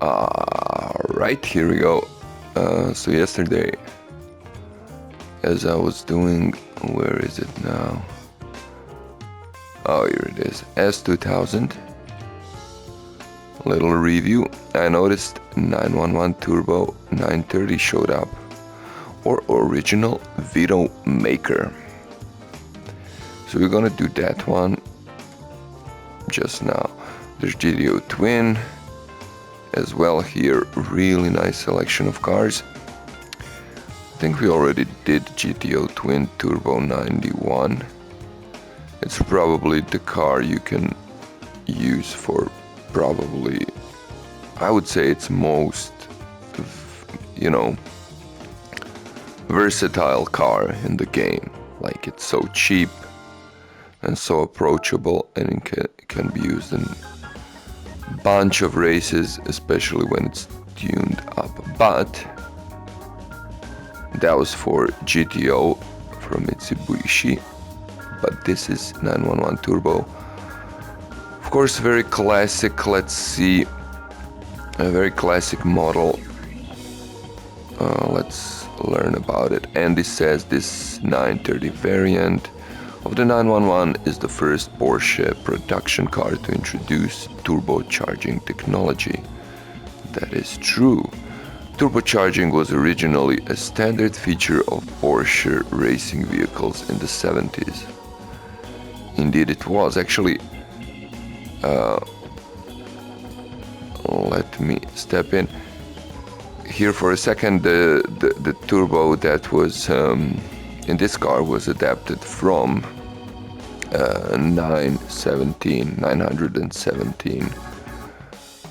Right, here we go. So yesterday, as I was doing, where is it now? Oh, here it is, S2000. Little review. I noticed 911 Turbo 930 showed up, or original Widowmaker. So we're gonna do that one just now. There's GTO Twin as well here, really nice selection of cars. I think we already did GTO Twin Turbo 91. It's probably the car you can use for probably, I would say it's most, versatile car in the game. Like, it's so cheap and so approachable, and it can be used in a bunch of races, especially when it's tuned up. But that was for GTO from Mitsubishi, but this is 911 Turbo. Of course, very classic. Let's see, a very classic model. Let's learn about it. Andy says this 930 variant of the 911 is the first Porsche production car to introduce turbocharging technology. That is true. Turbocharging was originally a standard feature of Porsche racing vehicles in the 70s. Indeed it was. Actually, let me step in here for a second. The turbo that was in this car was adapted from 917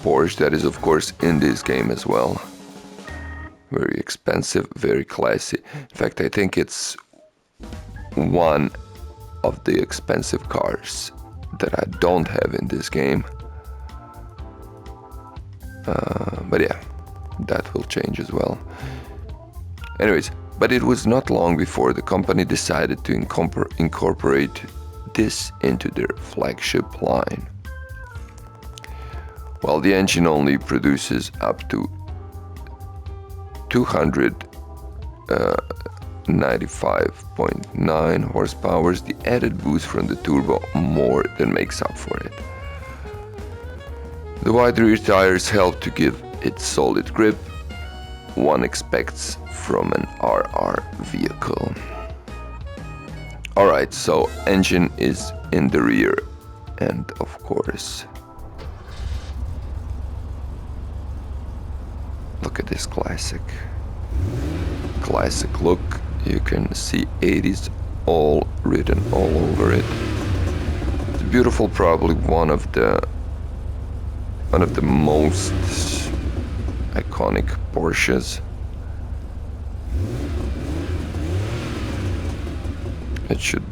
Porsche, that is of course in this game as well. Very expensive, very classy. In fact, I think it's one of the expensive cars that I don't have in this game. But yeah, that will change as well. Anyways, but it was not long before the company decided to incorporate this into their flagship line. While the engine only produces up to 295.9 horsepower, the added boost from the turbo more than makes up for it. The wide rear tires help to give it solid grip one expects from an RR vehicle. Alright, so engine is in the rear, and of course, look at this classic look. You can see 80s all written all over it. It's beautiful, probably one of the most iconic Porsches. It should,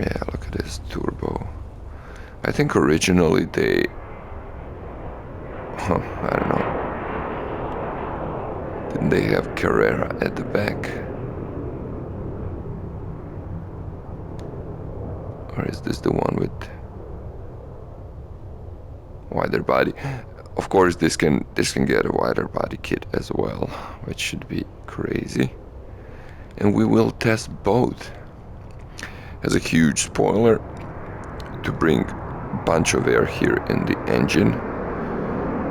yeah, look at this turbo. I think originally they, I don't know, didn't they have Carrera at the back? Or is this the one with wider body? Of course, this can get a wider body kit as well, which should be crazy. And we will test both. Has a huge spoiler to bring a bunch of air here in the engine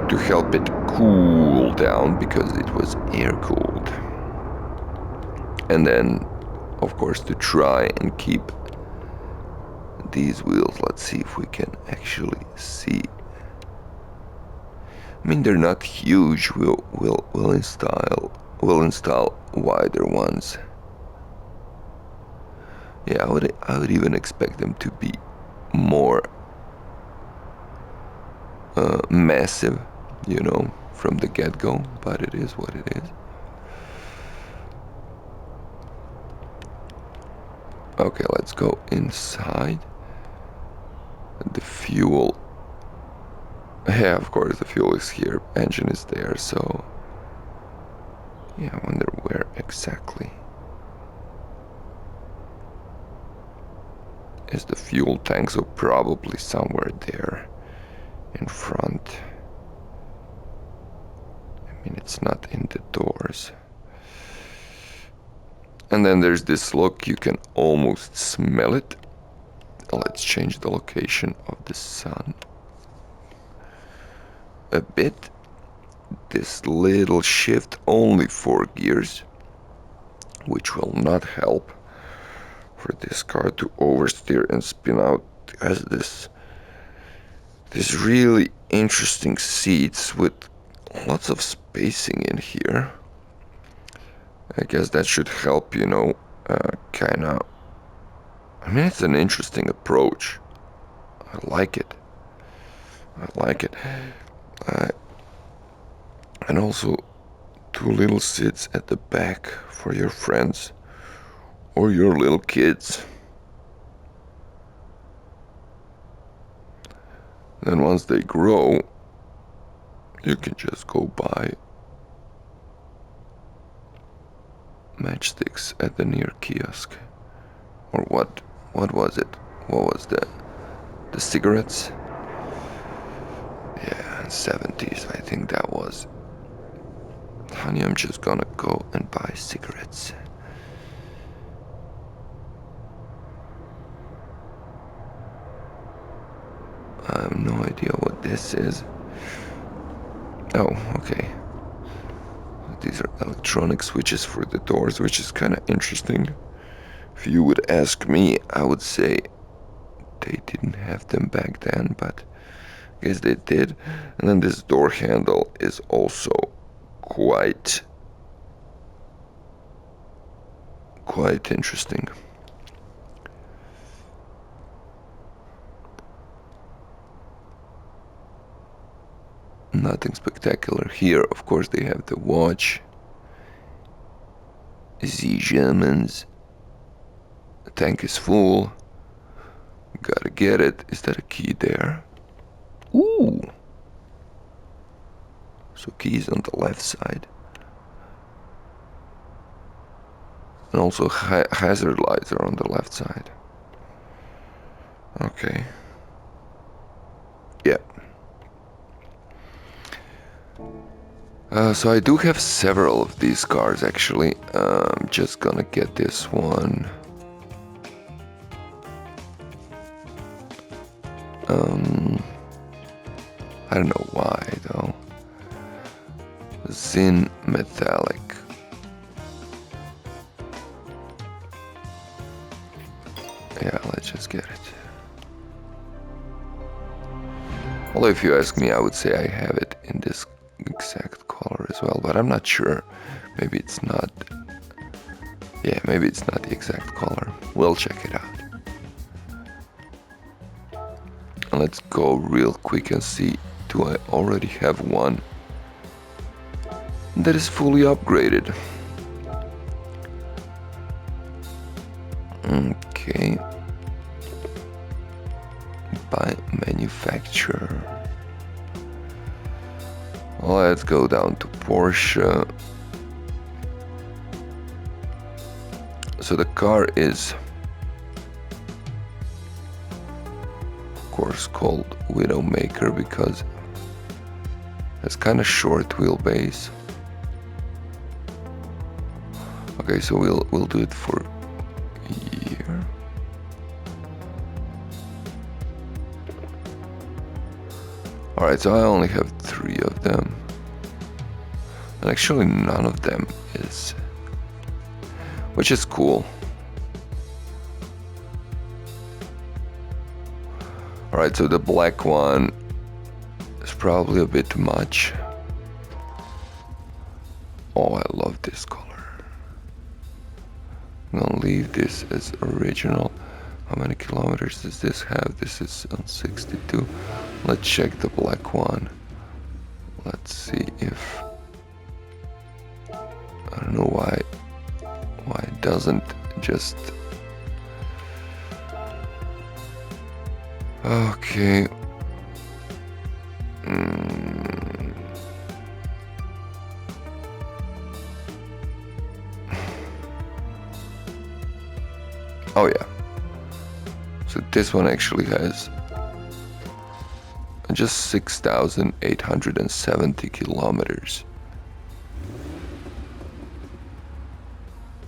to help it cool down, because it was air cooled. And then, of course, to try and keep these wheels, let's see if we can actually see. I mean, they're not huge. We'll install wider ones. Yeah, I would even expect them to be more massive, from the get-go, but it is what it is. Okay, let's go inside. The fuel. Yeah, of course, the fuel is here. Engine is there, so yeah, I wonder where exactly is the fuel tank. So probably somewhere there in front. mean, it's not in the doors. And then there's this look, you can almost smell it. Let's change the location of the sun a bit. This little shift, only 4 gears, which will not help for this car to oversteer and spin out. It has this really interesting seats with lots of spacing in here. I guess that should help, you know, kind of. I mean, it's an interesting approach. I like it. I like it. And also 2 little seats at the back for your friends or your little kids. Then once they grow, you can just go buy matchsticks at the near kiosk. Or what was it? What was the cigarettes? Yeah, 70s, I think that was. Honey, I'm just gonna go and buy cigarettes. I have no idea what this is. Oh, okay. These are electronic switches for the doors, which is kind of interesting. If you would ask me, I would say they didn't have them back then, but I guess they did. And then this door handle is also quite interesting. Nothing spectacular here. Of course, they have the watch. The Germans. The tank is full. Gotta get it. Is that a key there? Ooh. So keys on the left side. And also hazard lights are on the left side. Okay. Yeah. So I do have several of these cars actually. I'm just gonna get this one. I don't know why though. Zin metallic. Yeah, let's just get it. Although if you ask me, I would say I have it in this exact color as well, but I'm not sure. Maybe it's not. Yeah, maybe it's not the exact color. We'll check it out. And let's go real quick and see, do I already have one that is fully upgraded? Okay. By manufacturer. Let's go down to Porsche. So the car is, of course, called Widowmaker because it's kind of short wheelbase. Okay, so we'll do it for a year. Alright, so I only have 3 of them. And actually none of them is, which is cool. Alright, so the black one is probably a bit much. Oh, I love this color. I'm gonna leave this as original. How many kilometers does this have? This is on 62. Let's check the black one. Let's see if, I don't know why it doesn't just, okay. Oh yeah. So this one actually has just 6,870 kilometers.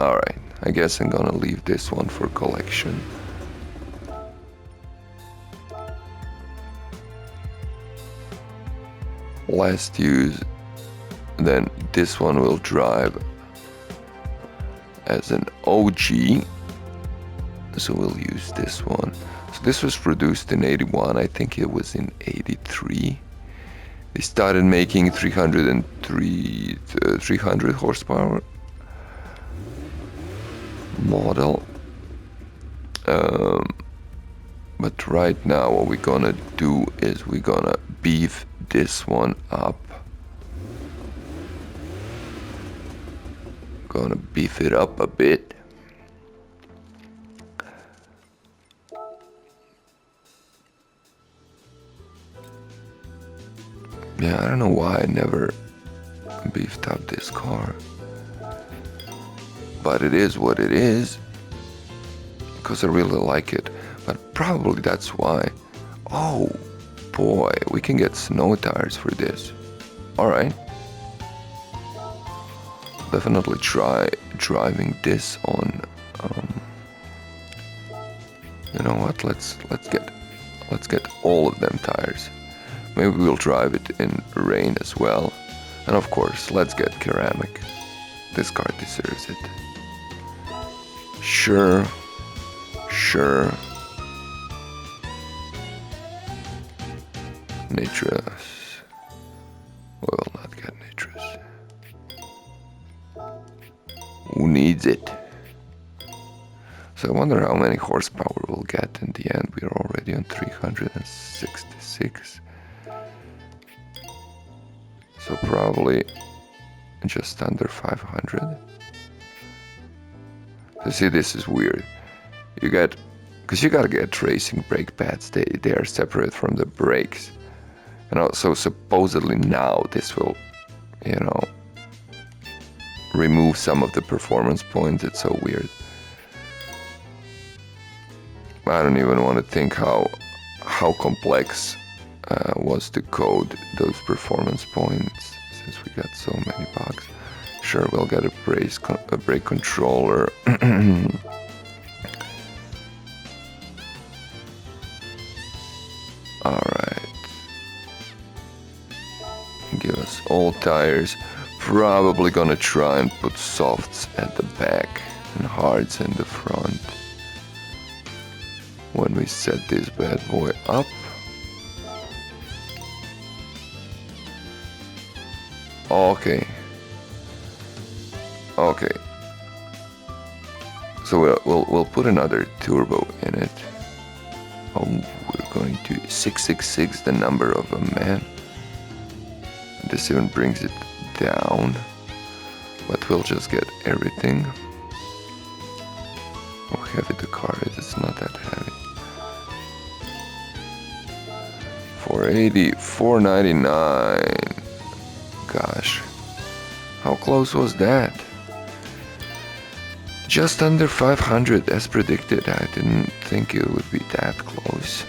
Alright, I guess I'm gonna leave this one for collection. Last use, then this one will drive as an OG, so we'll use this one. So this was produced in 81, I think it was in 83. They started making 300 horsepower model. But right now what we're gonna do is we're gonna beef this one up. Gonna beef it up a bit. Yeah, I don't know why I never beefed up this car. But it is what it is. Because I really like it. But probably that's why. Oh boy, we can get snow tires for this. Alright. Definitely try driving this on you know what, let's get all of them tires. Maybe we'll drive it in rain as well. And of course, let's get ceramic. This car deserves it. Sure. Nitrous. We will not get nitrous. Who needs it? So I wonder how many horsepower we'll get in the end. We're already on 366. So probably just under 500. So see, this is weird. You get, because you gotta get racing brake pads. They are separate from the brakes. And also supposedly now this will, you know, remove some of the performance points. It's so weird. I don't even want to think how complex was to code those performance points, since we got so many bugs. Sure, we'll get a brake controller. Alright. Give us all tires. Probably gonna try and put softs at the back and hards in the front. When we set this bad boy up. Okay. So we'll put another turbo in it. Oh, we're going to 666, the number of a man. This even brings it down, but we'll just get everything. How heavy the car is, it's not that heavy. 480, 499. Gosh, how close was that? Just under 500 as predicted. I didn't think it would be that close.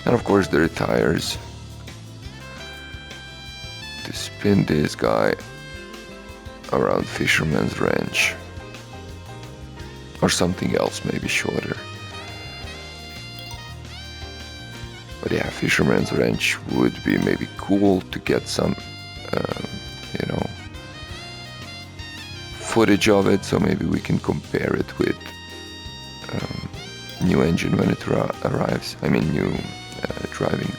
And of course there are tires to spin this guy around Fisherman's Wrench. Or something else, maybe shorter. But yeah, Fisherman's Wrench would be maybe cool to get some, you know, footage of it, so maybe we can compare it with new engine when it arrives. I mean, new driving.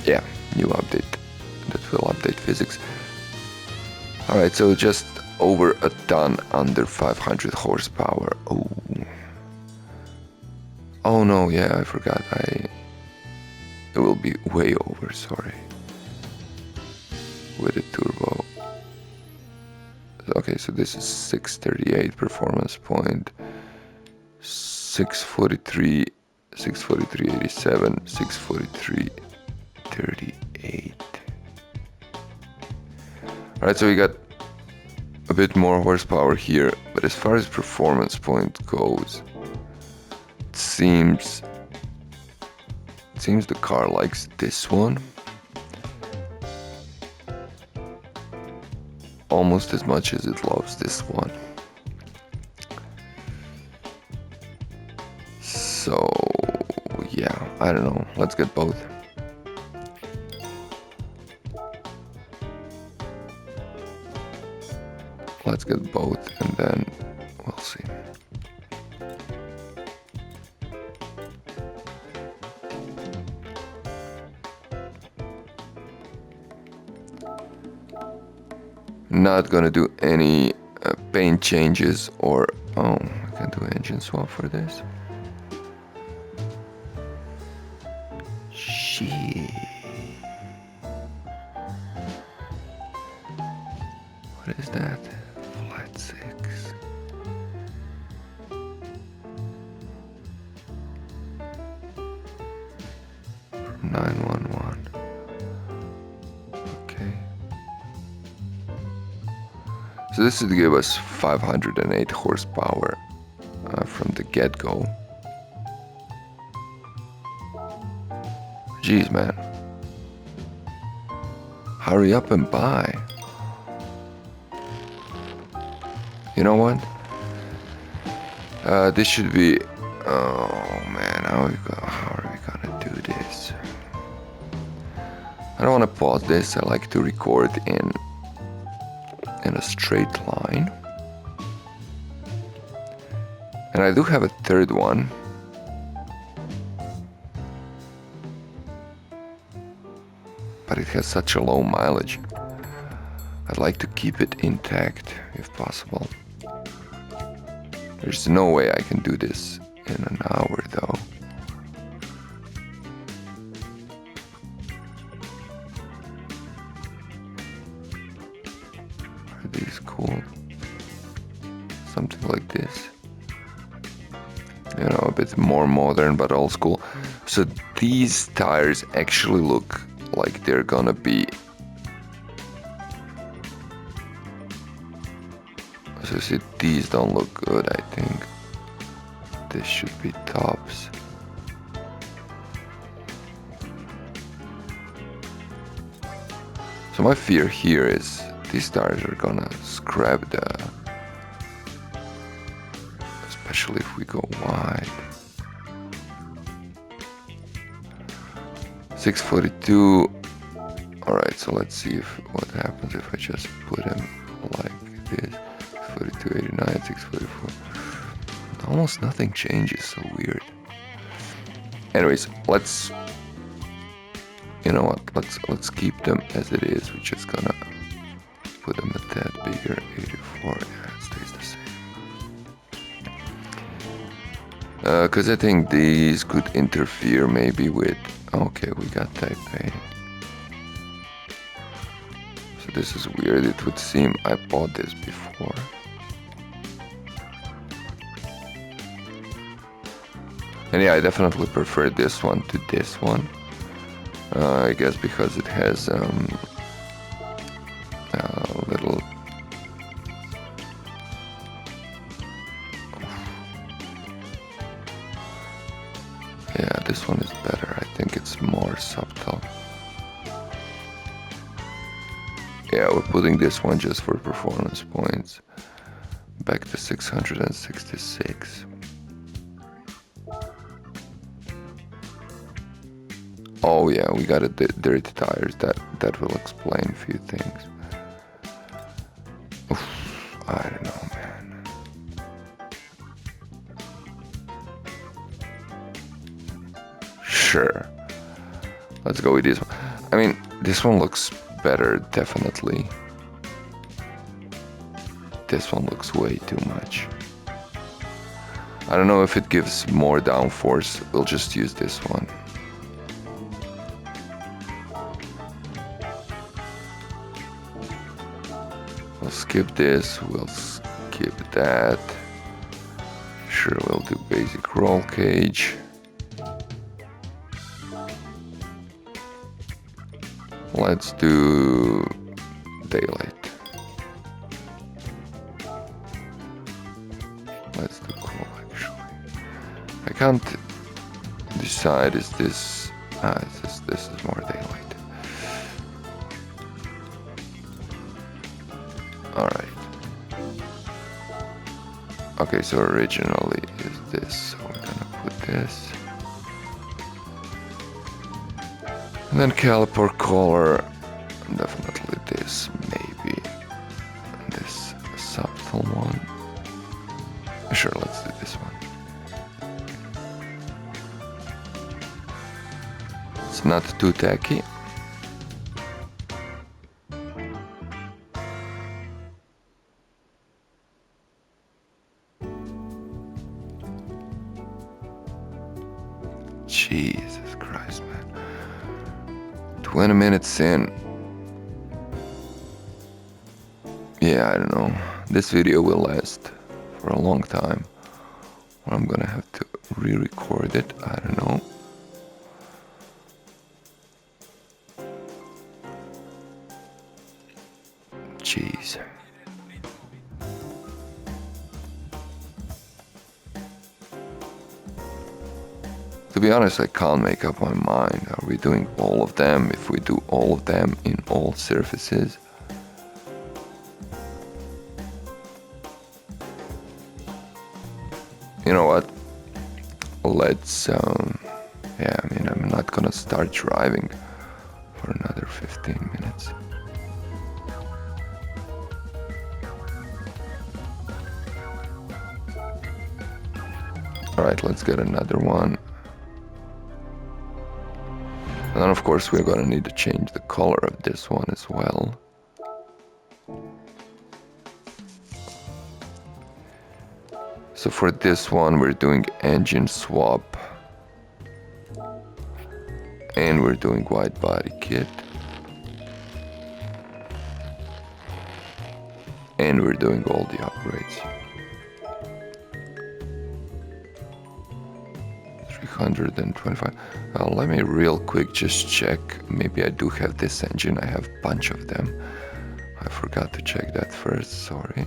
Yeah, new update that will update physics. Alright, so just over a ton under 500 horsepower. Oh no, yeah, I forgot. It will be way over, sorry. With a turbo. Okay, so this is 638 performance point. 643, 643.87, 643.38. Alright, so we got a bit more horsepower here, but as far as performance point goes, it seems the car likes this one. almost as much as it loves this one. So yeah, I don't know. Let's get both. Let's get both and then we'll see. Not gonna do any paint changes or I can do engine swap for this. Shit. What is that? Flat 6. From 911. Okay. So this would give us 508 horsepower from the get-go. Jeez, man. Hurry up and buy. You know what? This should be... Oh man, how are we gonna do this? I don't want to pause this. I like to record in a straight line. And I do have a third one. But it has such a low mileage. I'd like to keep it intact if possible. There's no way I can do this in an hour though. Are these cool? Something like this. You know, a bit more modern but old school. So these tires actually look like they're gonna be... So see, these don't look good, I think. This should be tops. So my fear here is these tires are gonna scrap the... Especially if we go wide. 642. Alright, so let's see what happens if I just put them like this. 4289, 644. Almost nothing changes, so weird. Anyways, let's... You know what? Let's keep them as it is. We're just gonna put them a tad bigger. 84. Yeah, it stays the same. Because I think these could interfere maybe with... Okay, we got Type A. So this is weird. It would seem I bought this before. And yeah, I definitely prefer this one to this one. I guess because it has a little... Yeah, this one is better. I think it's more subtle. Yeah, we're putting this one just for performance points. Back to 666. Oh yeah, we got dirty tires. That will explain a few things. Oof, I don't know, man. Sure. Let's go with this one. I mean, this one looks better, definitely. This one looks way too much. I don't know if it gives more downforce. We'll just use this one. We'll skip this, we'll skip that. Sure, we'll do basic roll cage. Let's do daylight. Let's do cool, actually. I can't decide, is this... this is more daylight. Okay, so originally is this, so we're gonna put this. And then caliper color, definitely this, maybe this subtle one. Sure, let's do this one. It's not too tacky. Jesus Christ, man. 20 minutes in. Yeah, I don't know. This video will last for a long time. Or I'm gonna have to re-record it. I don't know. Jeez. To be honest, I can't make up my mind. Are we doing all of them? If we do all of them in all surfaces? You know what? Let's, yeah, I mean, I'm not gonna start driving for another 15 minutes. Alright, let's get another one. And then of course we're gonna need to change the color of this one as well. So for this one we're doing engine swap. And we're doing white body kit. And we're doing all the upgrades. 325. Let me real quick just check. Maybe I do have this engine. I have a bunch of them. I forgot to check that first, sorry.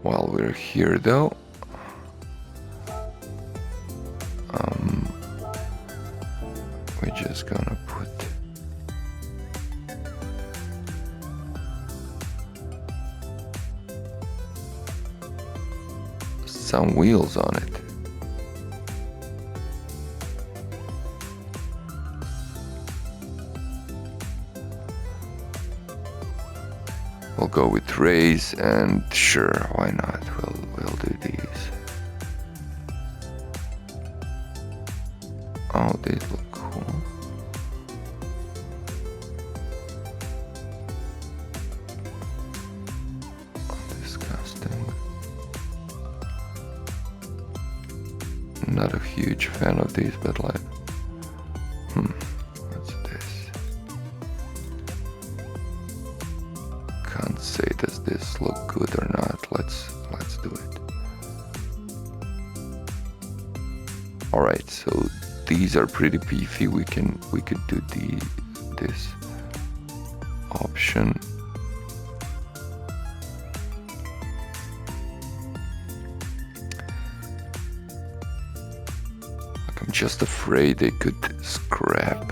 While we're here though, we're just gonna put some wheels on it. We'll go with rays, and sure, why not? We'll do these. Oh, these look cool. Disgusting. Not a huge fan of these, but like, what's this? Can't say does this look good or not. Let's do it. All right, so these are pretty beefy. We could do this option. Like, I'm just afraid they could scrap.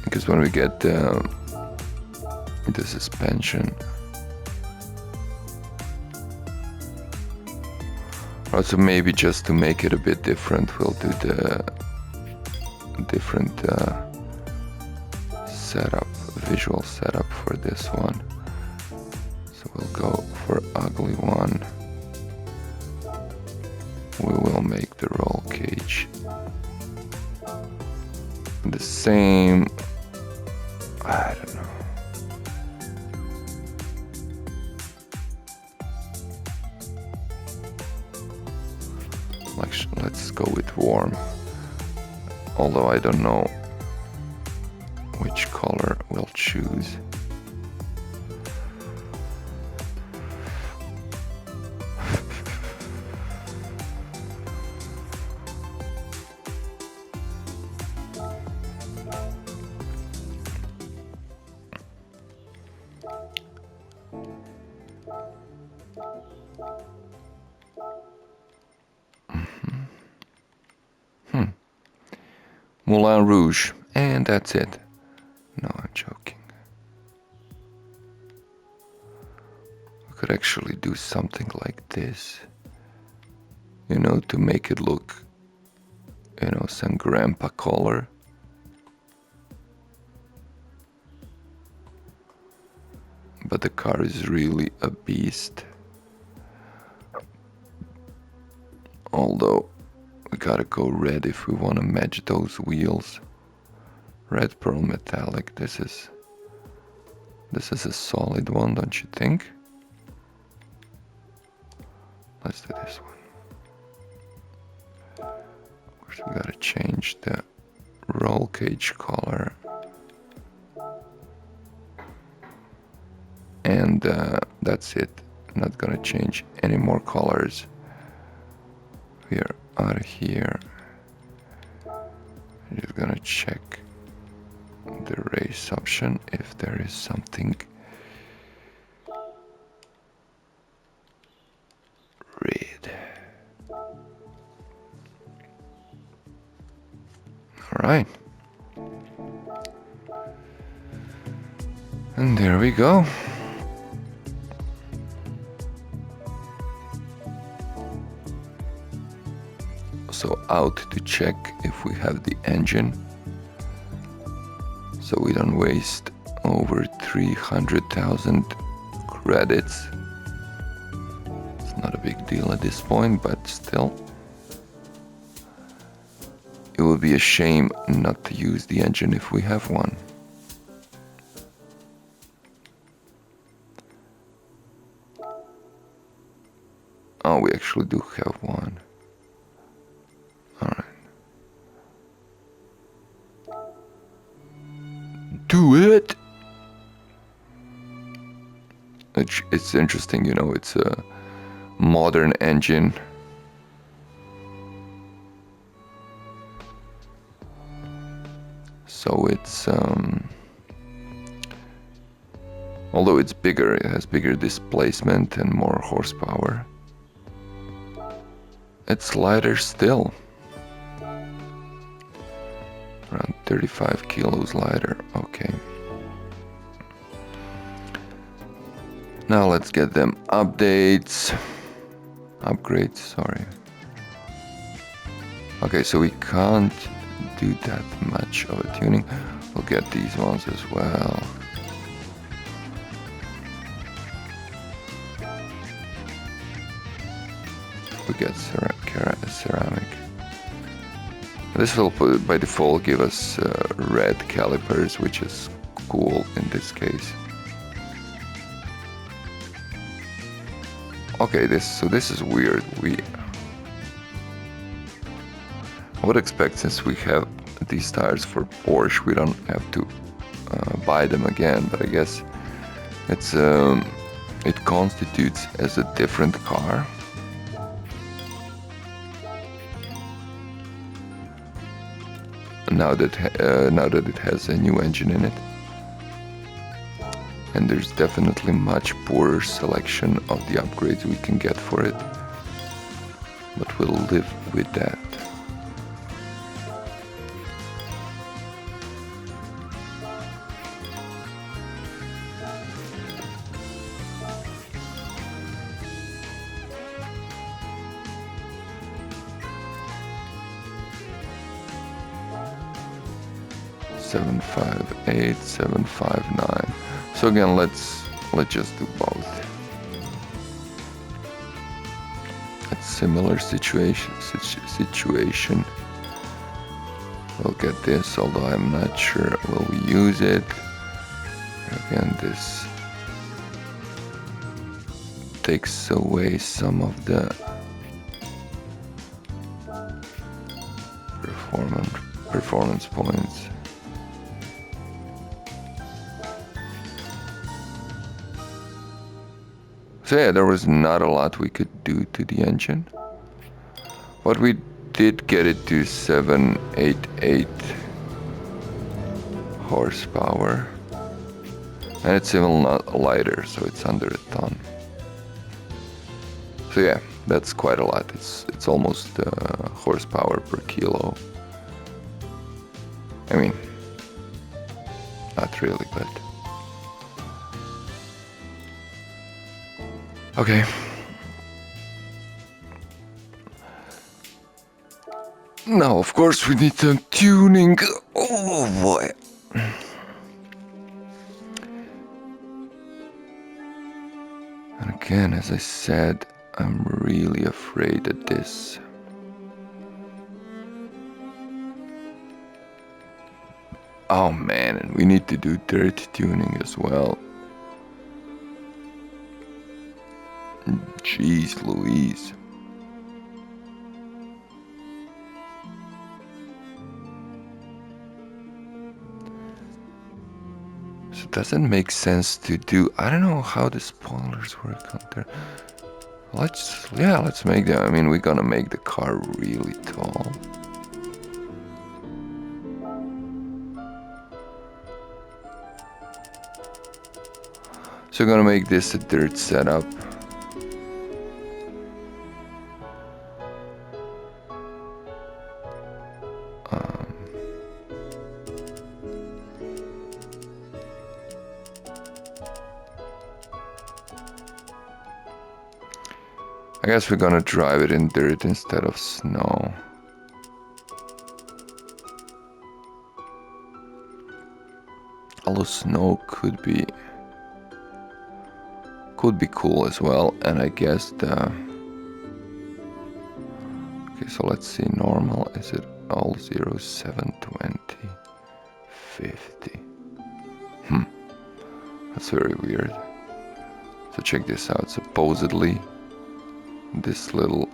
Because when we get the suspension, also maybe just to make it a bit different, we'll do the different setup, visual setup for this one. So we'll go for ugly one. We will make the roll cage the same. I don't know. Like, let's go with warm. Although I don't know which color we'll choose. Moulin Rouge, and that's it. No, I'm joking. We could actually do something like this, you know, to make it look, you know, some grandpa color. But the car is really a beast. Although we gotta go red if we want to match those wheels. Red pearl metallic. This is a solid one, don't you think? Let's do this one. Of course, we gotta change the roll cage color. And that's it. Not gonna change any more colors. We are out of here. I'm just gonna check the race option if there is something red. Alright. And there we go. So out to check if we have the engine, so we don't waste over 300,000 credits. It's not a big deal at this point, but still. It would be a shame not to use the engine if we have one. Oh, we actually do have one. Alright. Do it! It's interesting, you know, it's a modern engine. So it's, although it's bigger, it has bigger displacement and more horsepower. It's lighter still. Around 35 kilos lighter, okay. Now let's get them upgrades, sorry. Okay, so we can't do that much of a tuning. We'll get these ones as well. We get ceramic. This will by default give us red calipers, which is cool in this case. Okay, this is weird. I would expect, since we have these tires for Porsche, we don't have to buy them again. But I guess it's it constitutes as a different car. Now that it has a new engine in it, and there's definitely much poorer selection of the upgrades we can get for it, but we'll live with that. $758, $759. So again, let's just do both. It's similar situation. We'll get this, although I'm not sure will we use it. Again, this takes away some of the performance points. So yeah, there was not a lot we could do to the engine, but we did get it to 788 horsepower, and it's even lighter, so it's under a ton. So yeah, that's quite a lot. It's almost horsepower per kilo. I mean, not really, but... Okay. Now, of course, we need some tuning. Oh boy. And again, as I said, I'm really afraid of this. Oh man, and we need to do dirt tuning as well. Jeez Louise. So it doesn't make sense to do... I don't know how the spoilers work on there. Let's make them. I mean, we're gonna make the car really tall. So we're gonna make this a dirt setup. I guess we're gonna drive it in dirt instead of snow. Although snow could be cool as well, and I guess the... Okay, so let's see, normal, is it all 0, 7, 20, 50? That's very weird. So check this out, supposedly this little...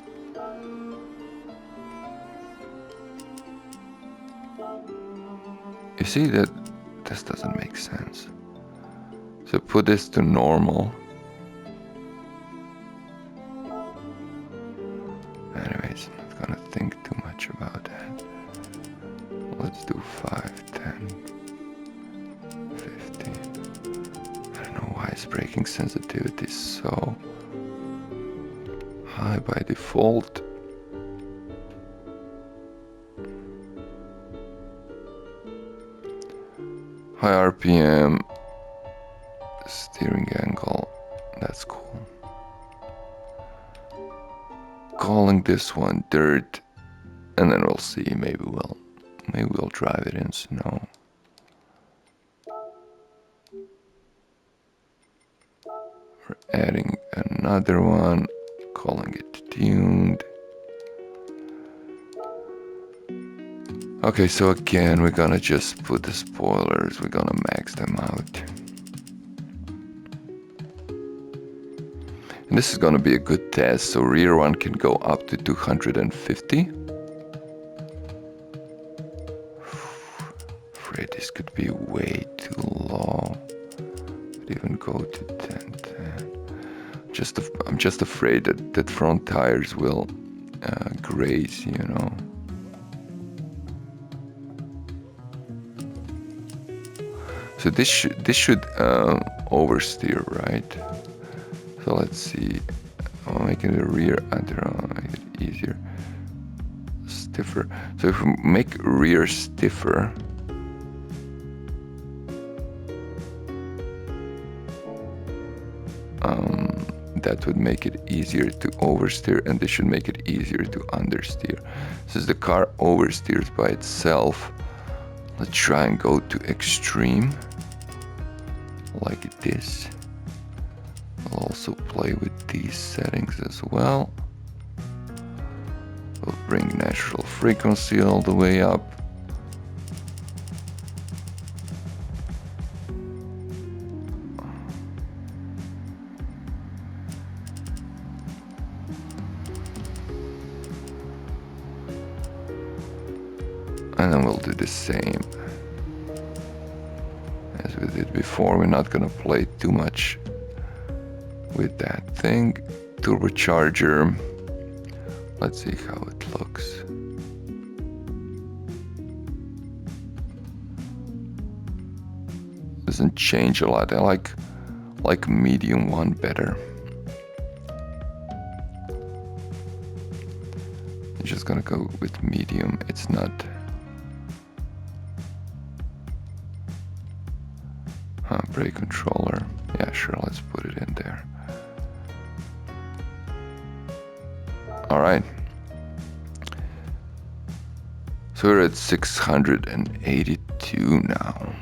You see that this doesn't make sense. So put this to normal. Anyways, I'm not gonna think too much about that. Let's do 5, 10, 15. I don't know why is braking sensitivity so high by default. High RPM, steering angle, that's cool. Calling this one dirt, and then we'll see, maybe we'll drive it in snow. We're adding another one, calling it tuned. Okay, so again, we're gonna just put the spoilers, we're gonna max them out. And this is gonna be a good test, so rear one can go up to 250. Afraid this could be way too low. Could even go to 10, 10. I'm just afraid that front tires will graze, you know. So this should oversteer, right? So let's see. I'm making the rear make it easier, stiffer. So if we make rear stiffer, that would make it easier to oversteer, and this should make it easier to understeer. Since the car oversteers by itself, let's try and go to extreme, like this. I'll also play with these settings as well. We'll bring natural frequency all the way up. And then we'll do the same as we did before. We're not gonna play too much with that thing. Turbocharger. Let's see how it looks. Doesn't change a lot. I like medium one better. I'm just gonna go with medium. It's not brake controller. Yeah, sure, let's put it in there. Alright. So we're at 682 now.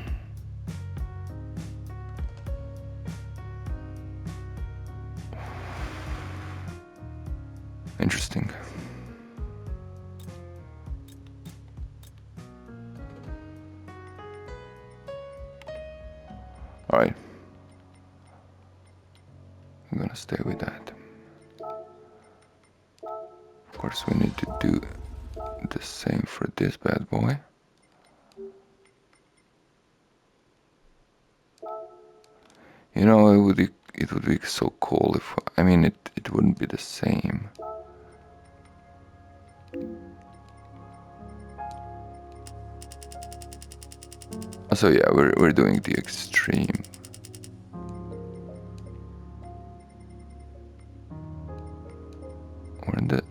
Interesting. Alright. I'm gonna stay with that. Of course, we need to do the same for this bad boy. You know, it would be so cool if, I mean, it wouldn't be the same. So yeah, we're doing the extreme. We're in the.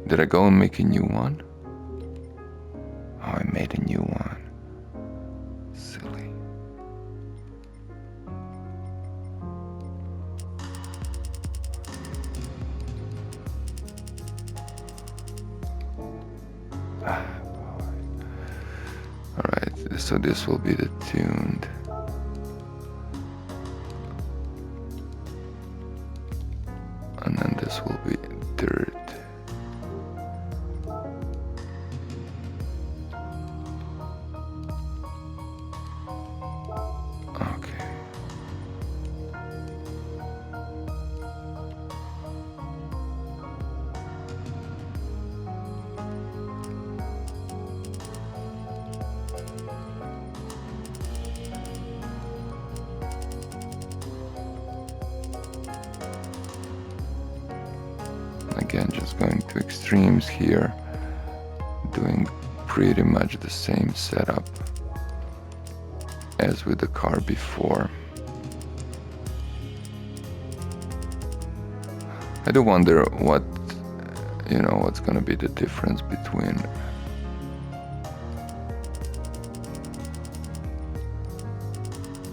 Did I go and make a new one? Oh, I made a new one. Silly. Alright, so this will be the tuned. And then this will be dirt. Okay. Again, just going to extremes here, doing pretty much the same setup as with the car before. I do wonder what, you know, what's gonna be the difference between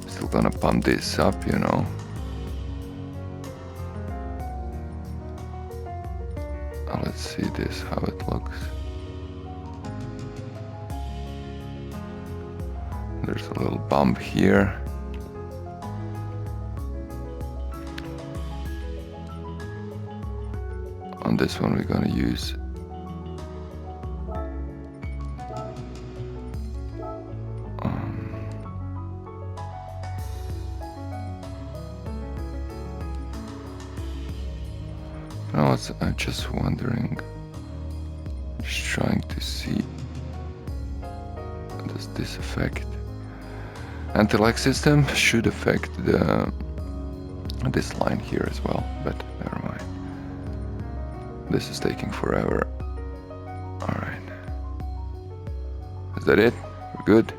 still gonna pump this up, you know. Let's see this, how it looks. There's a little bump here. On this one we're gonna use I'm just wondering, just trying to see, does this affect? Anti-lag system should affect this line here as well, but never mind. This is taking forever. Alright. Is that it? We're good?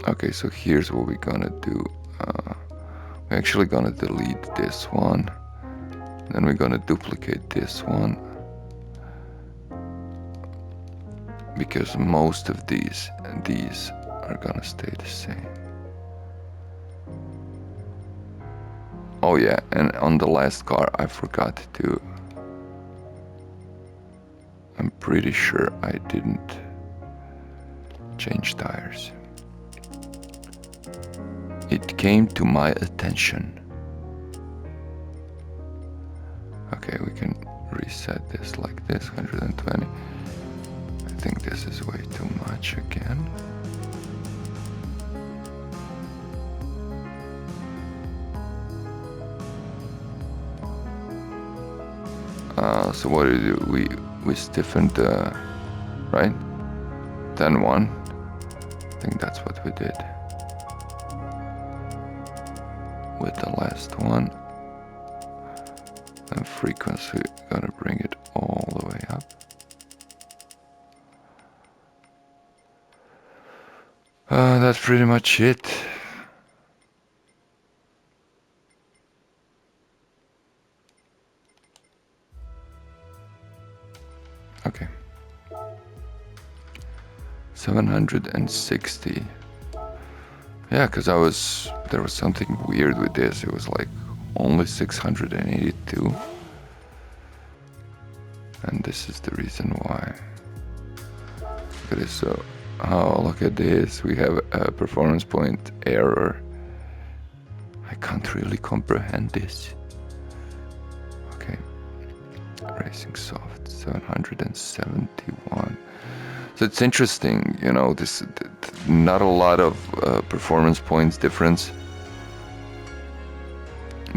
Okay, so here's what we're gonna do. We're actually gonna delete this one. Then we're gonna duplicate this one. Because most of these are gonna stay the same. Oh yeah, and on the last car I forgot to... I'm pretty sure I didn't change tires. It came to my attention. Okay, we can reset this like this, 120. I think this is way too much again. So what did we do? We stiffened the, right? 10-1. I think that's what we did. With the last one, and frequency, gotta bring it all the way up. That's pretty much it. Okay. 760. Yeah, because there was something weird with this. It was like only 682. And this is the reason why. Look at this. So, oh, look at this. We have a performance point error. I can't really comprehend this. Okay. Racing soft, 771. So it's interesting, you know, this not a lot of performance points difference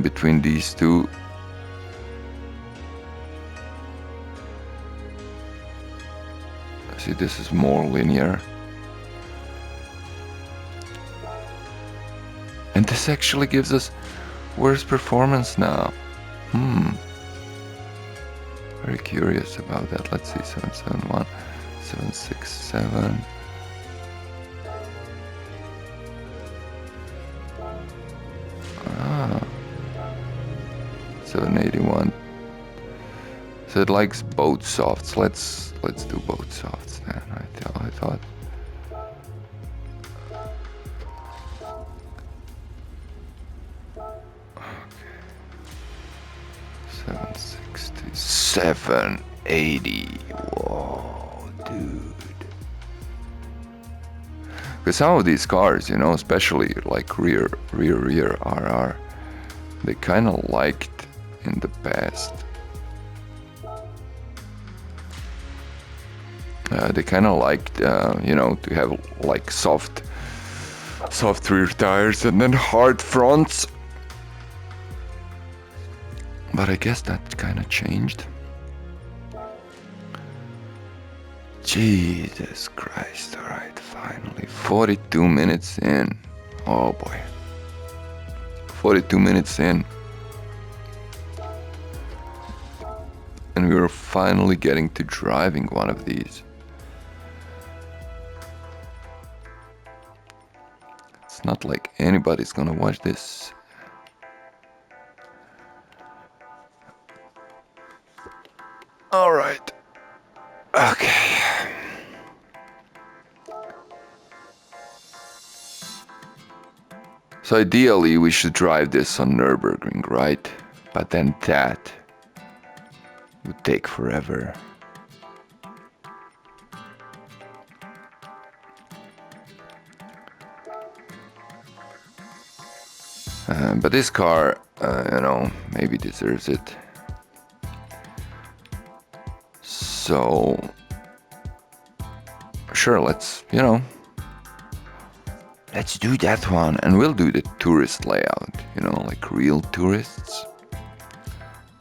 between these two. See, this is more linear. And this actually gives us worse performance now. Very curious about that. Let's see, 771, 767. Ah, 781. So it likes both softs. Let's do both softs then. I thought. Okay. 760, 780. Whoa, dude. Because some of these cars, you know, especially like rear RR, they kind of liked in the past. They kind of liked, you know, to have like soft rear tires and then hard fronts. But I guess that kind of changed. Jesus Christ, alright, finally. 42 minutes in. Oh boy. 42 minutes in. And we were finally getting to driving one of these. It's not like anybody's gonna watch this. Alright. Okay. So ideally we should drive this on Nürburgring, right? But then that would take forever. But this car, you know, maybe deserves it. So, sure, let's, you know, let's do that one. And we'll do the tourist layout, you know, like real tourists.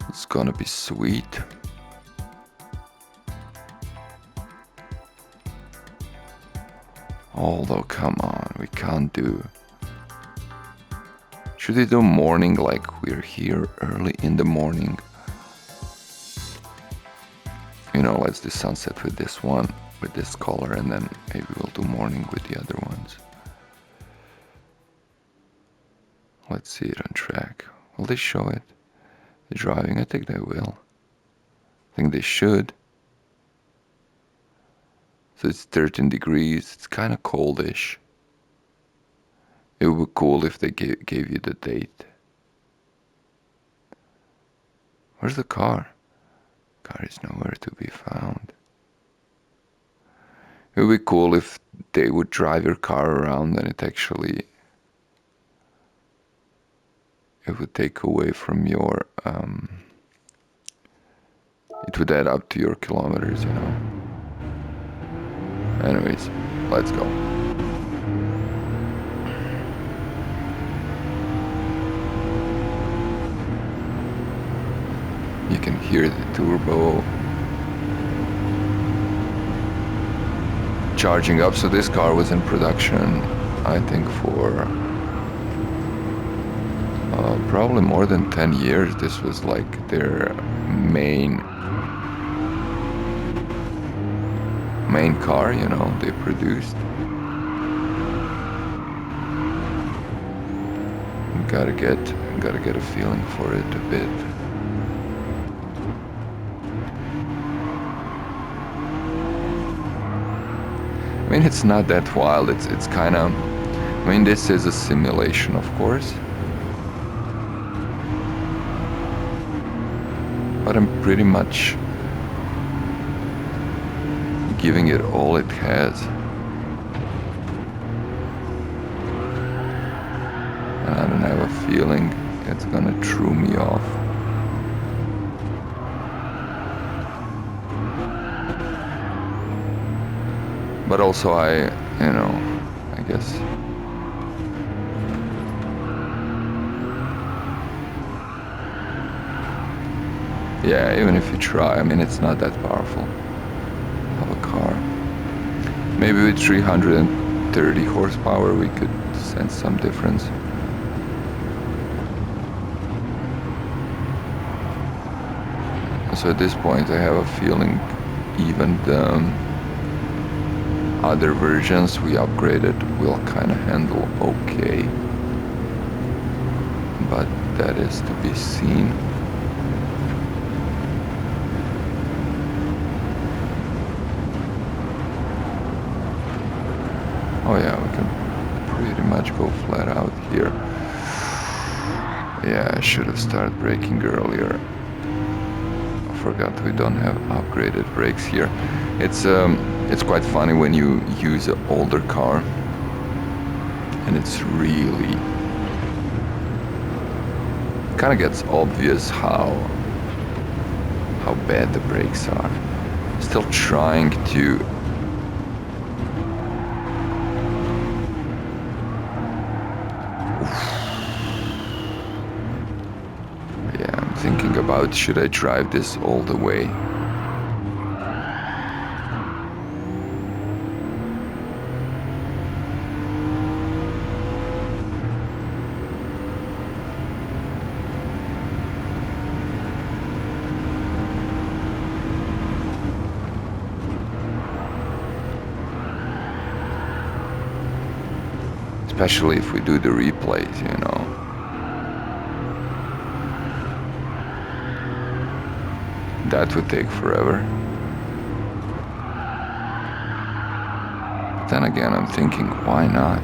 It's gonna be sweet. Although, come on, we can't do... Should we do morning like we're here early in the morning? You know, let's do sunset with this one, with this color, and then maybe we'll do morning with the other ones. Let's see it on track. Will they show it? The driving? I think they will. I think they should. So it's 13 degrees. It's kind of coldish. It would be cool if they gave you the date. Where's the car? Car is nowhere to be found. It would be cool if they would drive your car around and it actually... It would take away from your... it would add up to your kilometers, you know. Anyways, let's go. You can hear the turbo charging up. So this car was in production, I think, for probably more than 10 years. This was like their main car, you know, they produced. Gotta get a feeling for it a bit. I mean, it's not that wild. It's kind of, I mean, this is a simulation, of course. But I'm pretty much giving it all it has. And I don't have a feeling it's gonna throw me off. But also I guess yeah, even if you try, I mean, it's not that powerful of a car. Maybe with 330 horsepower we could sense some difference. So at this point I have a feeling even the other versions we upgraded will kind of handle okay. But that is to be seen. Oh yeah, we can pretty much go flat out here. Yeah, I should have started braking earlier. I forgot we don't have upgraded brakes here. It's quite funny when you use an older car, and it's really kind of gets obvious how bad the brakes are. Still trying to thinking about, should I drive this all the way? Especially if we do the replays, you know. That would take forever. But then again, I'm thinking, why not?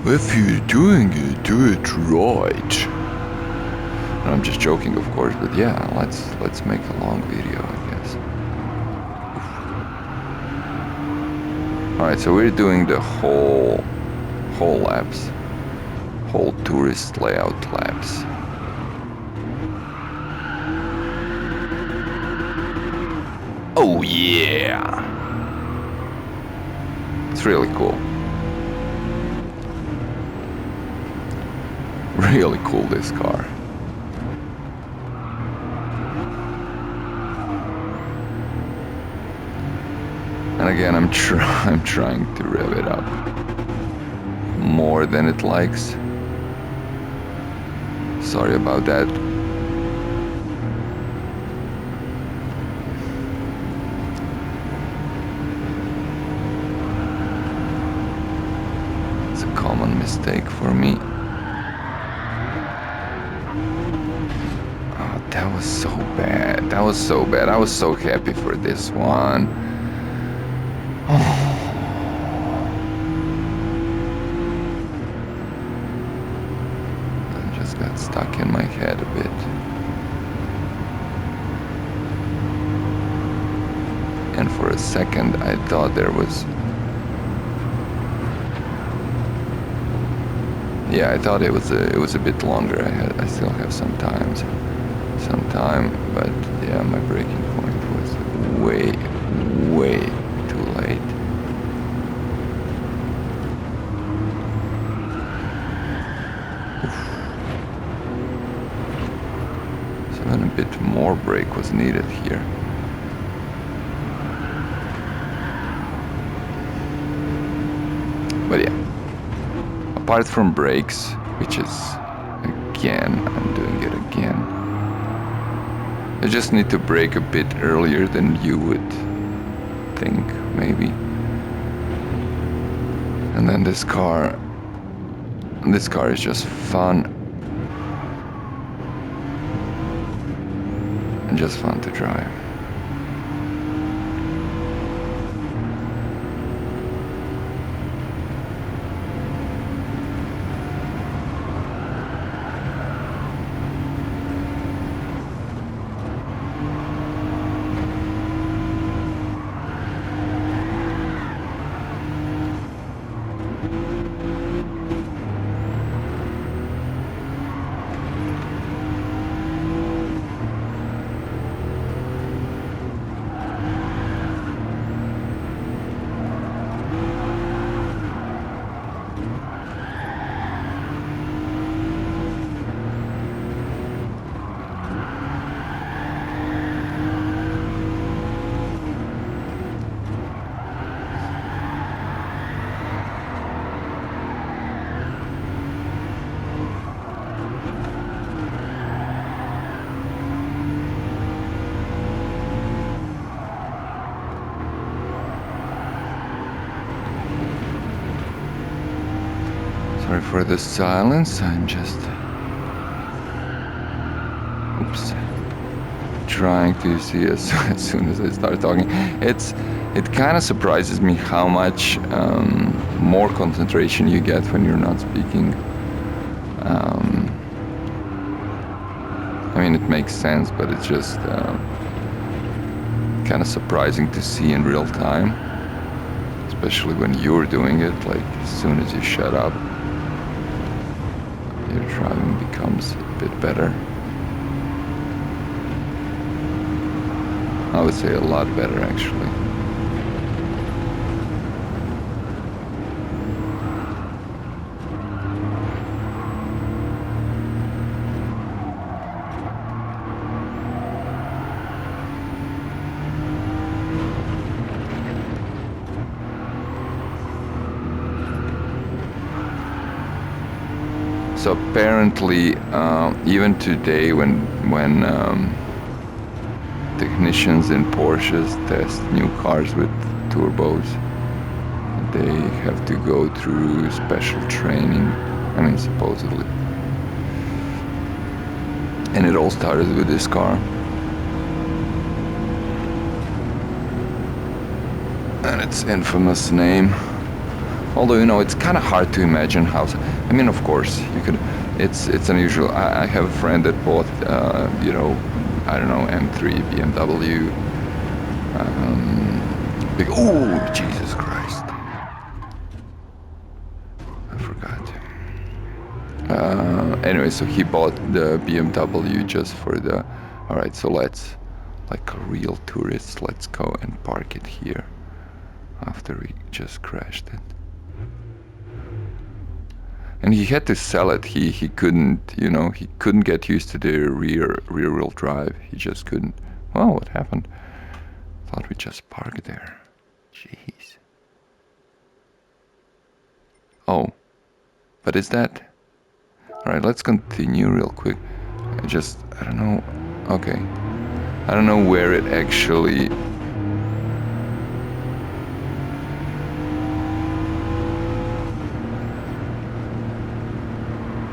If you're doing it, do it right. And I'm just joking, of course, but yeah, let's make a long video, I guess. Alright, so we're doing the whole laps. Whole tourist layout laps. Oh yeah! It's really cool. Really cool, this car. And again, I'm trying to rev it up more than it likes. Sorry about that. Mistake for me. Oh, that was so bad. That was so bad. I was so happy for this one. Oh. I just got stuck in my head a bit. And for a second I thought there was... Yeah, I thought it was a bit longer. I still have some time, but yeah, my braking point was way too late. Oof. So then a bit more brake was needed here. But yeah. Apart from brakes, which is, again, I'm doing it again. I just need to brake a bit earlier than you would think, maybe. And then this car is just fun. And just fun to drive. for the silence. I'm just... Oops. Trying to see as soon as I start talking. It kind of surprises me how much more concentration you get when you're not speaking. I mean, it makes sense, but it's just kind of surprising to see in real time, especially when you're doing it. Like, as soon as you shut up, your driving becomes a bit better. I would say a lot better, actually. So apparently, even today, when technicians in Porsches test new cars with turbos, they have to go through special training. I mean, supposedly. And it all started with this car. And its infamous name. Although, you know, it's kind of hard to imagine how... I mean, of course, you could... It's unusual. I have a friend that bought, you know, I don't know, M3 BMW. Big... Oh, Jesus Christ. I forgot. Anyway, so he bought the BMW just for the... Alright, so let's... Like a real tourist, let's go and park it here. After we just crashed it. And he had to sell it. He couldn't, you know, he couldn't get used to the rear wheel drive. He just couldn't. Well, what happened? Thought we just parked there. Jeez. Oh, but is that? All right, let's continue real quick. I don't know. Okay, I don't know where it actually.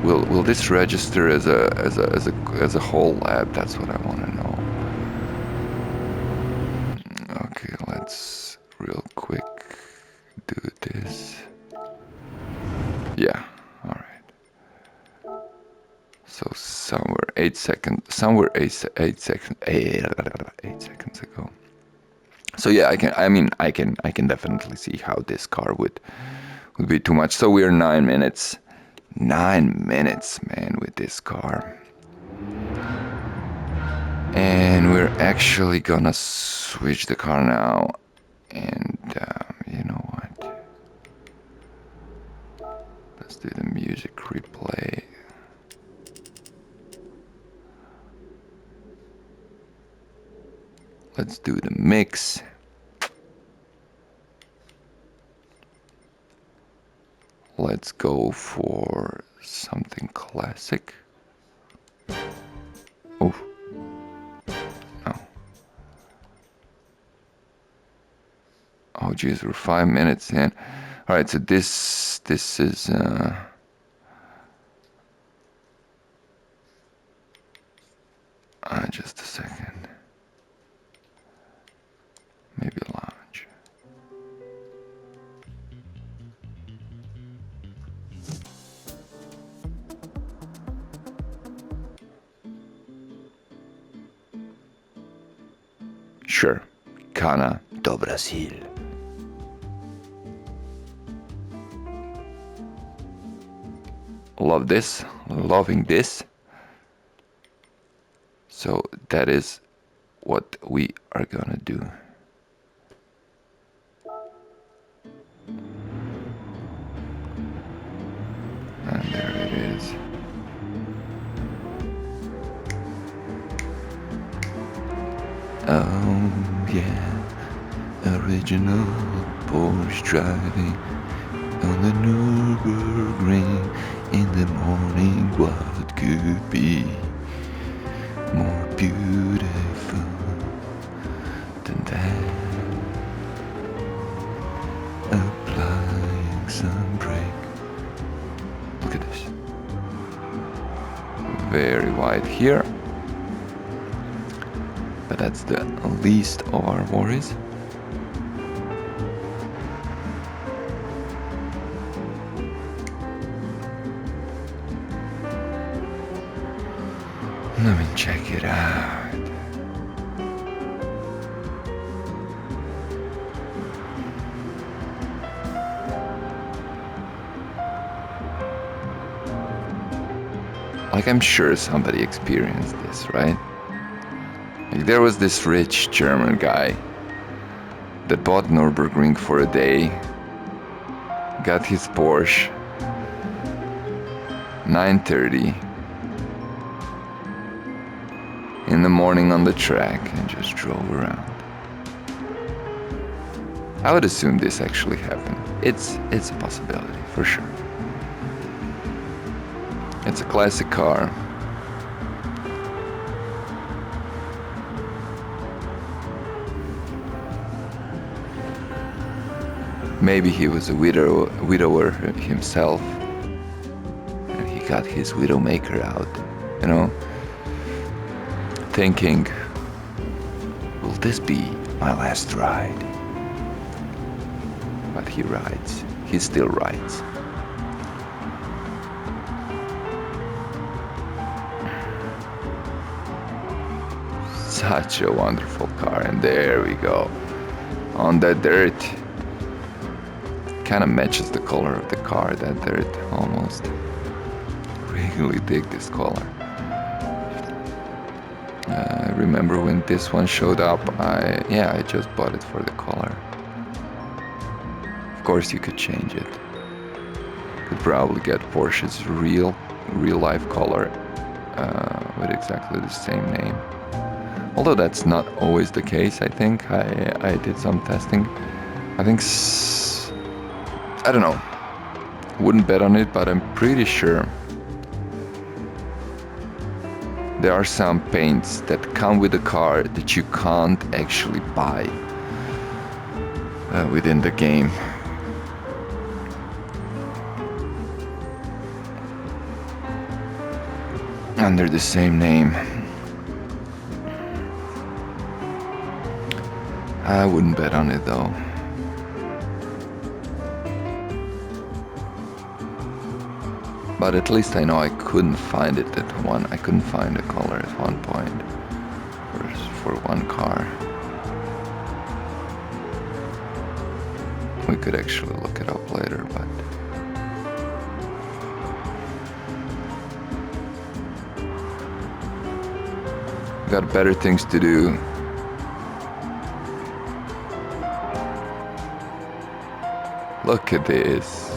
Will this register as a whole lap? That's what I want to know. Okay, let's real quick do this. Yeah, all right. So somewhere 8 seconds ago. So yeah, I can definitely see how this car would be too much. So we're 9 minutes. 9 minutes, man, with this car. And we're actually gonna switch the car now. And you know what? Let's do the music replay. Let's do the mix. Let's go for something classic. Oh, no. Oh, geez, we're 5 minutes in. All right, so this is just a second. Maybe a lounge. Sure, Cana do Brasil. Love this, loving this. So that is what we are gonna do. And there it is. Oh yeah, original Porsche driving on the Nürburgring in the morning. What could be more beautiful than that? Applying some brake. Look at right here. But that's the least of our worries. Let me check it out. Like, I'm sure somebody experienced this, right? Like, there was this rich German guy that bought Nürburgring for a day, got his Porsche 930 in the morning on the track and just drove around. I would assume this actually happened. It's a possibility, for sure. It's a classic car. Maybe he was a widower himself, and he got his Widowmaker out, you know, thinking, will this be my last ride? But he rides. He still rides. Such a wonderful car, and there we go. On that dirt. Kind of matches the color of the car, that dirt, almost. Really dig this color. I remember when this one showed up, I just bought it for the color. Of course you could change it. Could probably get Porsche's real life color with exactly the same name. Although that's not always the case, I think. I did some testing. I think, I don't know. Wouldn't bet on it, but I'm pretty sure there are some paints that come with the car that you can't actually buy within the game. Under the same name. I wouldn't bet on it though. But at least I know I couldn't find it at one. I couldn't find a color at one point for one car. We could actually look it up later, but got better things to do. Look at this.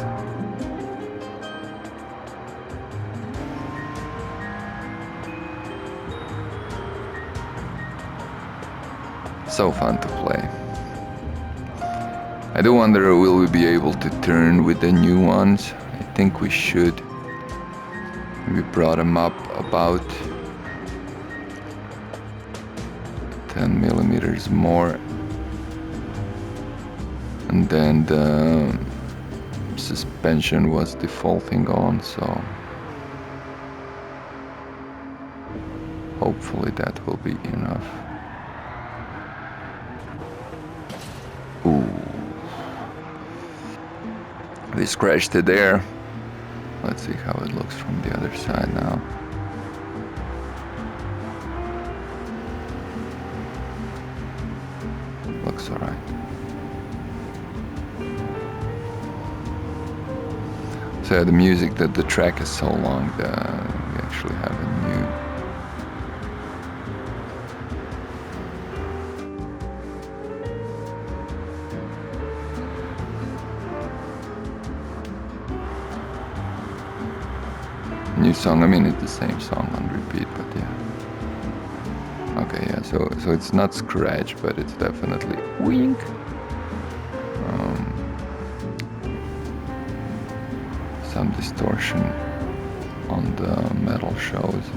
So fun to play. I do wonder, will we be able to turn with the new ones? I think we should. We brought them up about 10 millimeters more. And then the suspension was defaulting on, so hopefully that will be enough. Ooh. We scratched it there. Let's see how it looks from the other side now. Looks alright. So the music, that the track is so long that we actually have a new song. I mean, it's the same song on repeat, but yeah. Okay, yeah. So it's not scratch, but it's definitely wink. Some distortion on the metal shows.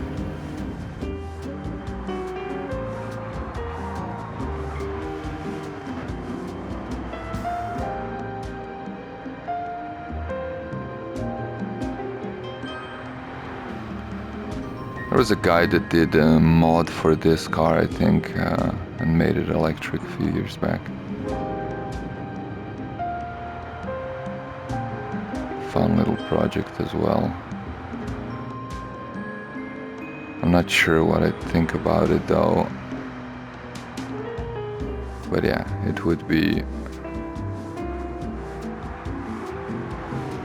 I was a guy that did a mod for this car, I think, and made it electric a few years back. Fun little project as well. I'm not sure what I think about it though. But yeah, it would be...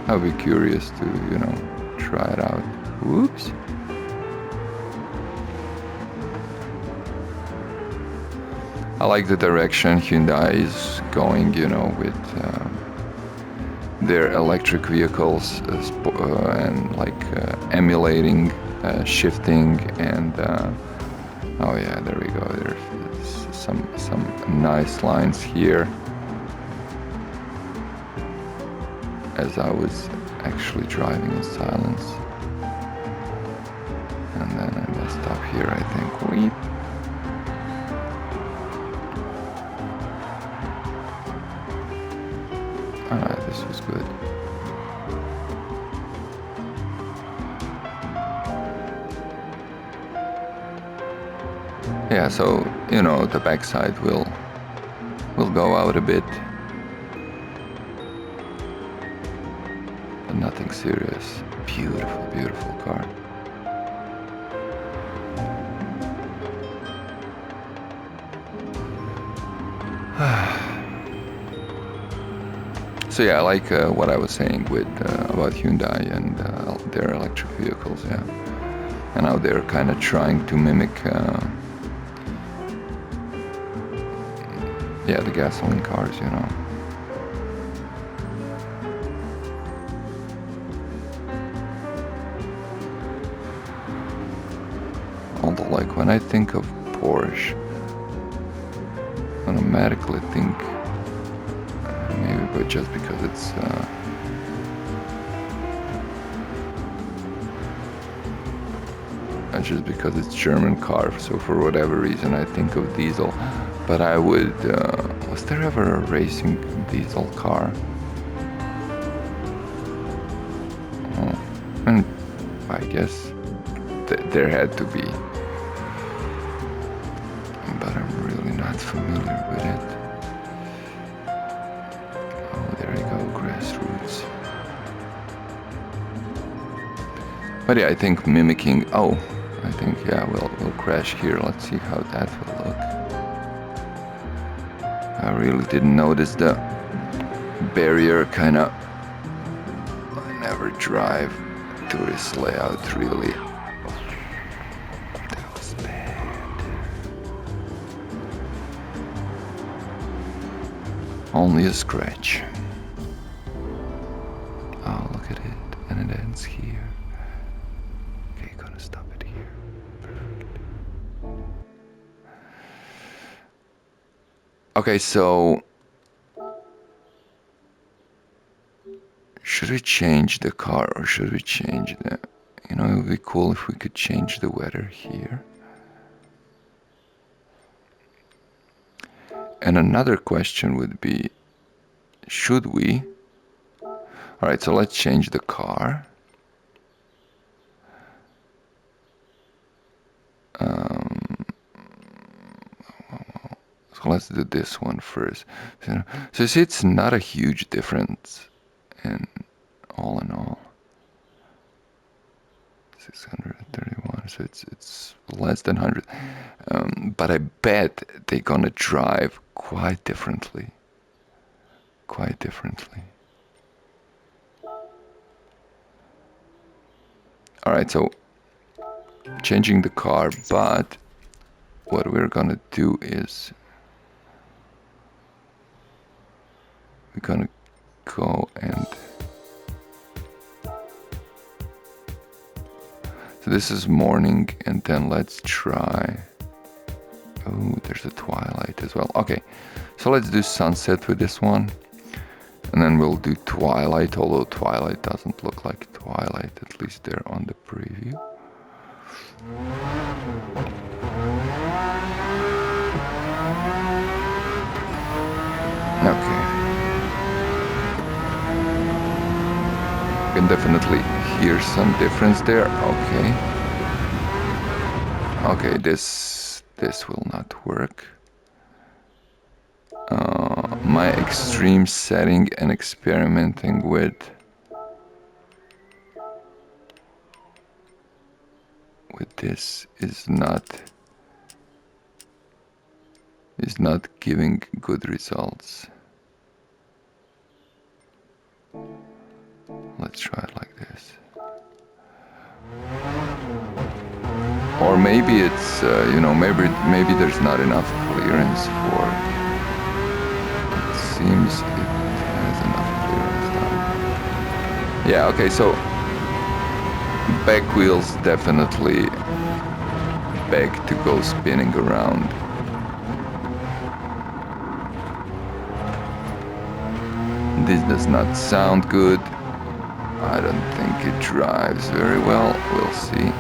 I'd be curious to, you know, try it out. Whoops. I like the direction Hyundai is going, you know, with their electric vehicles and like emulating shifting and oh yeah, there we go. There's some nice lines here. As I was actually driving in silence, and then I messed up here, I think. Weep. This was good. Yeah, so you know the backside will go out a bit. Nothing serious. Beautiful, beautiful car. So yeah, I like what I was saying with about Hyundai and their electric vehicles, yeah. And how they're kind of trying to mimic yeah, the gasoline cars, you know. Although, like, when I think of Porsche, I automatically think, maybe, but just because it's German car, so for whatever reason I think of diesel. But I would, was there ever a racing diesel car? Oh, and I guess there had to be. But I'm really not familiar with it. Oh, there we go, grassroots. But yeah, I think mimicking, oh, I think, yeah, we'll crash here. Let's see how that will look. I really didn't notice the barrier, kinda. I never drive tourist layout, really. Only a scratch. Oh, look at it. And it ends here. Okay, gonna stop it here. Perfect. Okay, so should we change the car or should we change the... You know, it would be cool if we could change the weather here. And another question would be, should we? All right, so let's change the car. So let's do this one first. So you see, it's not a huge difference in all. 631, so it's less than 100. But I bet they're gonna drive quite differently. Quite differently. All right, so changing the car, but what we're gonna do is we're gonna go and so this is morning, and then let's try. Oh, there's a twilight as well. Okay, so let's do sunset with this one, and then we'll do twilight, although twilight doesn't look like twilight, at least there on the preview. Okay. You can definitely hear some difference there. Okay. Okay, this will not work. My extreme setting and experimenting with this is not giving good results. Let's try it like this. Or maybe it's maybe there's not enough clearance for. It seems it has enough clearance now. Yeah. Okay. So back wheels definitely beg to go spinning around. This does not sound good. I don't think it drives very well. We'll see.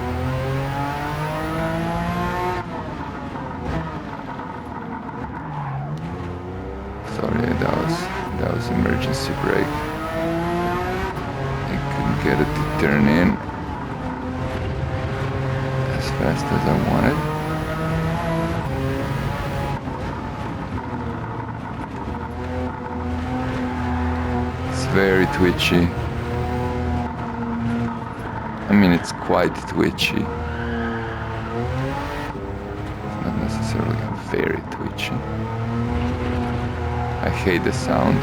Sorry, that was emergency brake. I couldn't get it to turn in as fast as I wanted. It's very twitchy. I mean, it's quite twitchy. It's not necessarily very twitchy. I hate the sound.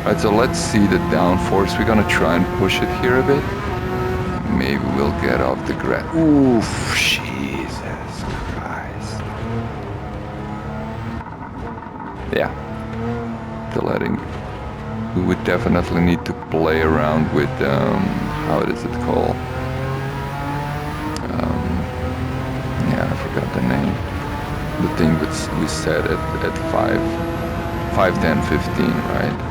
Alright, so let's see the downforce. We're gonna try and push it here a bit. Maybe we'll get off the ground. Oof, Jesus Christ. Yeah, the letting. We would definitely need to play around with, how is it called? Yeah, I forgot the name. The thing that we set at 5, 10, 15, right?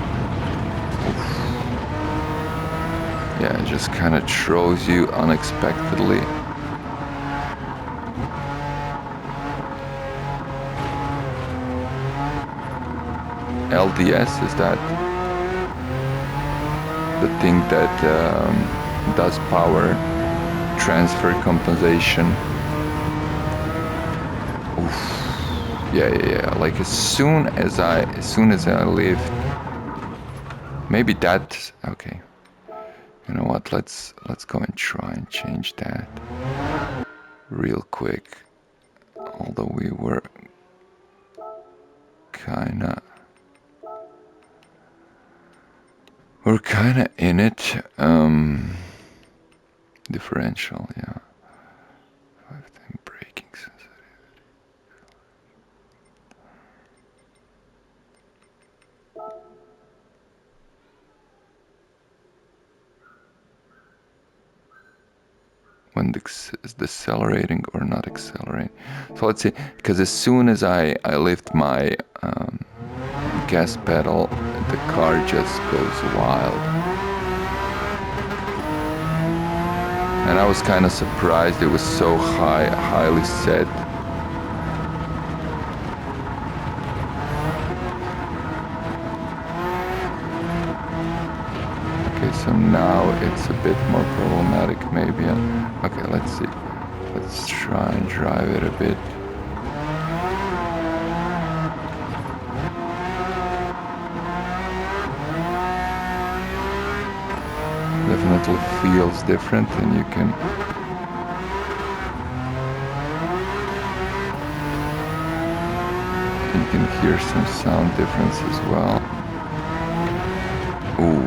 Yeah, it just kind of throws you unexpectedly. LDS, is that the thing that does power transfer compensation? Oof. Yeah. Like as soon as I lift, maybe that. Okay. You know what? Let's go and try and change that real quick. Although we were kinda in it. Differential, yeah. 5-10 braking sensitivity. When it's decelerating or not accelerating. So let's see, because as soon as I lift my gas pedal, the car just goes wild. And I was kind of surprised it was so highly set. Okay, so now it's a bit more problematic maybe. Okay, let's see. Let's try and drive it a bit. Definitely feels different, and you can hear some sound difference as well. Ooh,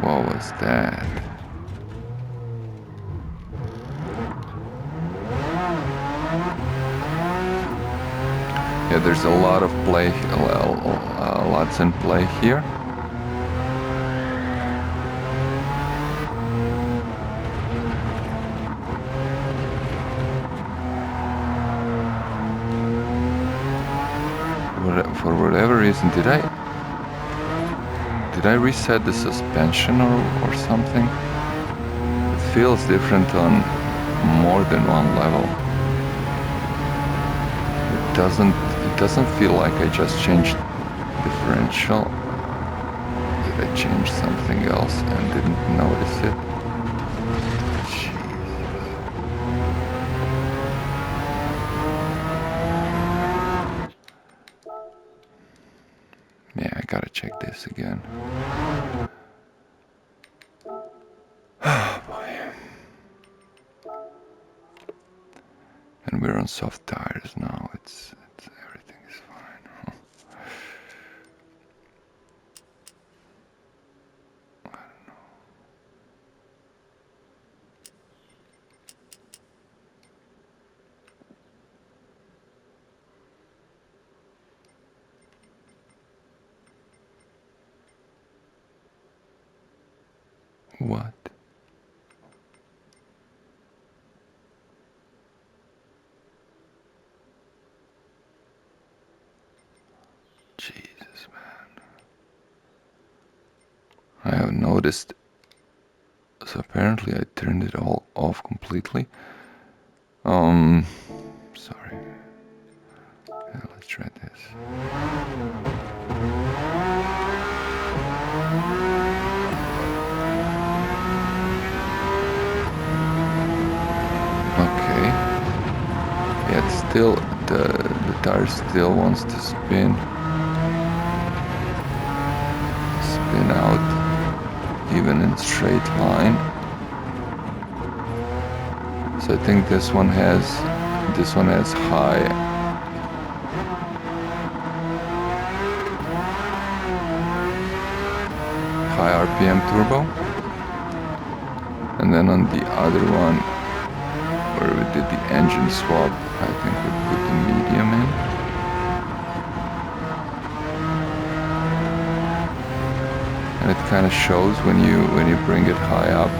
what was that? Yeah, there's a lot of play, lots in play here. For whatever reason, did I Did I reset the suspension or something? It feels different on more than one level. It doesn't feel like I just changed differential. Did I change something else and didn't notice it? Yeah, I gotta check this again. Oh boy. And we're on soft tires now. It's everything is fine. I don't know. What? Jesus, man. I have noticed. So apparently I turned it all off completely. Sorry. Yeah, let's try this. Okay. Yeah, it's still the tire still wants to spin out even in straight line. So I think this one has high RPM turbo, and then on the other one where we did the engine swap, I think we put the medium in. And it kind of shows when you bring it high up.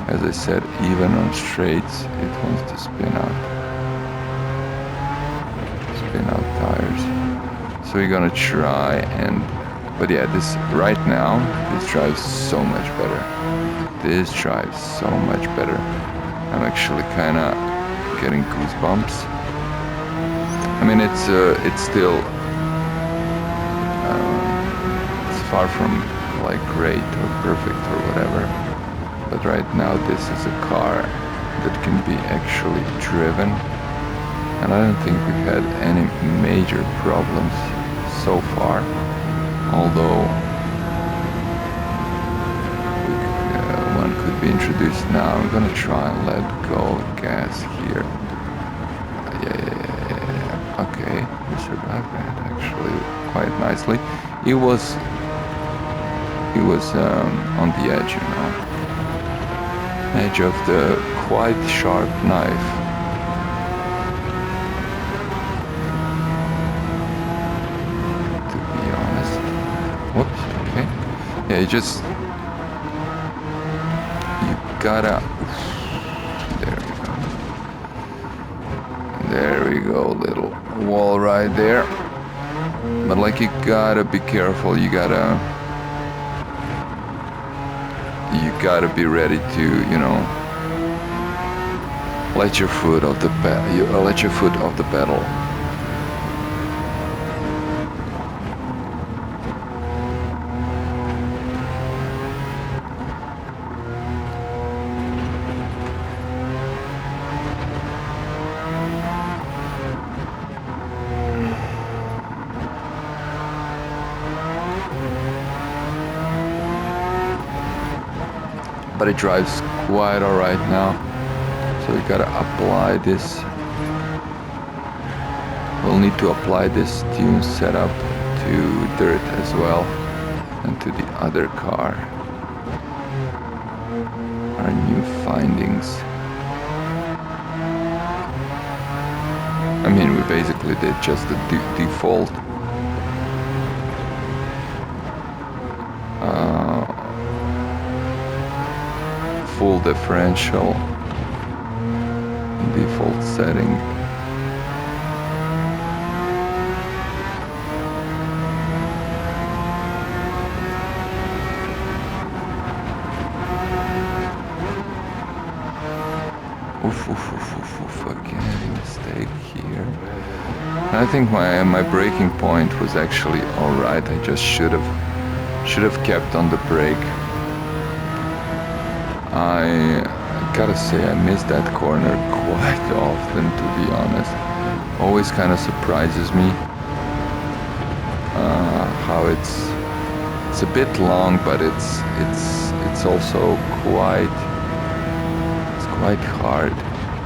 As I said, even on straights, it wants to spin out tires. So we're gonna try and, but yeah, this right now, this drives so much better. This drives so much better. I'm actually kind of getting goosebumps. I mean, it's still it's far from like great or perfect or whatever. But right now, this is a car that can be actually driven, and I don't think we've had any major problems so far. Although one could be introduced now. I'm gonna try and let go of gas here. Yeah. Okay, we survived that actually quite nicely. He was on the edge, you know. Edge of the quite sharp knife. To be honest. Whoops, okay. Yeah, you gotta... There we go, little wall right there. But like, you gotta be careful, you gotta be ready to, you know, let your foot off the pedal. But it drives quite alright now. So we gotta apply this. We'll need to apply this tune setup to dirt as well, and to the other car. Our new findings. I mean, we basically did just the default full differential default setting. Again, mistake here. I think my braking point was actually all right. I just should have kept on the brake. I gotta say I miss that corner quite often, to be honest. Always kind of surprises me how it's a bit long, but it's also quite hard.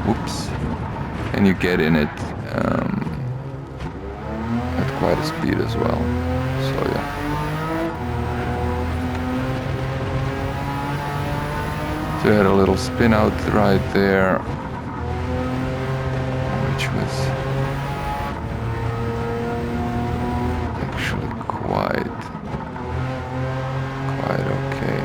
Whoops. And you get in it at quite a speed as well. So yeah. So I had a little spin out right there, which was actually quite okay.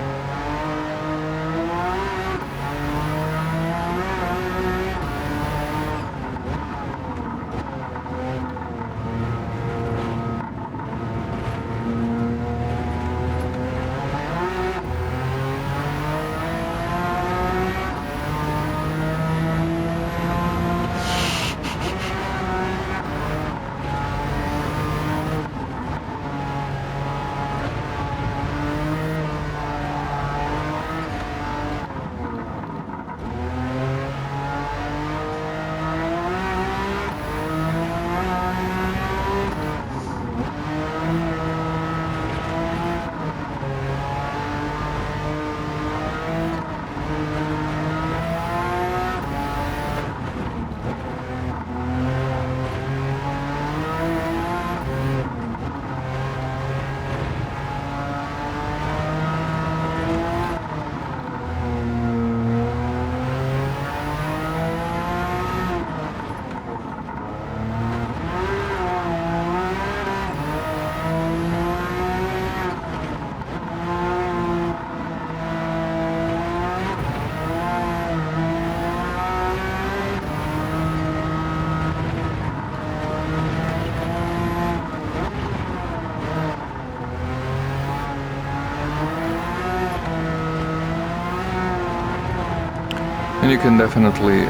And you can definitely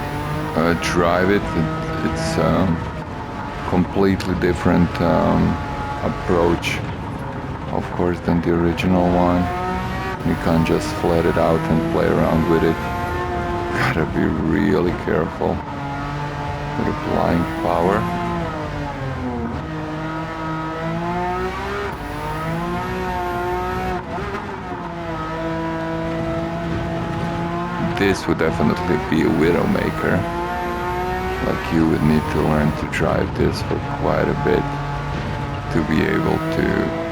drive it. It's completely different approach, of course, than the original one. You can't just flat it out and play around with it. Gotta be really careful with applying power. This would definitely be a Widowmaker. Like, you would need to learn to drive this for quite a bit to be able to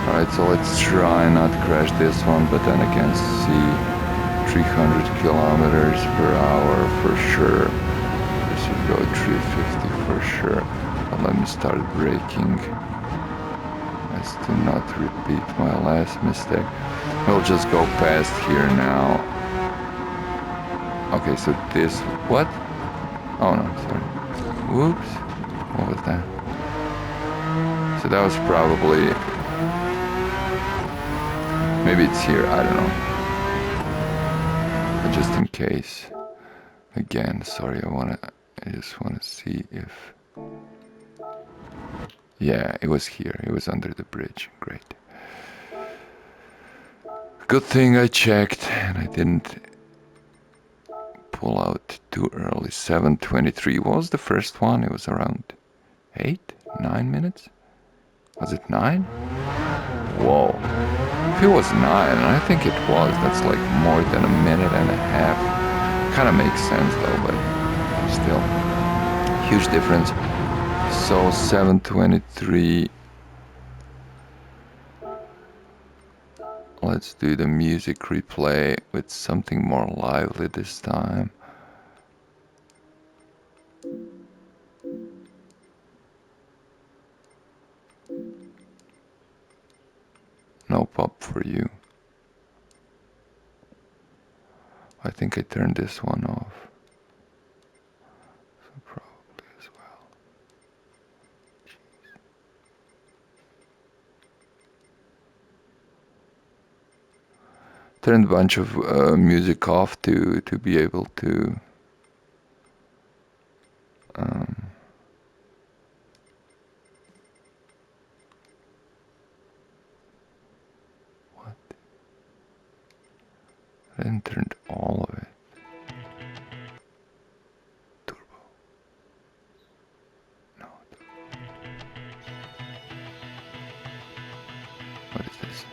Alright, so let's try not crash this one, but then again, see 300 kilometers per hour for sure. This should go 350 for sure. But let me start braking as to not repeat my last mistake. We'll just go past here now. Okay, so this, what? Oh no, sorry. Whoops, what was that? So that was probably, maybe it's here, I don't know. But just in case. Again, sorry, I just wanna see if, yeah, it was here, it was under the bridge, great. Good thing I checked and I didn't pull out too early. 7:23 was the first one. It was around 9 minutes. Was it 9? Whoa. If it was 9, I think it was. That's like more than a minute and a half. Kind of makes sense though, but still. Huge difference. So 7:23. Let's do the music replay with something more lively this time. No pop for you. I think I turned this one off. So probably as well. turned a bunch of music off to be able to what? I didn't turn all of it. Turbo. No. What is this?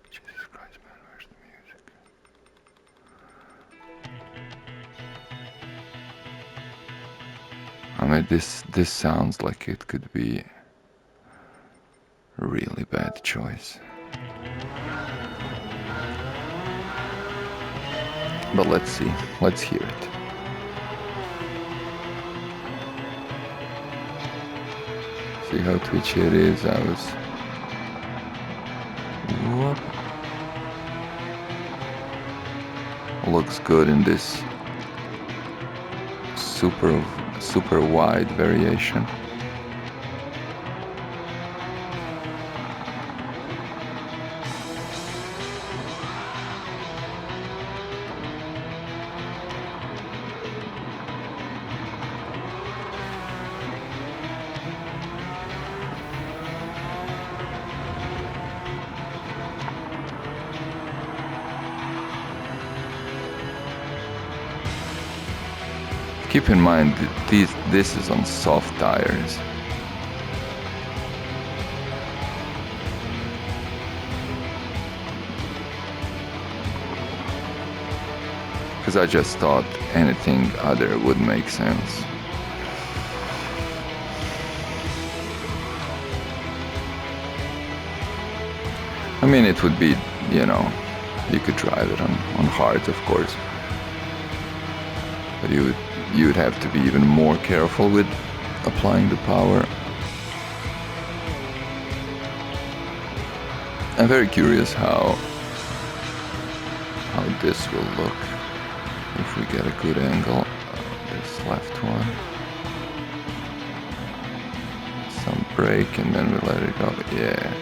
Jesus Christ, man, where's the music? I mean, this sounds like it could be a really bad choice. But let's see. Let's hear it. See how twitchy it is. I was... Whoop. Looks good in this super wide variation. Keep in mind that this is on soft tires. Because I just thought anything other would make sense. I mean, it would be, you know, you could drive it on hard, of course. But you would have to be even more careful with applying the power. I'm very curious how this will look if we get a good angle. This left one. Some brake and then we let it go. Yeah.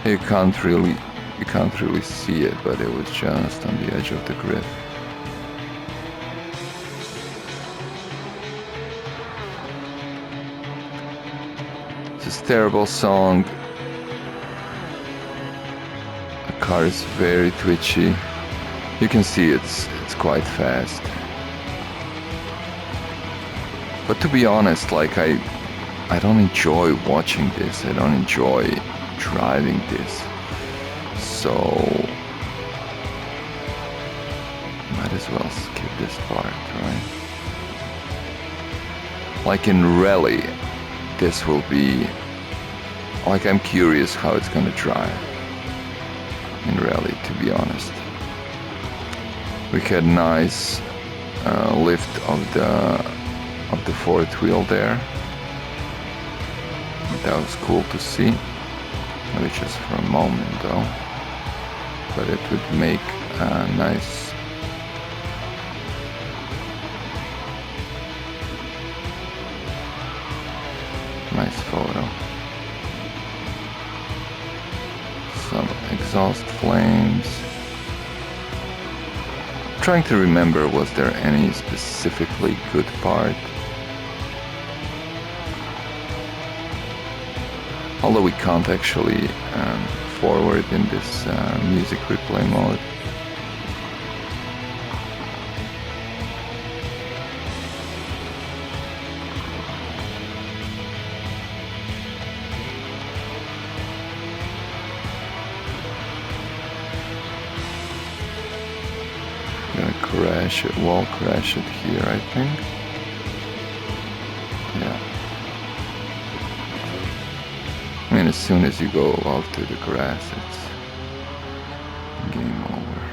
You can't really see it, but it was just on the edge of the grip. It's a terrible song. The car is very twitchy. You can see it's quite fast. But to be honest, like I don't enjoy watching this. I don't enjoy driving this. So might as well skip this part, right? Like in rally, this will be like, I'm curious how it's gonna drive in rally, to be honest. We had nice lift of the fourth wheel there. That was cool to see. Maybe just for a moment though. But it would make a nice photo. Some exhaust flames. I'm trying to remember, was there any specifically good part? Although we can't actually forward in this music replay mode. Crash it, wall crash it here, I think. Yeah. I mean, as soon as you go out to the grass, it's game over.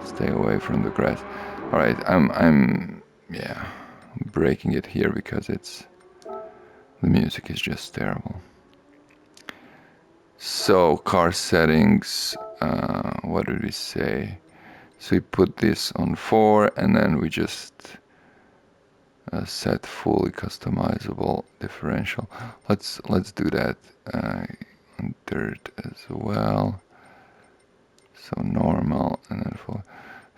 Stay away from the grass. All right, I'm breaking it here because the music is just terrible. So car settings, what did we say? So we put this on 4, and then we just set fully customizable differential. Let's do that on dirt as well. So normal and then full.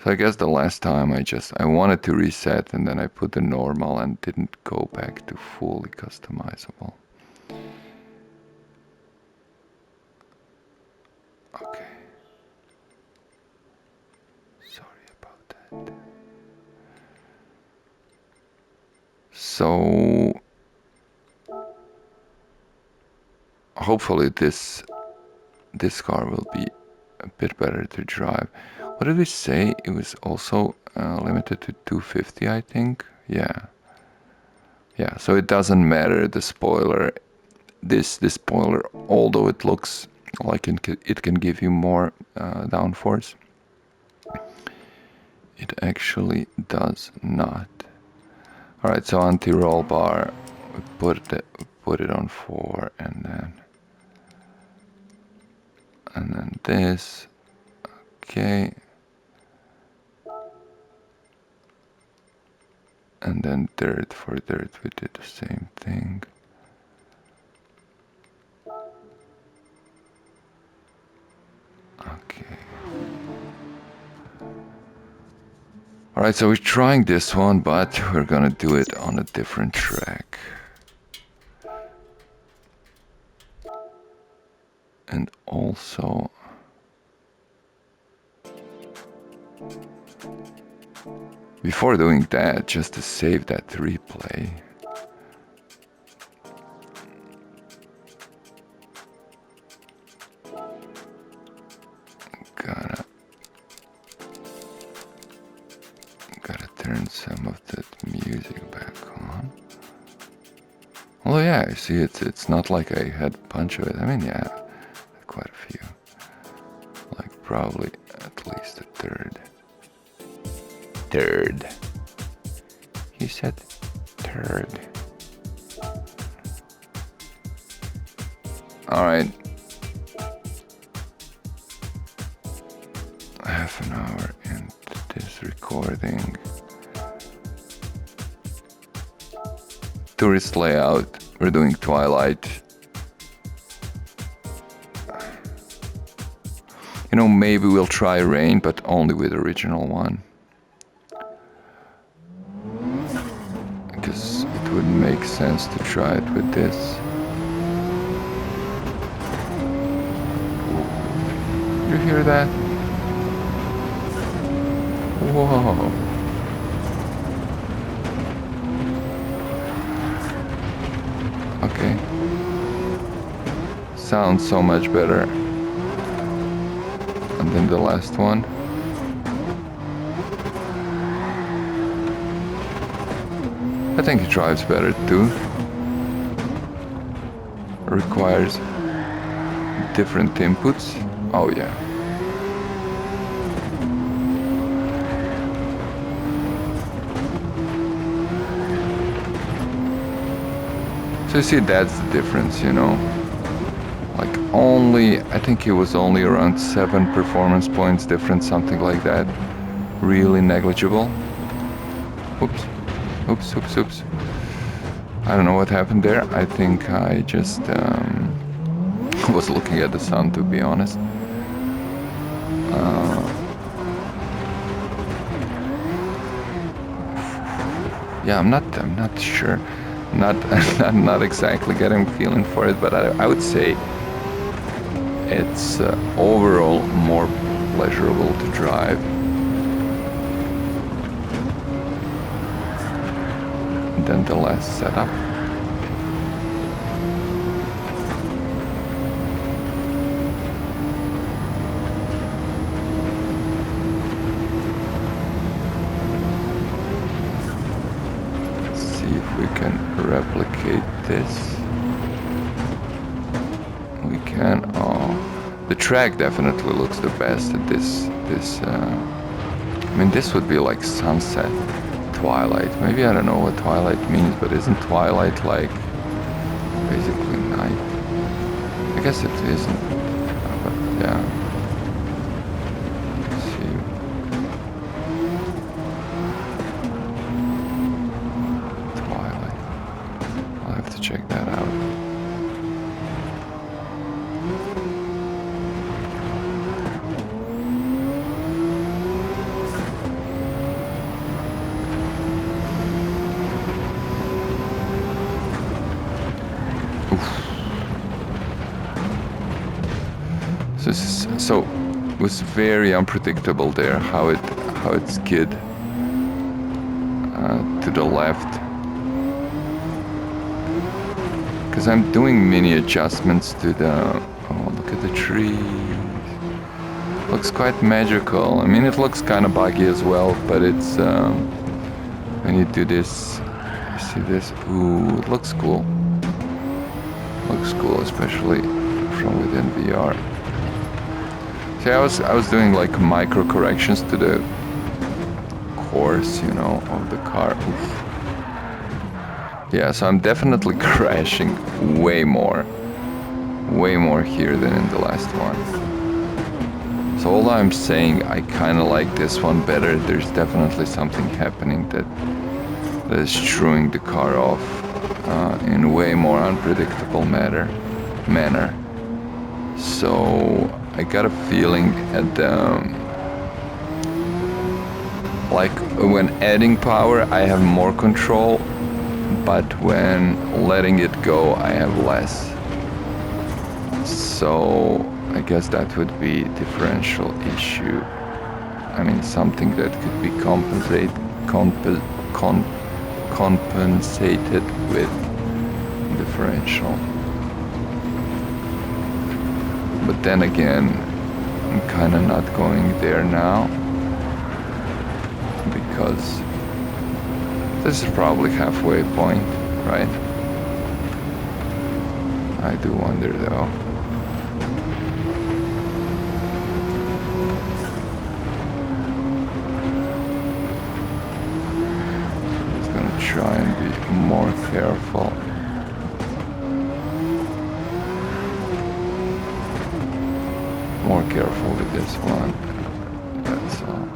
So I guess the last time I wanted to reset, and then I put the normal and didn't go back to fully customizable. Okay. Sorry about that. So hopefully this car will be a bit better to drive. What did we say? It was also limited to 250, I think. Yeah. Yeah, so it doesn't matter the spoiler. This spoiler, although it looks like it can give you more downforce, it actually does not. All right, so anti-roll bar, we put it on 4, and then this. Okay. And then dirt, for dirt we did the same thing. Okay. Alright, so we're trying this one, but we're gonna do it on a different track. And also before doing that, just to save that replay, gotta turn some of that music back on. Although yeah, I see it's not like I had a bunch of it. I mean, yeah, quite a few. Like probably at least a third. Third. He said third. Alright. Half an hour into this recording. Tourist layout. We're doing Twilight. You know, maybe we'll try Rain, but only with original one. Because it wouldn't make sense to try it with this. You hear that? Whoa. Okay. Sounds so much better. And then the last one. I think it drives better too. Requires different inputs. Oh yeah. So you see, that's the difference, you know. Like only, I think it was only around 7 performance points difference, something like that. Really negligible. Oops. Oops, oops, oops. I don't know what happened there. I think I just was looking at the sun, to be honest. Yeah, I'm not sure. Not exactly getting a feeling for it, but I would say it's overall more pleasurable to drive than the last setup. Let's see if we can replicate this. We can. Oh, the track definitely looks the best at this. I mean, this would be like sunset. Twilight. Maybe I don't know what twilight means, but isn't twilight like basically night? I guess it isn't, but yeah. check that out. So it was very unpredictable there how it skid to the left, because I'm doing mini adjustments to the, oh, look at the trees. Looks quite magical. I mean, it looks kind of buggy as well, but it's when you do this, you see this, ooh, it looks cool. Looks cool, especially from within VR. See, I was doing like micro corrections to the course, you know, of the car. Oof. Yeah, so I'm definitely crashing way more here than in the last one. So although I'm saying I kind of like this one better, there's definitely something happening that is throwing the car off in a way more unpredictable manner. So I got a feeling at like when adding power I have more control, but when letting it go I have less. So I guess that would be a differential issue. I mean, something that could be compensated with differential. But then again, I'm kind of not going there now, because this is probably halfway point, right? I do wonder though. Just gonna try and be more careful. More careful with this one. That's all.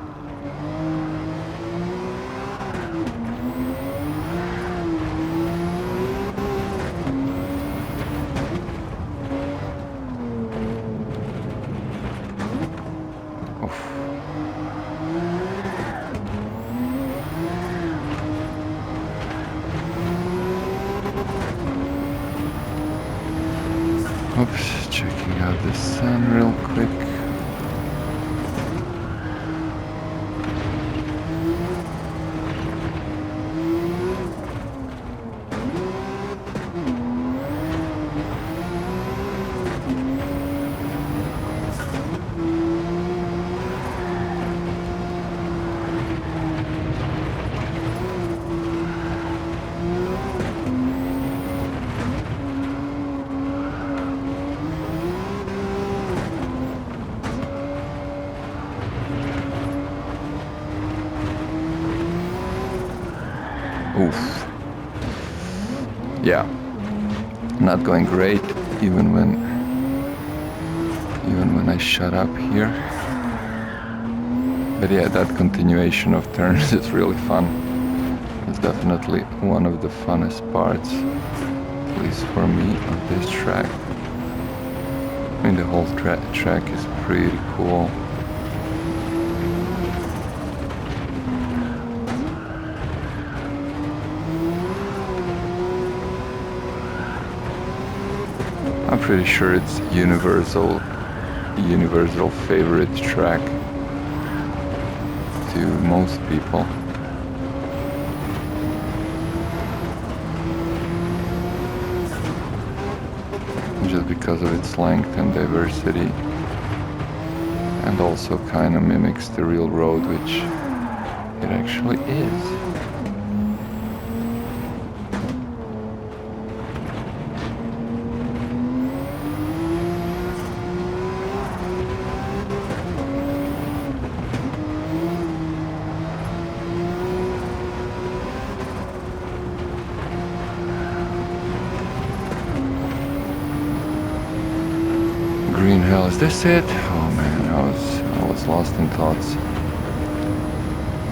Oops, checking out the sun real quick. Oof. Yeah, not going great, even when I shut up here. But yeah, that continuation of turns is really fun. It's definitely one of the funnest parts, at least for me, of this track. I mean, the whole track is pretty cool. I'm pretty sure it's universal favorite track to most people. Just because of its length and diversity, and also kind of mimics the real road, which it actually is. Green hell, is this it? Oh man, I was lost in thoughts.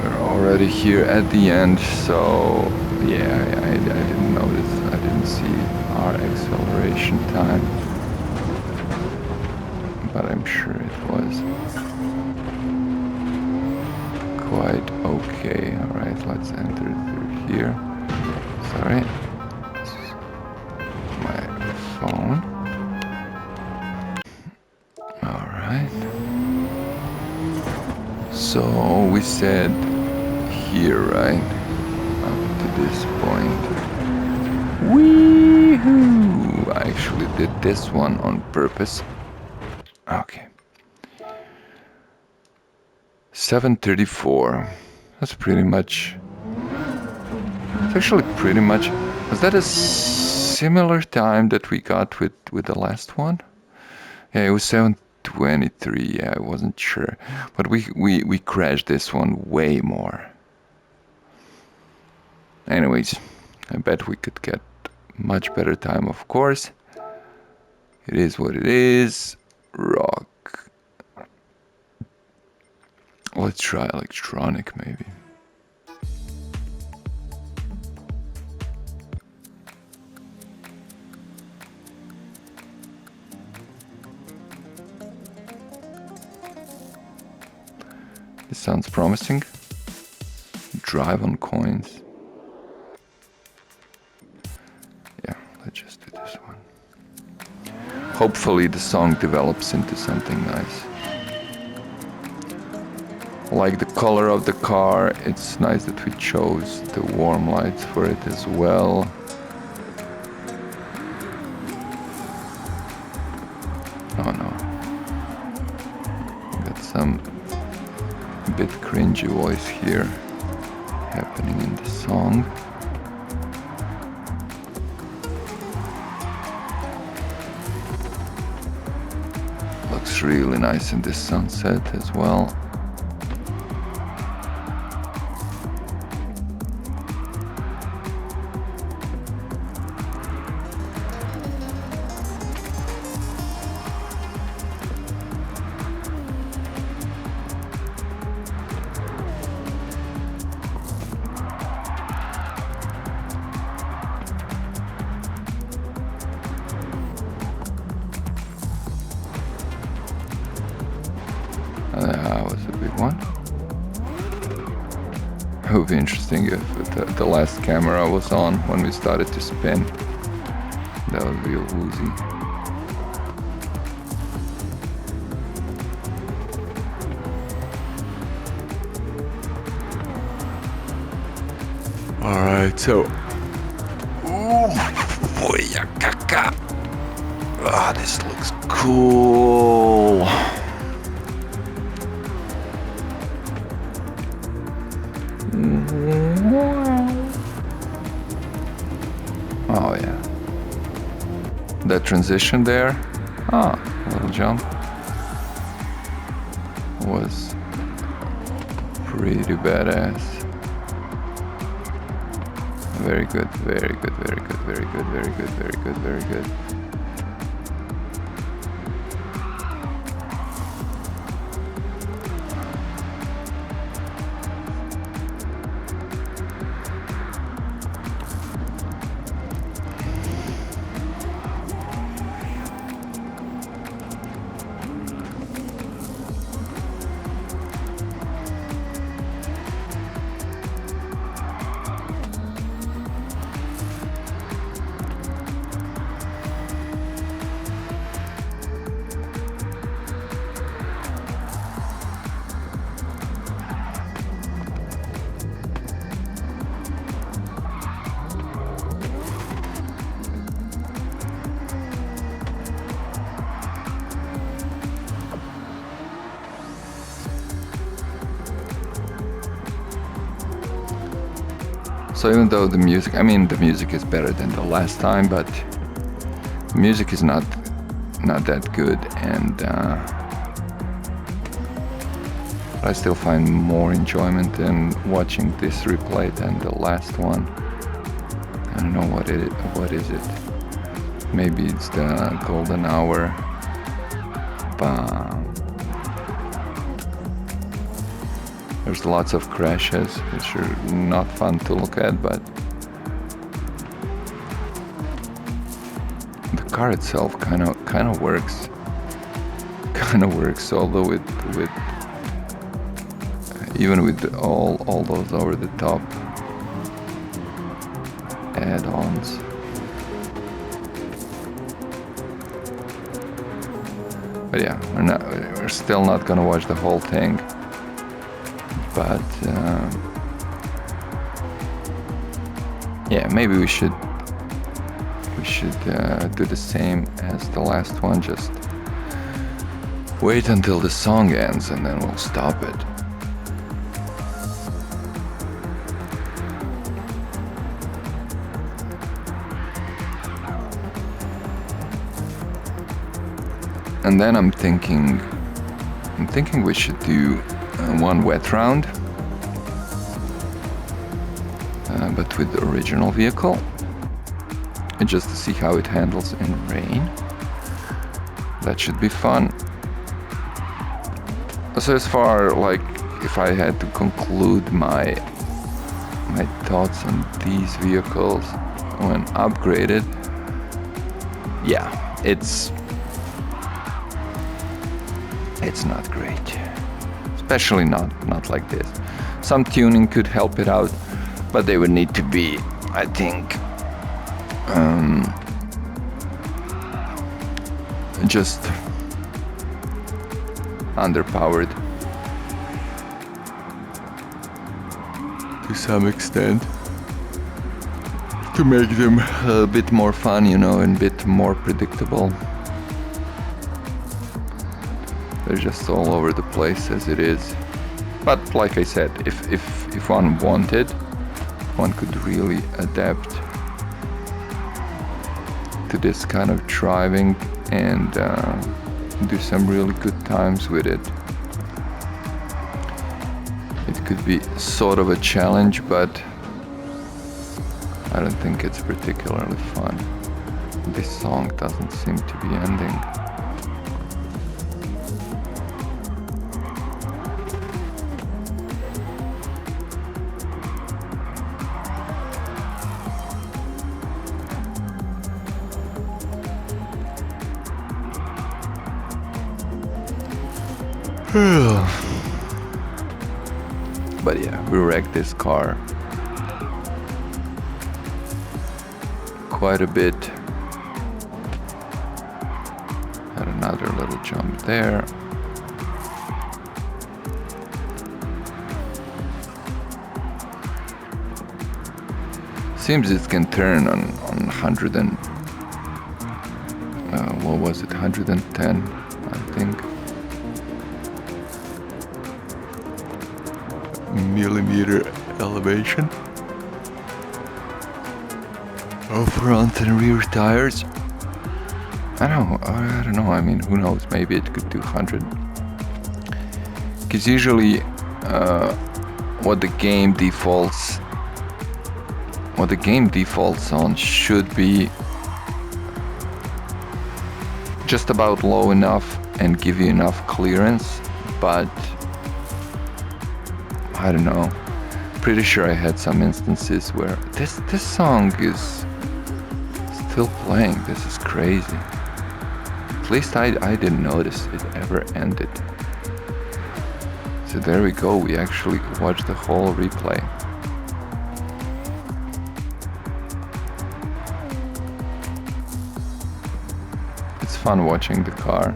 We're already here at the end, so yeah, I didn't notice, I didn't see our acceleration time, but I'm sure it was quite okay. Alright, let's enter through here. Sorry, this is my phone. Alright. So we said here, right? Up to this point. Weehoo! I actually did this one on purpose. Okay. 7:34. That's pretty much... It's actually pretty much... Was that a similar time that we got with the last one? Yeah, it was 7:23. Yeah, I wasn't sure. But we crashed this one way more. Anyways, I bet we could get much better time, of course. It is what it is. Rock. Let's try electronic, maybe. This sounds promising. Drive on coins. Yeah, let's just do this one. Hopefully the song develops into something nice. Like the color of the car, it's nice that we chose the warm lights for it as well. Oh no. Got some bit cringy voice here happening in the song. Looks really nice in this sunset as well. That was a big one. It would be interesting if the last camera was on when we started to spin. That would be woozy. Alright, so... Ooh, boy, caca. Ah, this looks cool. Oh yeah. That transition there, little jump, was pretty badass. Very good, very good, very good, very good, very good, very good, very good. So even though the music, I mean, the music is better than the last time, but the music is not that good, and I still find more enjoyment in watching this replay than the last one. I don't know what is it. Maybe it's the golden hour. There's lots of crashes, which are not fun to look at, but car itself kind of works. Although with even with all those over the top add-ons. But yeah, we're still not gonna watch the whole thing. But yeah, maybe we should do the same as the last one. Just wait until the song ends and then we'll stop it. And then I'm thinking we should do one wet round, but with the original vehicle, and just to see how it handles in rain. That should be fun. So as far like if I had to conclude my thoughts on these vehicles when upgraded, yeah, it's not great, especially not like this. Some tuning could help it out, but they would need to be, I think, just underpowered to some extent to make them a bit more fun, you know, and a bit more predictable. They're just all over the place as it is. But like I said, if one wanted, one could really adapt to this kind of driving and do some really good times with it. It could be sort of a challenge, but I don't think it's particularly fun. This song doesn't seem to be ending. But yeah, we wrecked this car quite a bit. Had another little jump there. Seems it can turn on 100 and what was it, 110, I think. Millimeter elevation of front and rear tires. I don't know. I mean, who knows? Maybe it could do 100. Because usually, what the game defaults on should be just about low enough and give you enough clearance, but I don't know. Pretty sure I had some instances where this song is still playing. This is crazy. At least I didn't notice it ever ended. So there we go. We actually watched the whole replay. It's fun watching the car.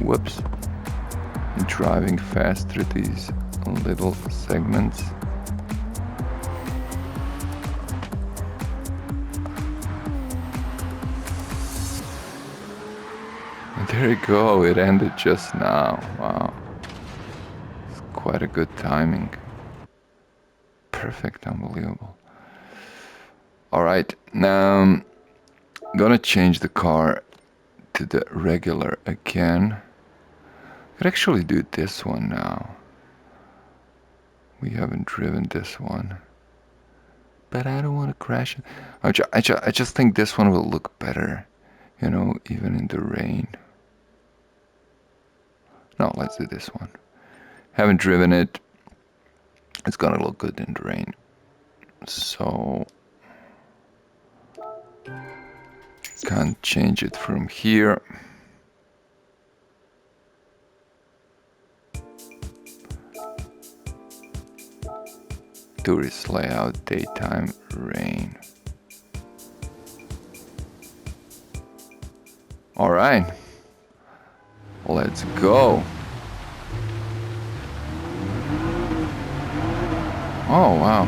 Whoops. Driving fast through these little segments. And there you go, it ended just now. Wow. It's quite a good timing. Perfect, unbelievable. Alright, now I'm gonna change the car to the regular again. Could actually do this one now. We haven't driven this one, but I don't want to crash it. I just think this one will look better, you know, even in the rain. No, let's do this one. Haven't driven it. It's gonna look good in the rain. So, can't change it from here. Tourist layout, daytime, rain. All right, let's go. Oh, wow.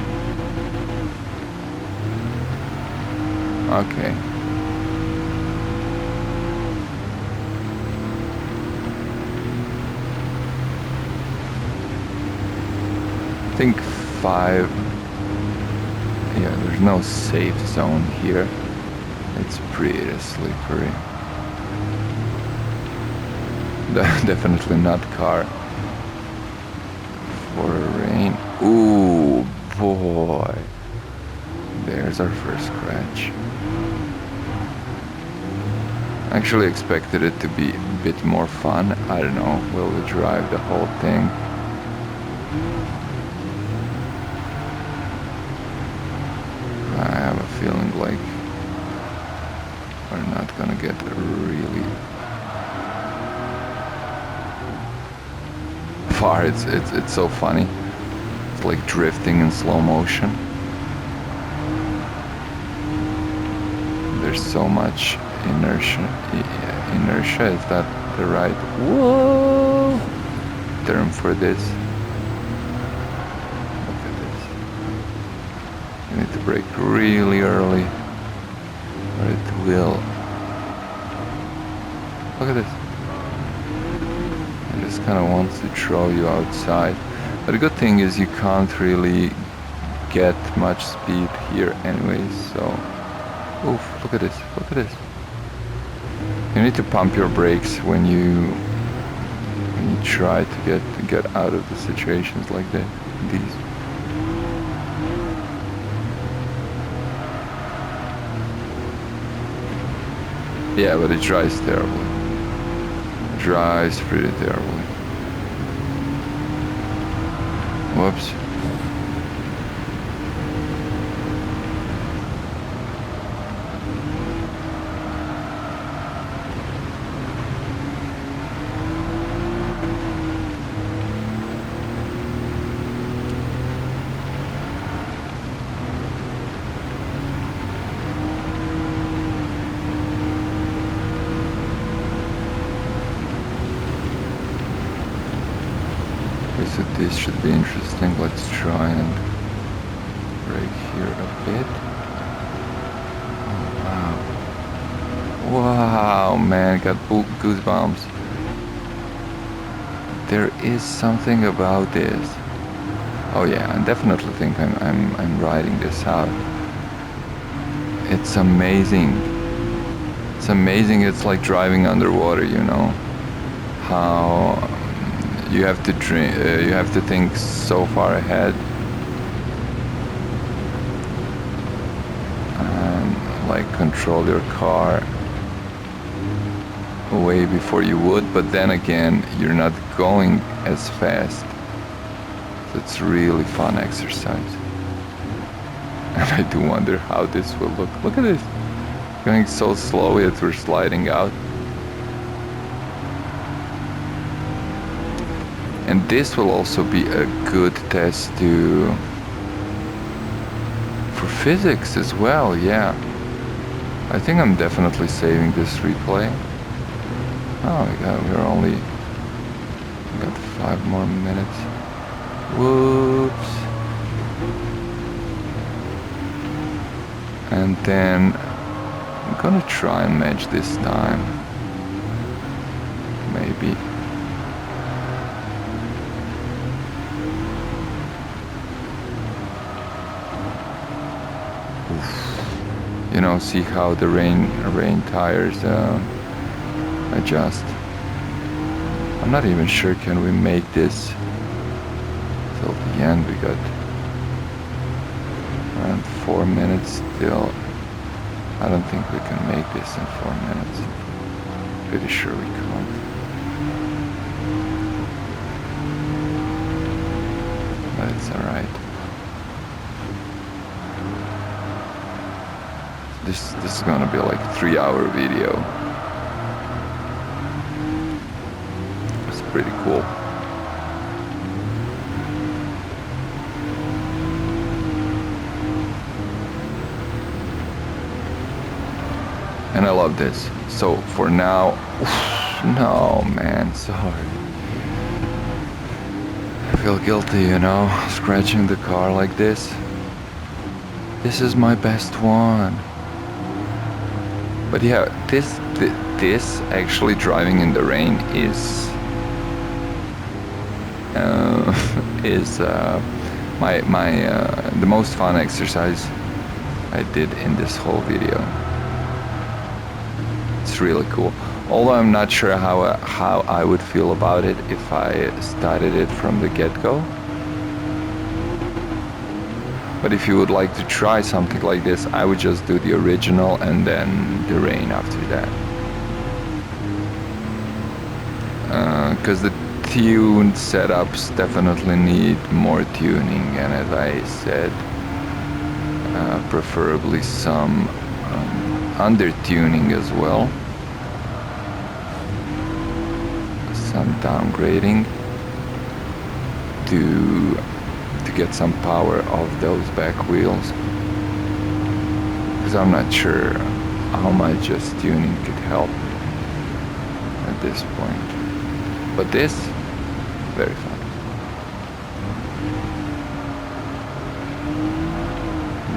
Okay. I think 5. Yeah, there's no safe zone here. It's pretty slippery. Definitely not car for rain. Ooh, boy. There's our first scratch. I actually expected it to be a bit more fun. I don't know, will we drive the whole thing? I have a feeling like we're not gonna get really far. It's so funny. It's like drifting in slow motion. There's so much inertia. Inertia, is that the right whoa term for this? Look at this. You need to brake really early, or it will. Look at this. It just kind of wants to throw you outside. But the good thing is you can't really get much speed here anyways, so... Oof, look at this, look at this. You need to pump your brakes when you try to get out of the situations like these. Yeah, but it drives terribly. It drives pretty terribly. Whoops. So this should be interesting. Let's try and brake here a bit. Oh, wow. Wow, man, got goosebumps. There is something about this. Oh yeah, I definitely think I'm riding this out. It's amazing. It's amazing. It's like driving underwater, you know. How you have to think so far ahead, and like control your car way before you would, but then again you're not going as fast, so it's really fun exercise. And I do wonder how this will look. Look at this, going so slowly that we're sliding out. And this will also be a good test for physics as well, yeah. I think I'm definitely saving this replay. Oh my god, we got 5 more minutes. Whoops. And then I'm gonna try and match this time. Maybe. You know, see how the rain tires adjust. I'm not even sure can we make this till the end. We got around 4 minutes still. I don't think we can make this in 4 minutes. Pretty sure we can't. But it's alright. This is gonna be like a 3-hour video. It's pretty cool. And I love this. So for now, no man, sorry. I feel guilty, you know, scratching the car like this. This is my best one. But yeah, this actually driving in the rain is the most fun exercise I did in this whole video. It's really cool. Although I'm not sure how I would feel about it if I started it from the get-go. But if you would like to try something like this, I would just do the original and then the rain after that. Because the tuned setups definitely need more tuning, and as I said, preferably some under-tuning as well. Some downgrading to get some power off those back wheels, because I'm not sure how much just tuning could help at this point. But this, very fun.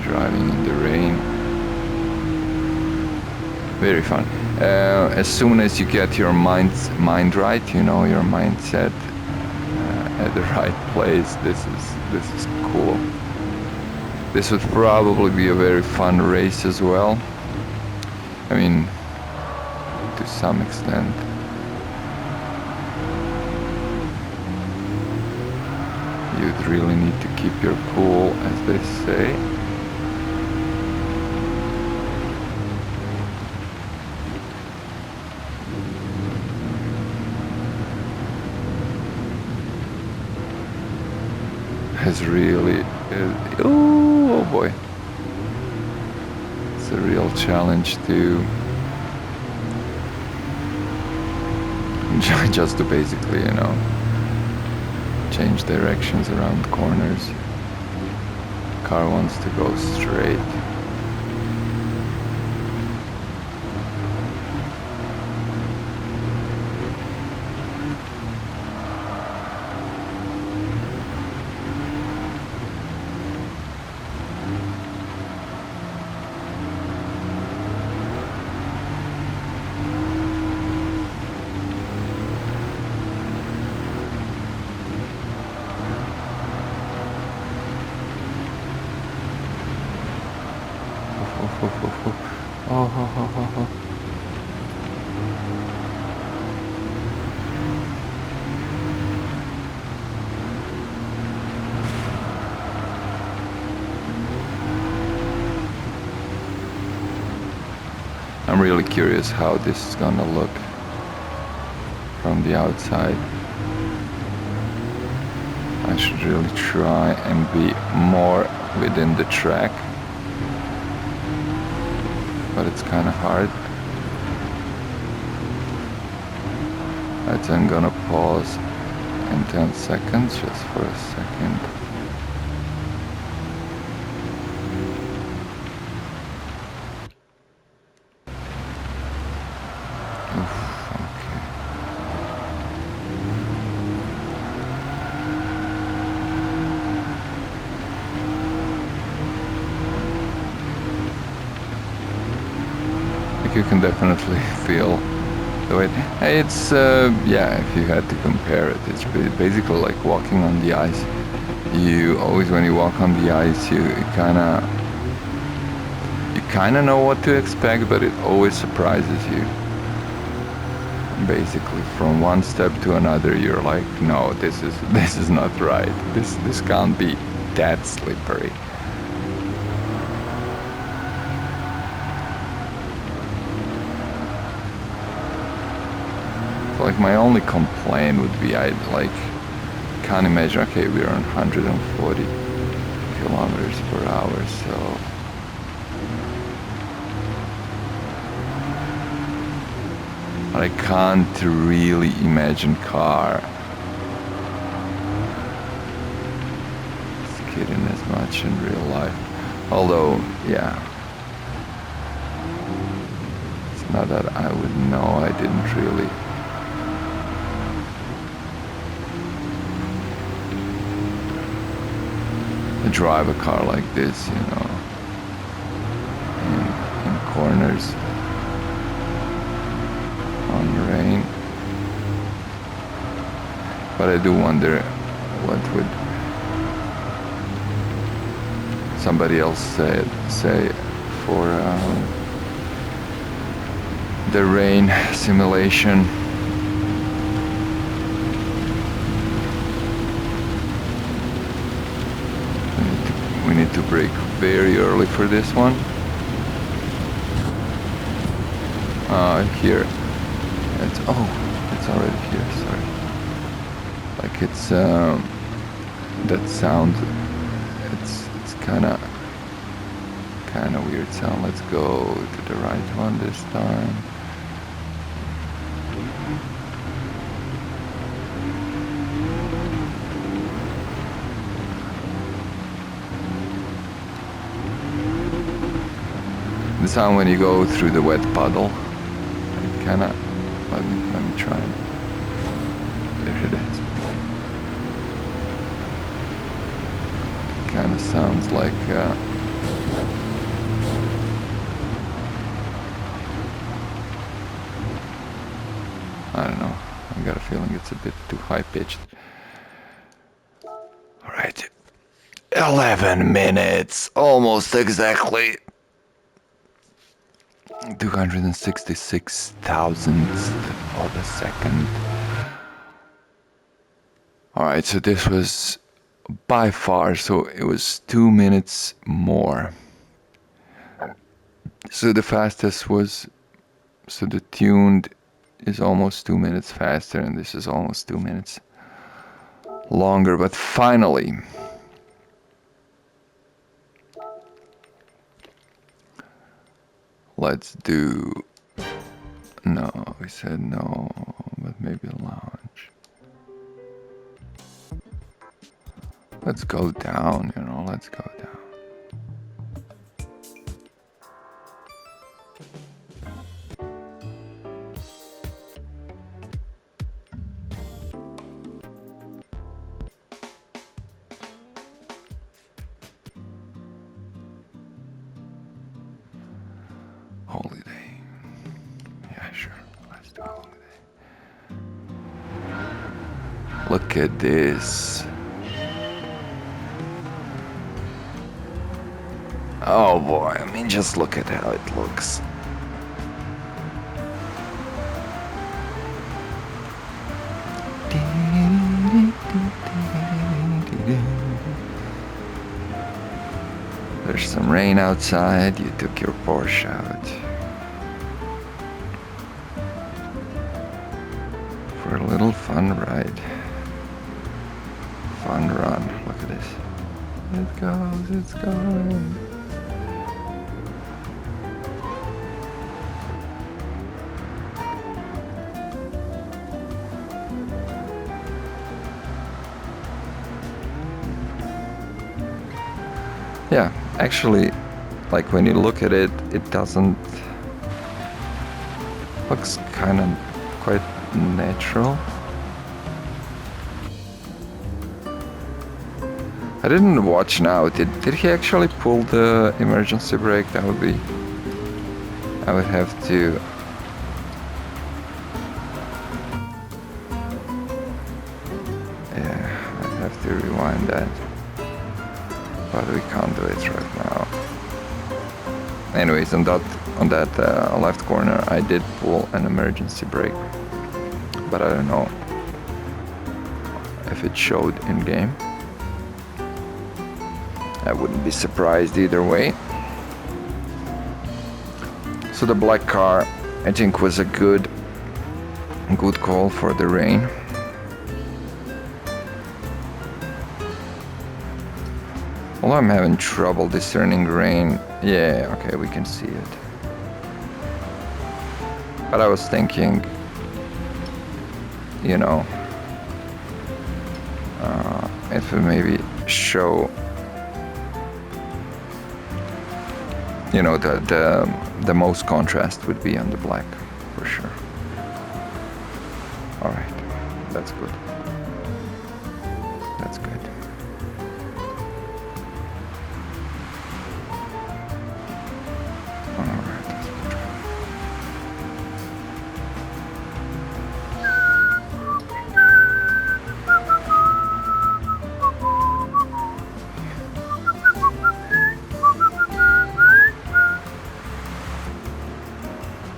Driving in the rain, very fun. As soon as you get your mind right, you know, your mindset at the right place, this is cool. This would probably be a very fun race as well. I mean, to some extent. You'd really need to keep your cool, as they say. Has really, oh boy, it's a real challenge to just to basically, you know, change directions around corners. Car wants to go straight. I'm really curious how this is gonna look from the outside. I should really try and be more within the track, but it's kind of hard. Right, I'm gonna pause in 10 seconds just for a second. You can definitely feel the weight. It's yeah, if you had to compare it, it's basically like walking on the ice. You always, when you walk on the ice, you kind of know what to expect, but it always surprises you. Basically, from one step to another, you're like, no, this is not right. This can't be that slippery. Like, my only complaint would be I can't imagine, okay, we're on 140 kilometers per hour, so But I can't really imagine car skidding as much in real life. Although, yeah. It's not that I would know, I didn't really drive a car like this, you know, in corners on rain. But I do wonder what would somebody else say for the rain simulation. We need to brake very early for this one. Here. It's already here, sorry. Like it's that sound, it's kinda weird sound. Let's go to the right one this time. The sound when you go through the wet puddle, it kinda, let me try it. There it is. It kinda sounds like I don't know, I got a feeling it's a bit too high pitched. Alright, 11 minutes, almost exactly. 266 thousandths of a second. Alright, so this was by far, so it was 2 minutes more. So the fastest was, so the tuned is almost 2 minutes faster, and this is almost 2 minutes longer, but finally. Let's do, no, we said no, but maybe lounge. Let's go down, you know, let's go down. Holiday. Yeah, sure. Let's do holiday. Look at this. Oh boy, I mean, just look at how it looks. There's some rain outside, you took your Porsche out for a little fun ride. Fun run, look at this. It goes, it's going. Yeah, actually, like when you look at it, it doesn't, looks kind of quite natural. I didn't watch now, did he actually pull the emergency brake? That would be, I would have to, yeah, I'd have to rewind that. But we can't do it right now. Anyways, on that left corner, I did pull an emergency brake, but I don't know if it showed in game. I wouldn't be surprised either way. So the black car, I think, was a good call for the rain. Although I'm having trouble discerning rain. Yeah, okay, we can see it. But I was thinking you know, it would maybe show, you know, the most contrast would be on the black, for sure. All right, that's good. That's good. All right, let's try.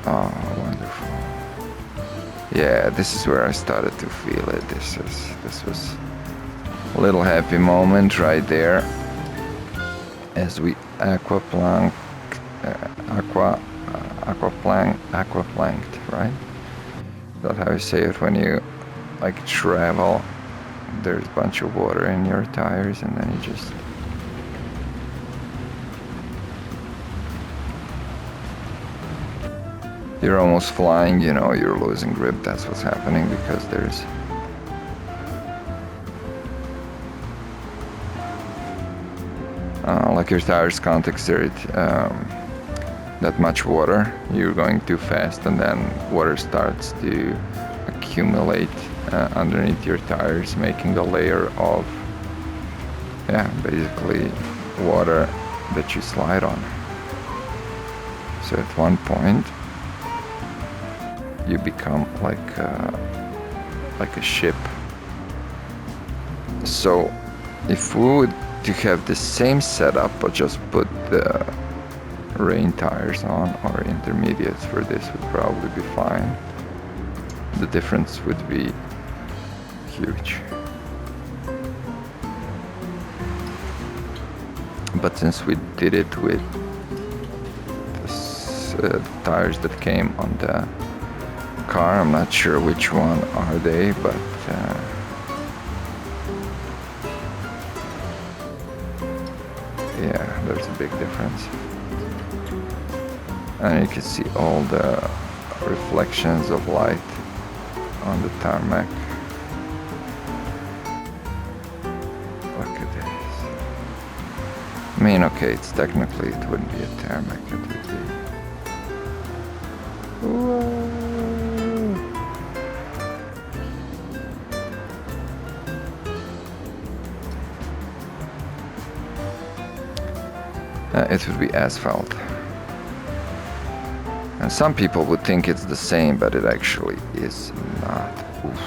Oh, wonderful. Yeah, this is where I started to feel it. This was a little happy moment right there as we aquaplanked, right? That's how you say it when you like travel. There's a bunch of water in your tires, and then you just you're almost flying, you know, you're losing grip. That's what's happening because there's like your tires can't exert that much water. You're going too fast, and then water starts to accumulate underneath your tires, making a layer of, yeah, basically water that you slide on. So at one point, you become like a ship. So if we would to have the same setup but just put the rain tires on, or intermediates for this, would probably be fine. The difference would be huge. But since we did it with the tires that came on the car, I'm not sure which one are they, but yeah, there's a big difference. And you can see all the reflections of light on the tarmac. Look at this. I mean, okay, it's technically, it wouldn't be a tarmac, it would be... Whoa. It would be asphalt. And some people would think it's the same, but it actually is not. Oof.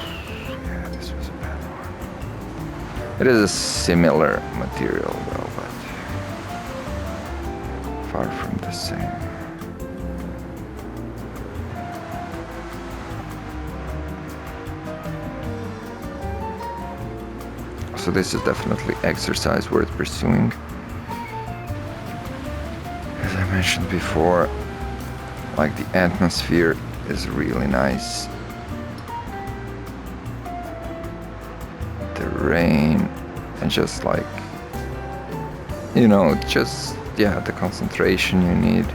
Yeah, this was a bad one. It is a similar material though, but far from the same. So this is definitely exercise worth pursuing. As I mentioned before, like the atmosphere is really nice. The rain, and just like, you know, just, yeah, the concentration you need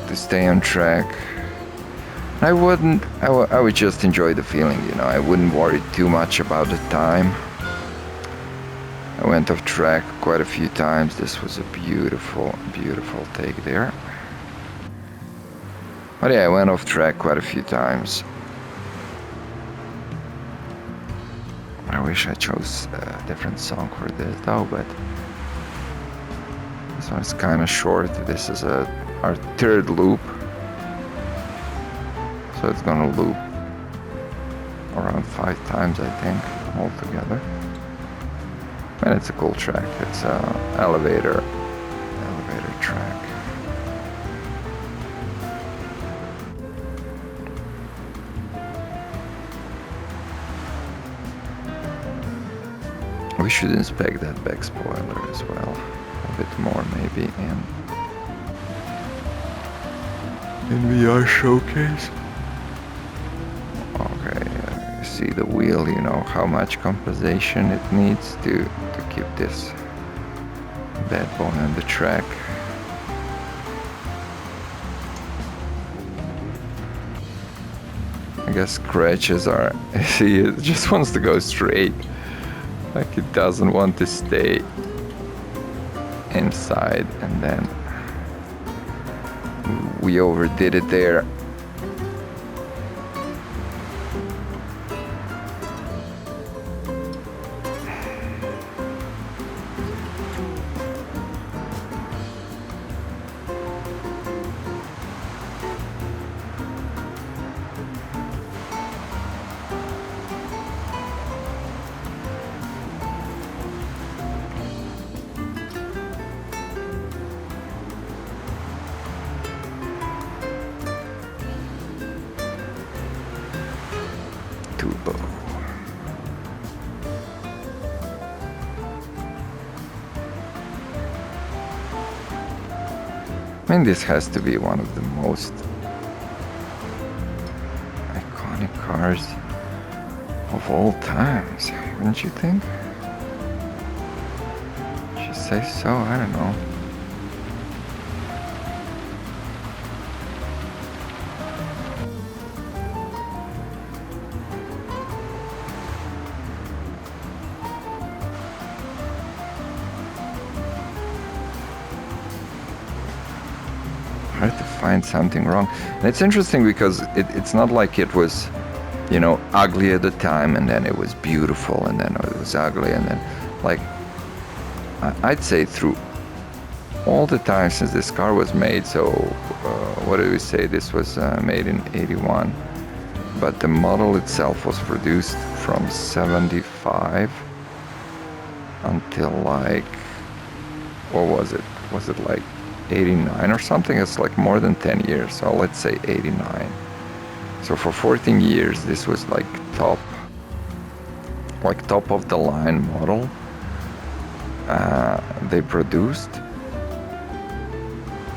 to stay on track. I would just enjoy the feeling, you know, I wouldn't worry too much about the time. I went off track quite a few times. This was a beautiful, beautiful take there. But yeah, I went off track quite a few times. I wish I chose a different song for this though, but this one's kind of short. This is our third loop. So it's gonna loop around 5 times, I think, altogether. And it's a cool track. It's a elevator track. We should inspect that back spoiler as well, a bit more maybe in VR showcase. Okay, you see the wheel, you know how much compensation it needs to keep this bad boy on the track. I guess scratches are... See, it just wants to go straight. Like it doesn't want to stay inside, and then we overdid it there. Turbo. I mean, this has to be one of the most iconic cars of all times, wouldn't you think? Should say so, I don't know. Hard to find something wrong. And it's interesting because it's not like it was, you know, ugly at the time and then it was beautiful and then it was ugly and then, like, I'd say through all the time since this car was made, so what do we say, this was made in 81, but the model itself was produced from 75 until like, what was it like 89 or something? It's like more than 10 years, so let's say 89. So for 14 years this was like top of the line model they produced.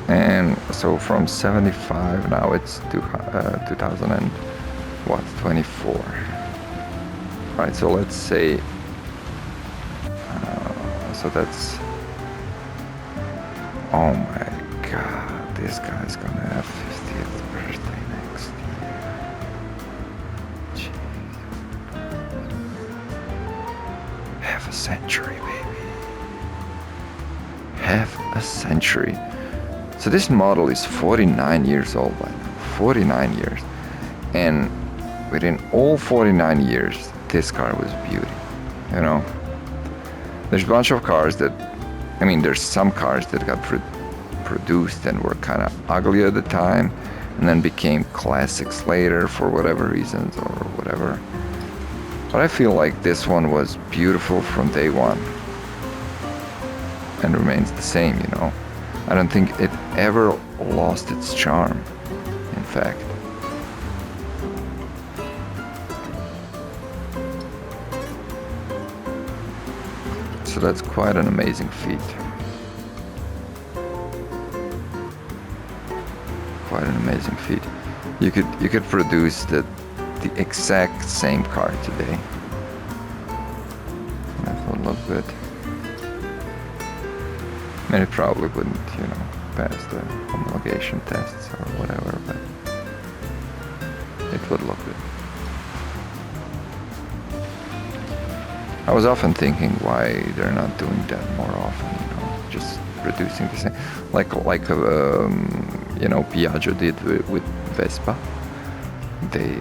And so from 75 now it's 2024, right? So let's say so that's, oh my god, this guy's gonna have 50th birthday next year. Jeez. Half a century, baby. Half a century. So this model is 49 years old by now. 49 years. And within all 49 years, this car was beauty. You know? There's a bunch of cars that, I mean, there's some cars that got produced and were kind of ugly at the time and then became classics later for whatever reasons or whatever. But I feel like this one was beautiful from day one and remains the same, you know. I don't think it ever lost its charm, in fact. So that's quite an amazing feat. Quite an amazing feat. You could produce the exact same car today. That would look good. And it probably wouldn't, you know, pass the homologation tests or whatever, but it would look good. I was often thinking why they're not doing that more often, you know, just producing the same, like you know, Piaggio did with Vespa. They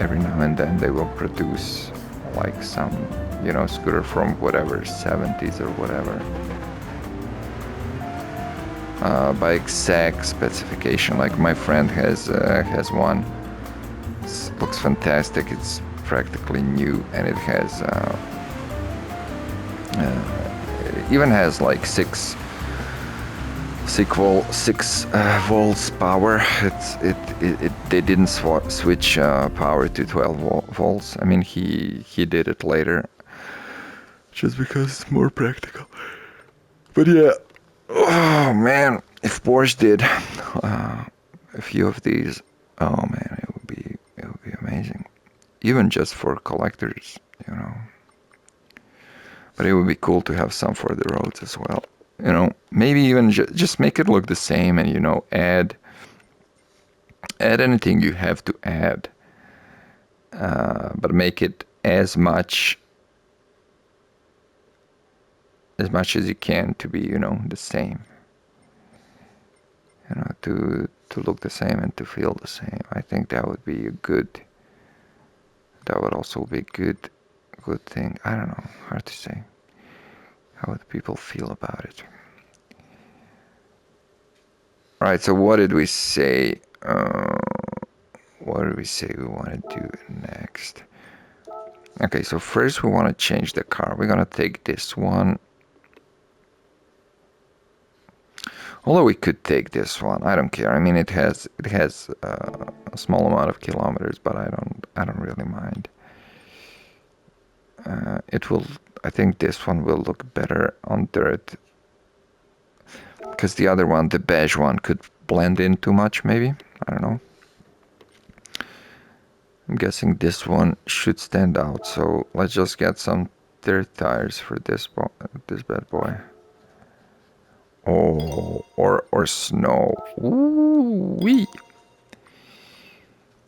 every now and then they will produce like some, you know, scooter from whatever 70s or whatever. By exact specification, like my friend has one. It looks fantastic. It's practically new, and it has it even has like 6 volts power. They didn't switch power to 12 volts. I mean, he did it later, just because it's more practical. But yeah. Oh man, if Porsche did a few of these, oh man, it would be amazing. Even just for collectors, you know. But it would be cool to have some for the roads as well. You know, maybe even just make it look the same, and you know, add anything you have to add but make it as much as you can to be, you know, the same. You know, to look the same and to feel the same. I think that would be a good. That would also be a good thing. I don't know, hard to say. How would people feel about it? Right. So what did we say? What did we say we want to do next? Okay. So first we want to change the car. We're gonna take this one. Although we could take this one, I don't care. I mean, it has a small amount of kilometers, but I don't really mind. It will. I think this one will look better on dirt, because the other one, the beige one, could blend in too much. Maybe, I don't know. I'm guessing this one should stand out. So let's just get some dirt tires for this bad boy. Oh, or snow. Ooh wee.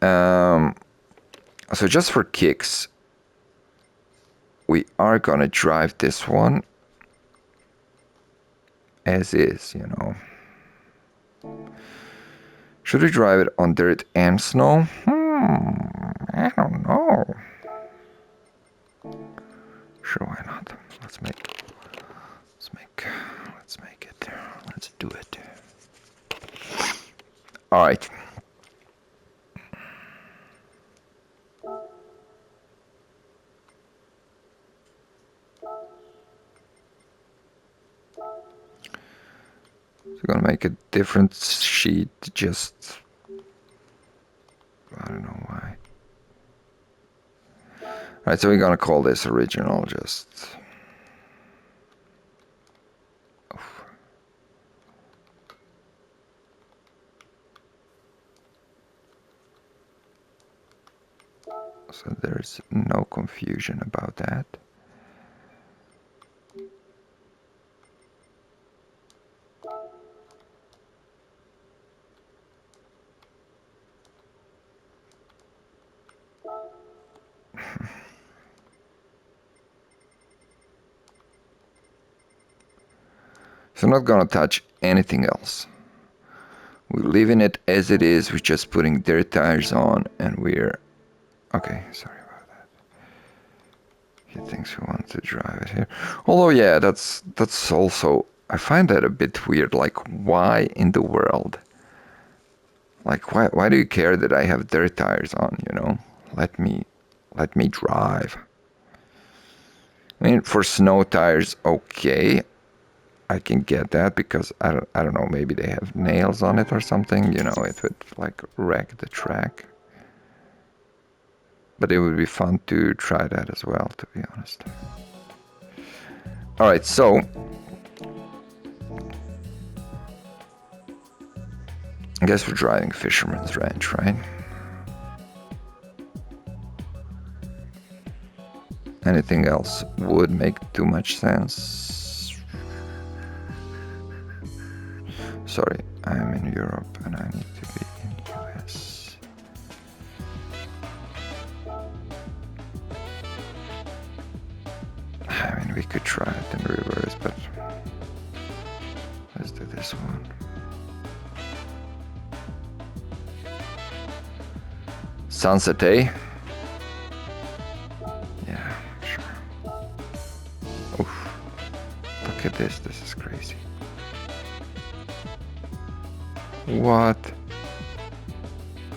So just for kicks, we are gonna drive this one as is, you know. Should we drive it on dirt and snow? I don't know. Sure, why not? Let's make it. Let's do it. All right. We're gonna make a different sheet, just I don't know why. Alright, so we're gonna call this original, just oof. So there's no confusion about that. So I'm not gonna touch anything else. We're leaving it as it is. We're just putting dirt tires on, and we're okay. Sorry about that. He thinks we want to drive it here. Although, yeah, that's also, I find that a bit weird. Like, why in the world? Like, why do you care that I have dirt tires on? You know, let me drive. I mean, for snow tires, okay, I can get that, because I don't know, maybe they have nails on it or something, you know, it would like wreck the track. But it would be fun to try that as well, to be honest. All right, so I guess we're driving Fisherman's Ranch, right? Anything else would make too much sense. Sorry, I'm in Europe and I need to be in US. I mean, we could try it in reverse, but let's do this one. Sunset, eh? Yeah, sure. Oof. Look at this is crazy. What?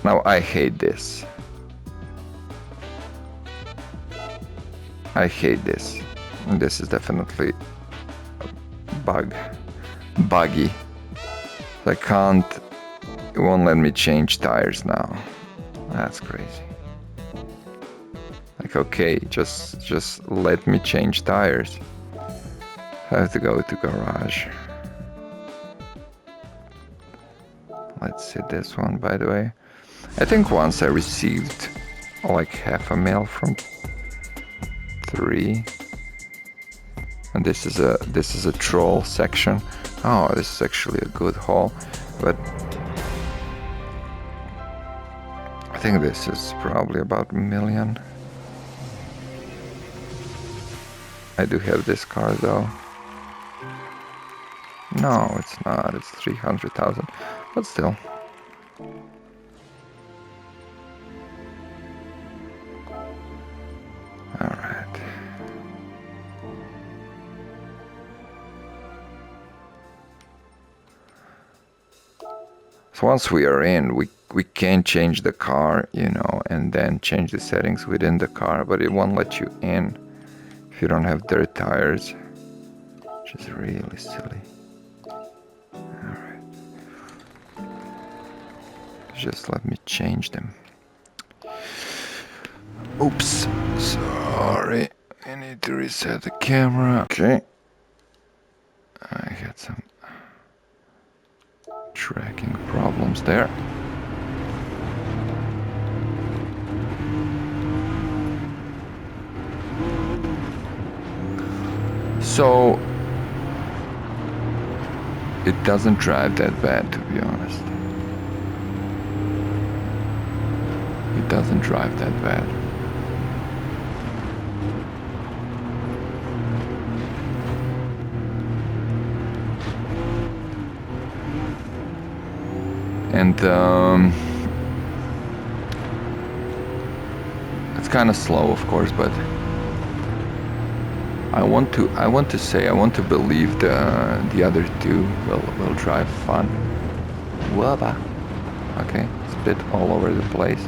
Now I hate this. I hate this. This is definitely buggy. I can't, it won't let me change tires now. That's crazy. Like, okay, just let me change tires. I have to go to garage. Let's see this one, by the way. I think once I received like half a mil from 3. And this is a troll section. Oh, this is actually a good haul. But I think this is probably about a million. I do have this car though. No, it's not. It's 300,000. But still. Alright. So once we are in, we can change the car, you know, and then change the settings within the car, but it won't let you in if you don't have dirt tires, which is really silly. Alright. Just let me change them. Oops, sorry. I need to reset the camera. Okay. I had some tracking problems there. So it doesn't drive that bad, to be honest. It doesn't drive that bad. And it's kind of slow, of course, but I want to believe the other two will drive fun. Whoa, okay, it's a bit all over the place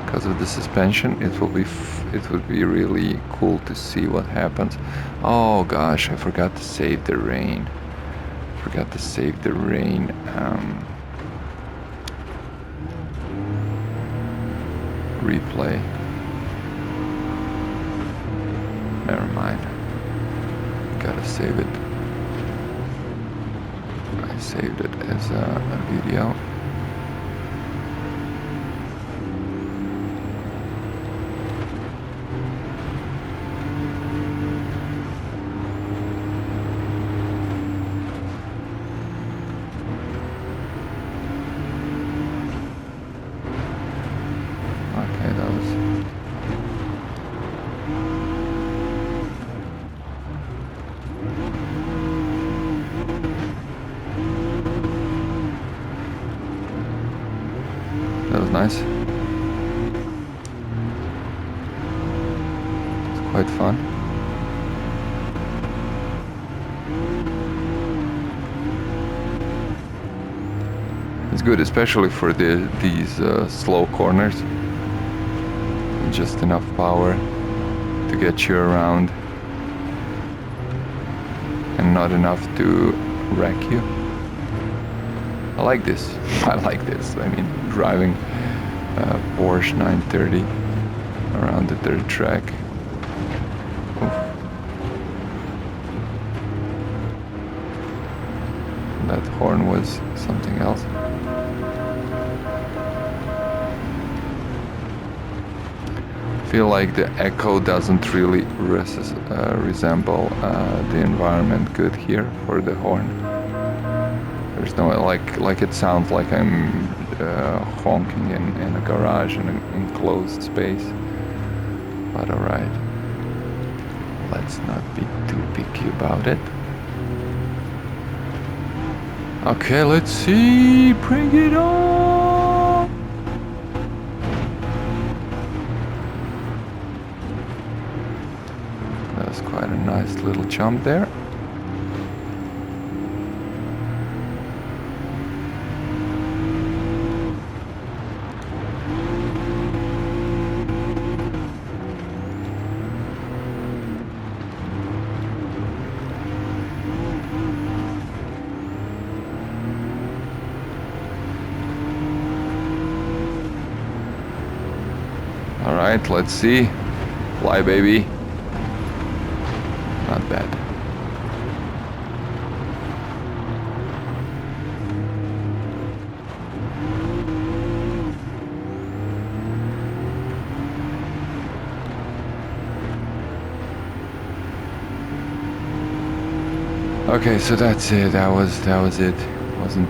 because of the suspension. It would be really cool to see what happens. Oh gosh, I forgot to save the rain. Replay. Never mind. Gotta save it. I saved it as a video. Okay, that was... That was nice. It's quite fun. It's good, especially for these slow corners. Just enough power to get you around and not enough to wreck you. I like this. I like this. I mean, driving Porsche 930 around the dirt track. Oof. That horn was something else. I feel like the echo doesn't really resemble the environment good here for the horn. There's no like it sounds like I'm honking in a garage in an enclosed space. But alright, let's not be too picky about it. Okay, let's see. Bring it on. Quite a nice little jump there. All right, let's see. Fly, baby. Not bad. Okay, so that's it. That was it. Wasn't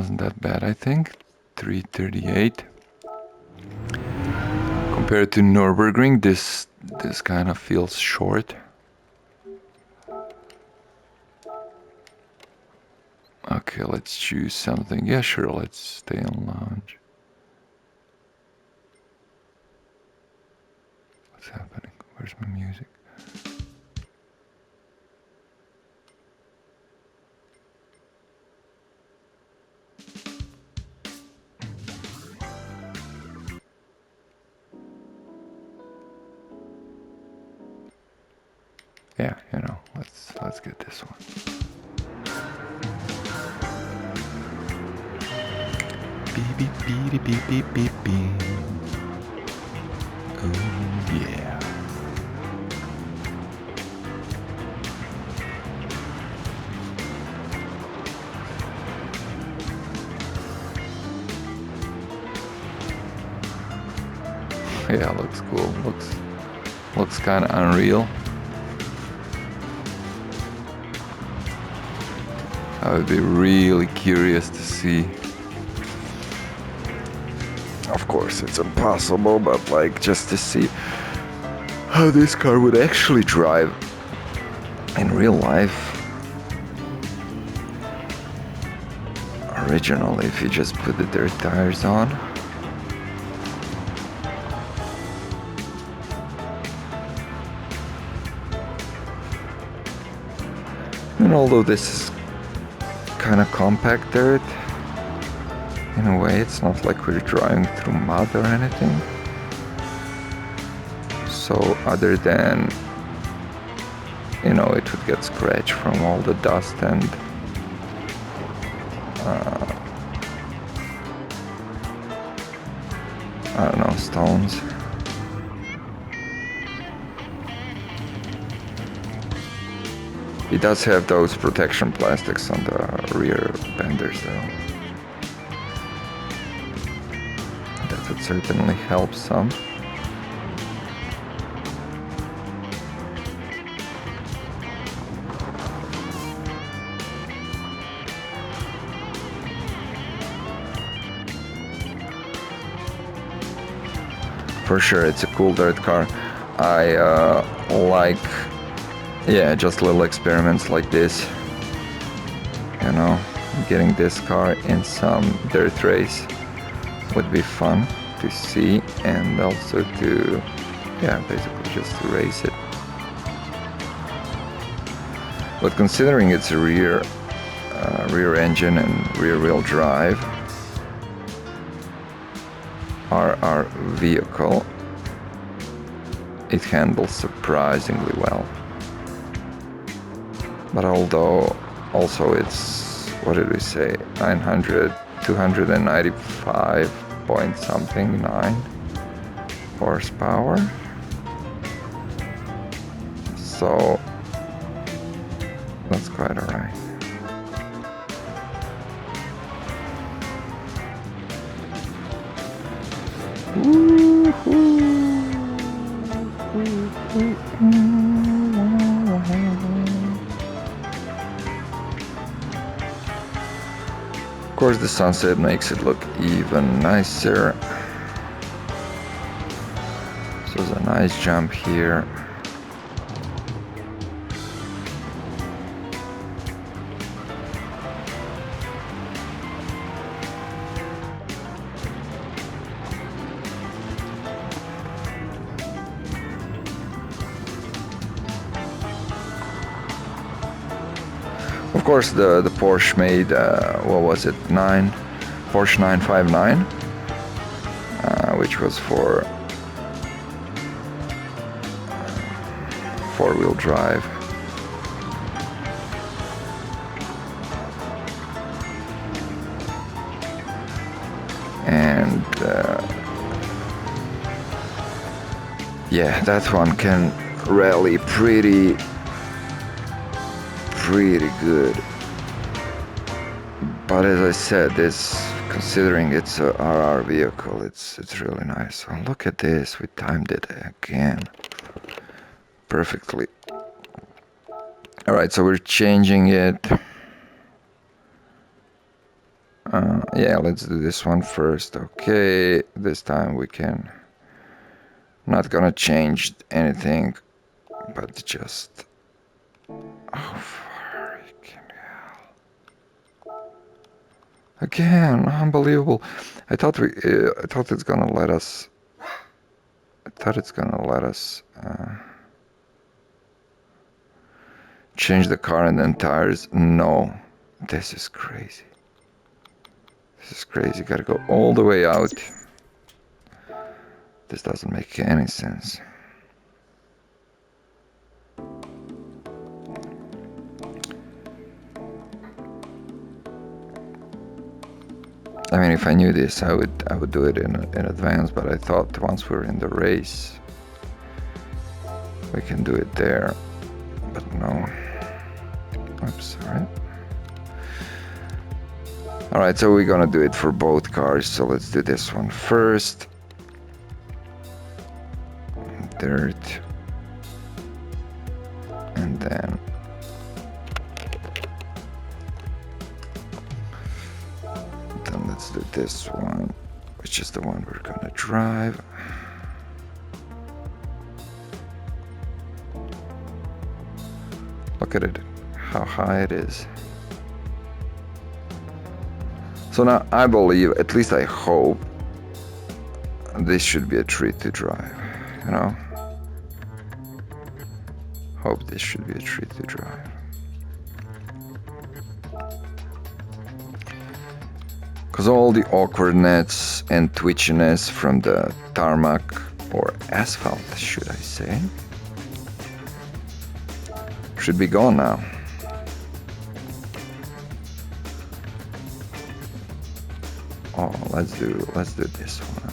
wasn't that bad, I think. 338. Compared to Nürburgring, this kind of feels short. Okay, let's choose something. Yeah, sure, let's stay on lounge. What's happening? Where's my music? Yeah, you know, let's get this one. Beep beep beep beep beep beep beep. Oh yeah. Yeah, looks cool. Looks kind of unreal. I would be really curious to see. Of course, it's impossible, but like just to see how this car would actually drive in real life. Originally, if you just put the dirt tires on. And although this is kind of compact dirt, in a way it's not like we're driving through mud or anything. So other than, you know, it would get scratched from all the dust and I don't know, stones. It does have those protection plastics on the rear benders though. That would certainly help some. For sure, it's a cool dirt car. I like, yeah, just little experiments like this. You know, getting this car in some dirt race would be fun to see, and also to, yeah, basically just to race it. But considering it's a rear engine and rear wheel drive, our vehicle, it handles surprisingly well. But although also it's, what did we say, 295 point something 9 horsepower, so that's quite alright. Of course, the sunset makes it look even nicer. So there's a nice jump here. Of course, the Porsche made, what was it, Porsche 959, which was for four-wheel drive. And yeah, that one can rally pretty good. But as I said, this, considering it's a RR vehicle, it's really nice. So look at this, we timed it again perfectly. All right, so we're changing it. Yeah, let's do this one first. Okay, this time we can. Not gonna change anything, but just. Oh, freaking hell! Again, unbelievable. I thought it's gonna let us. I thought it's gonna let us change the car and then tires. No, this is crazy. This is crazy. Gotta go all the way out. This doesn't make any sense. I mean, if I knew this, I would do it in advance. But I thought once we're in the race, we can do it there. But no. Oops. All right. All right. So we're gonna do it for both cars. So let's do this one first. Dirt. And then. Let's do this one, which is the one we're gonna drive. Look at it, how high it is. So now I believe, at least I hope, this should be a treat to drive, you know? Hope this should be a treat to drive. Because all the awkwardness and twitchiness from the tarmac, or asphalt, should I say, should be gone now. Oh, let's do this one.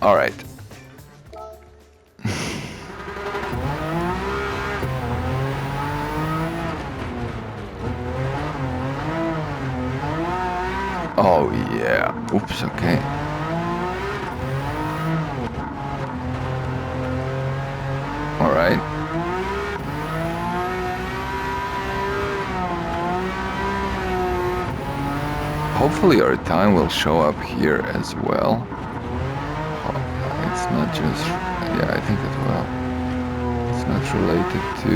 All right. Oh yeah. Oops, okay. All right. Hopefully our time will show up here as well. Oh, it's not just, yeah, I think it will. It's not related to,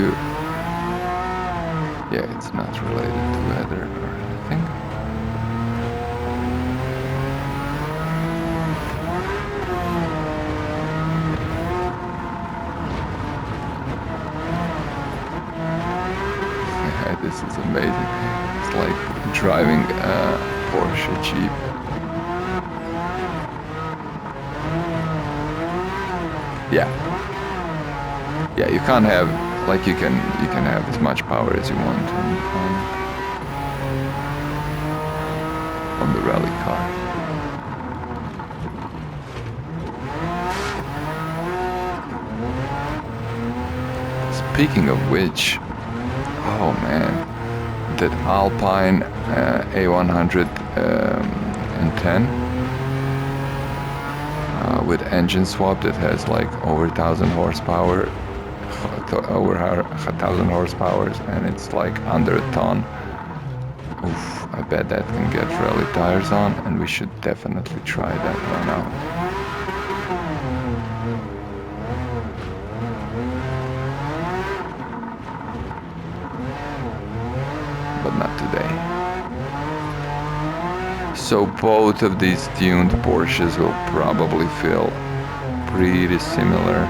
yeah, it's not related to weather or anything. This is amazing. It's like driving a Porsche Jeep. Yeah. Yeah, you can't have, like, you can have as much power as you want on the rally car. Speaking of which, oh man, that Alpine A110 with engine swap that has like over 1,000 horsepower, over 1,000 horsepower, and it's like under a ton. Oof, I bet that can get rally tires on, and we should definitely try that one out. But not today. So both of these tuned Porsches will probably feel pretty similar.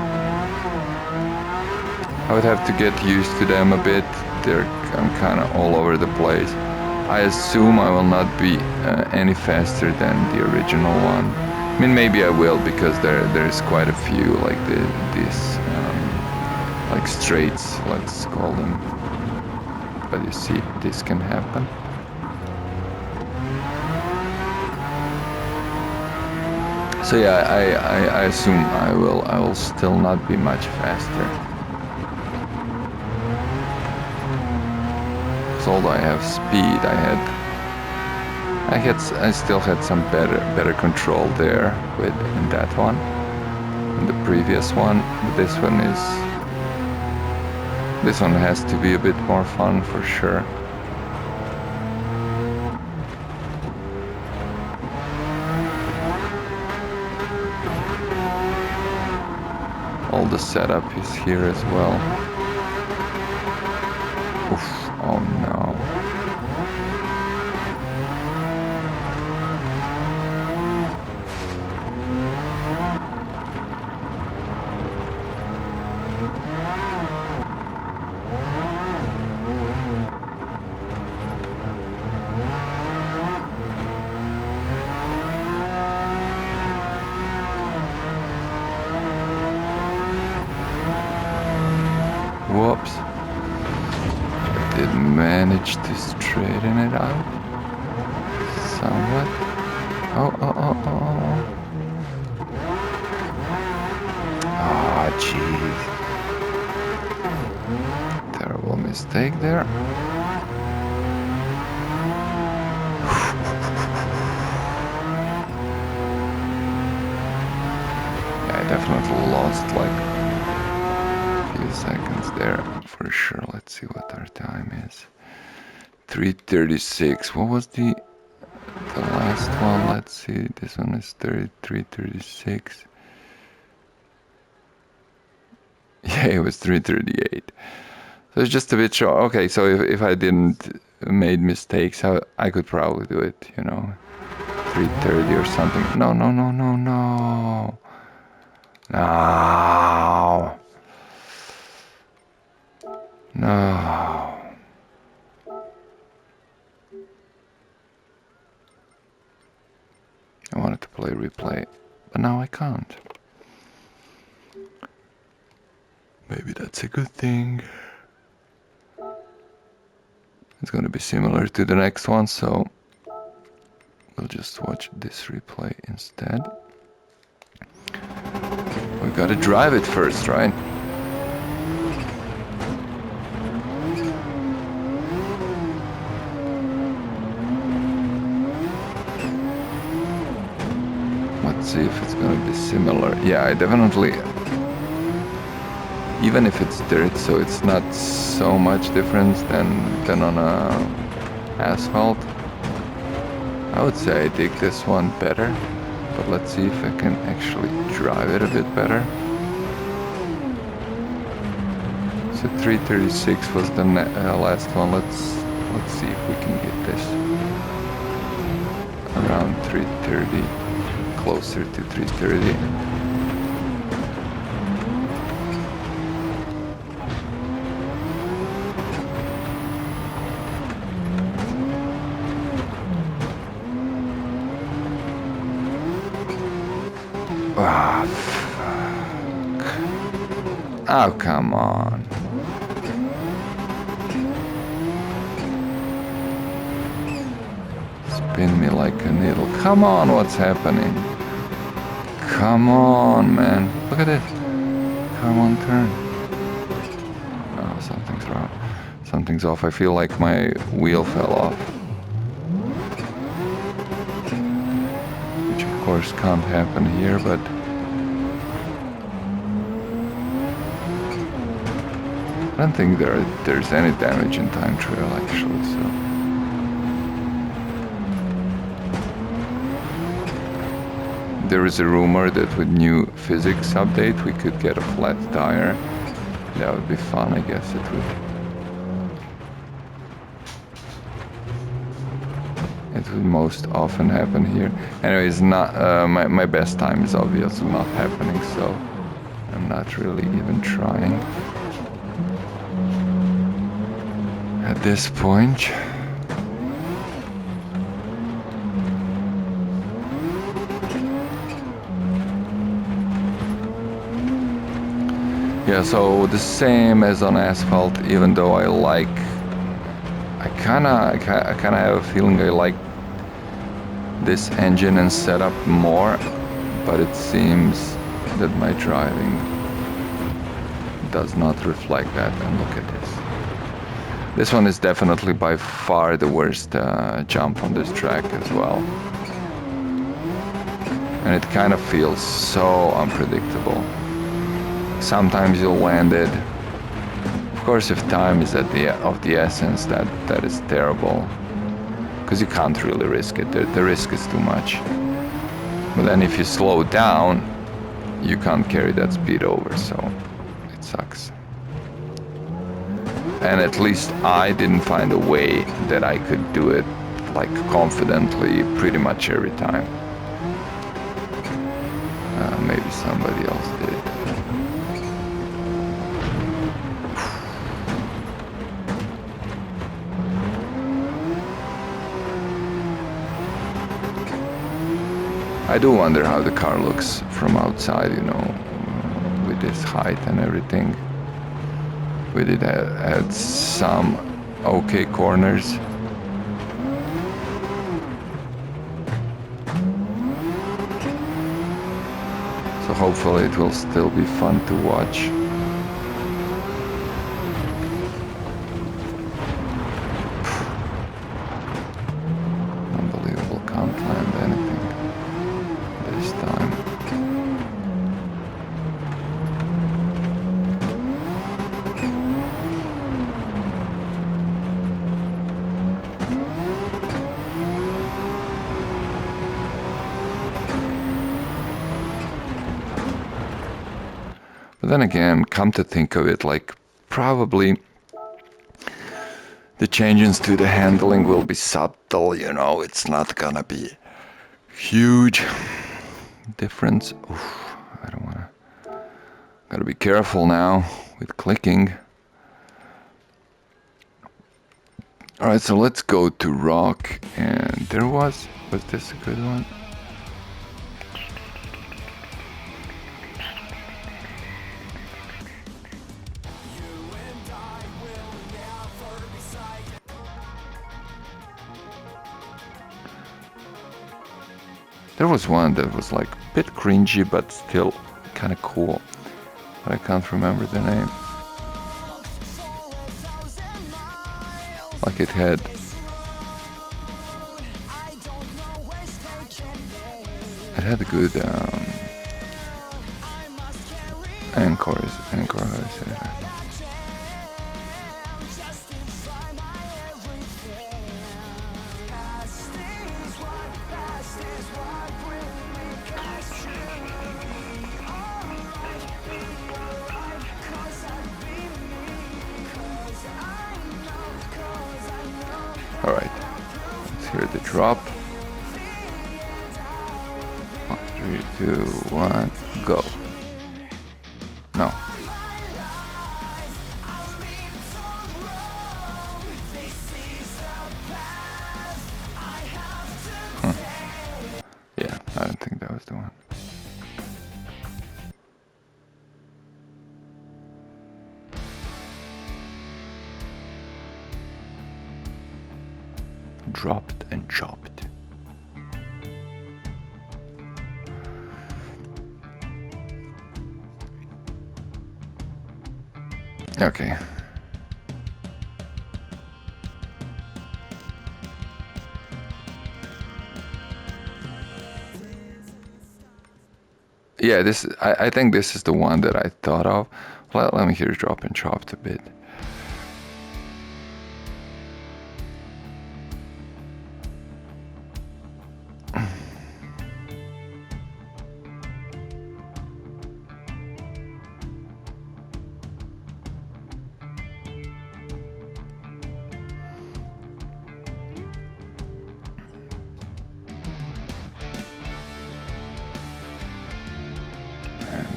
I would have to get used to them a bit. I'm kind of all over the place. I assume I will not be any faster than the original one. I mean, maybe I will, because there's quite a few like these like straights, let's call them. But you see, this can happen. So yeah, I assume I will still not be much faster. So although I have speed, I still had some better control there in that one, in the previous one. But this one is This one has to be a bit more fun for sure. All the setup is here as well. Oof, oh no. Whoops. I did manage to straighten it out somewhat. Oh. Ah, jeez. Terrible mistake there. Yeah, I definitely lost like few seconds there for sure. Let's see what our time is. 3:36. What was the last one? Let's see. This one is 3:36. Yeah, it was 3:38. So it's just a bit short. Okay, so if I didn't made mistakes, I could probably do it, you know. 3:30 or something. No. No. I wanted to play replay, but now I can't. Maybe that's a good thing. It's gonna be similar to the next one, so we'll just watch this replay instead. We gotta drive it first, right? Let's see if it's gonna be similar. Yeah, I definitely, even if it's dirt, so it's not so much difference than on a asphalt. I would say I dig this one better, but let's see if I can actually drive it a bit better. So 3:36 was the last one. Let's see if we can get this around 3:30, closer to 3:30. Ah, fuck. Oh, come on. Spin me like a needle. Come on, what's happening? Come on, man. Look at it. Come on, turn. Oh, something's wrong. Something's off. I feel like my wheel fell off. Which of course can't happen here, but I don't think there's any damage in time trial actually, so. There is a rumor that with new physics update we could get a flat tire. That would be fun, I guess it would. It would most often happen here. Anyways, not my best time is obviously not happening, so I'm not really even trying at this point. Yeah, so the same as on asphalt, even though I kinda have a feeling I like this engine and setup more, but it seems that my driving does not reflect that. And look at this. This one is definitely by far the worst jump on this track as well. And it kind of feels so unpredictable. Sometimes you'll land it. Of course, if time is of the essence, that is terrible, because you can't really risk it. The risk is too much. But then if you slow down, you can't carry that speed over, so it sucks. And at least I didn't find a way that I could do it like confidently pretty much every time. Maybe somebody else did. I do wonder how the car looks from outside, you know, with its height and everything. We did had some okay corners. So hopefully it will still be fun to watch. Unbelievable, can't land anything this time. But then again, come to think of it, like probably the changes to the handling will be subtle, you know, it's not gonna be huge difference. Oof, I don't wanna, gotta be careful now with clicking. Alright, so let's go to rock, and was this a good one? There was one that was like a bit cringy, but still kind of cool. But I can't remember the name. Like it had... It had a good encore, how I say that. Alright, let's hear the drop. 3, 2, 1, go. No. Yeah, I don't think that was the one. Dropped and chopped. Okay. Yeah, I think this is the one that I thought of. Let me hear drop and chopped a bit.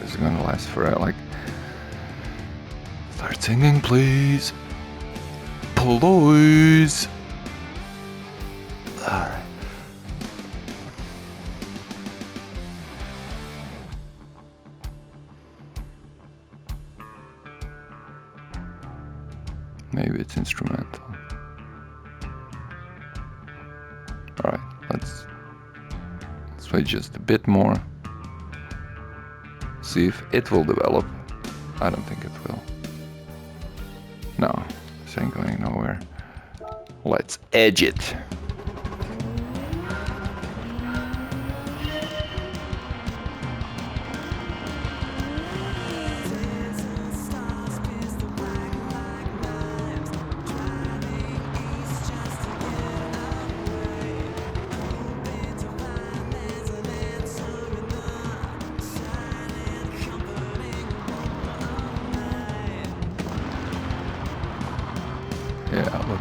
This is gonna last forever. Like, start singing, please. Please. Alright. Maybe it's instrumental. Alright, let's wait just a bit more. See if it will develop. I don't think it will. No, this ain't going nowhere. Let's edge it.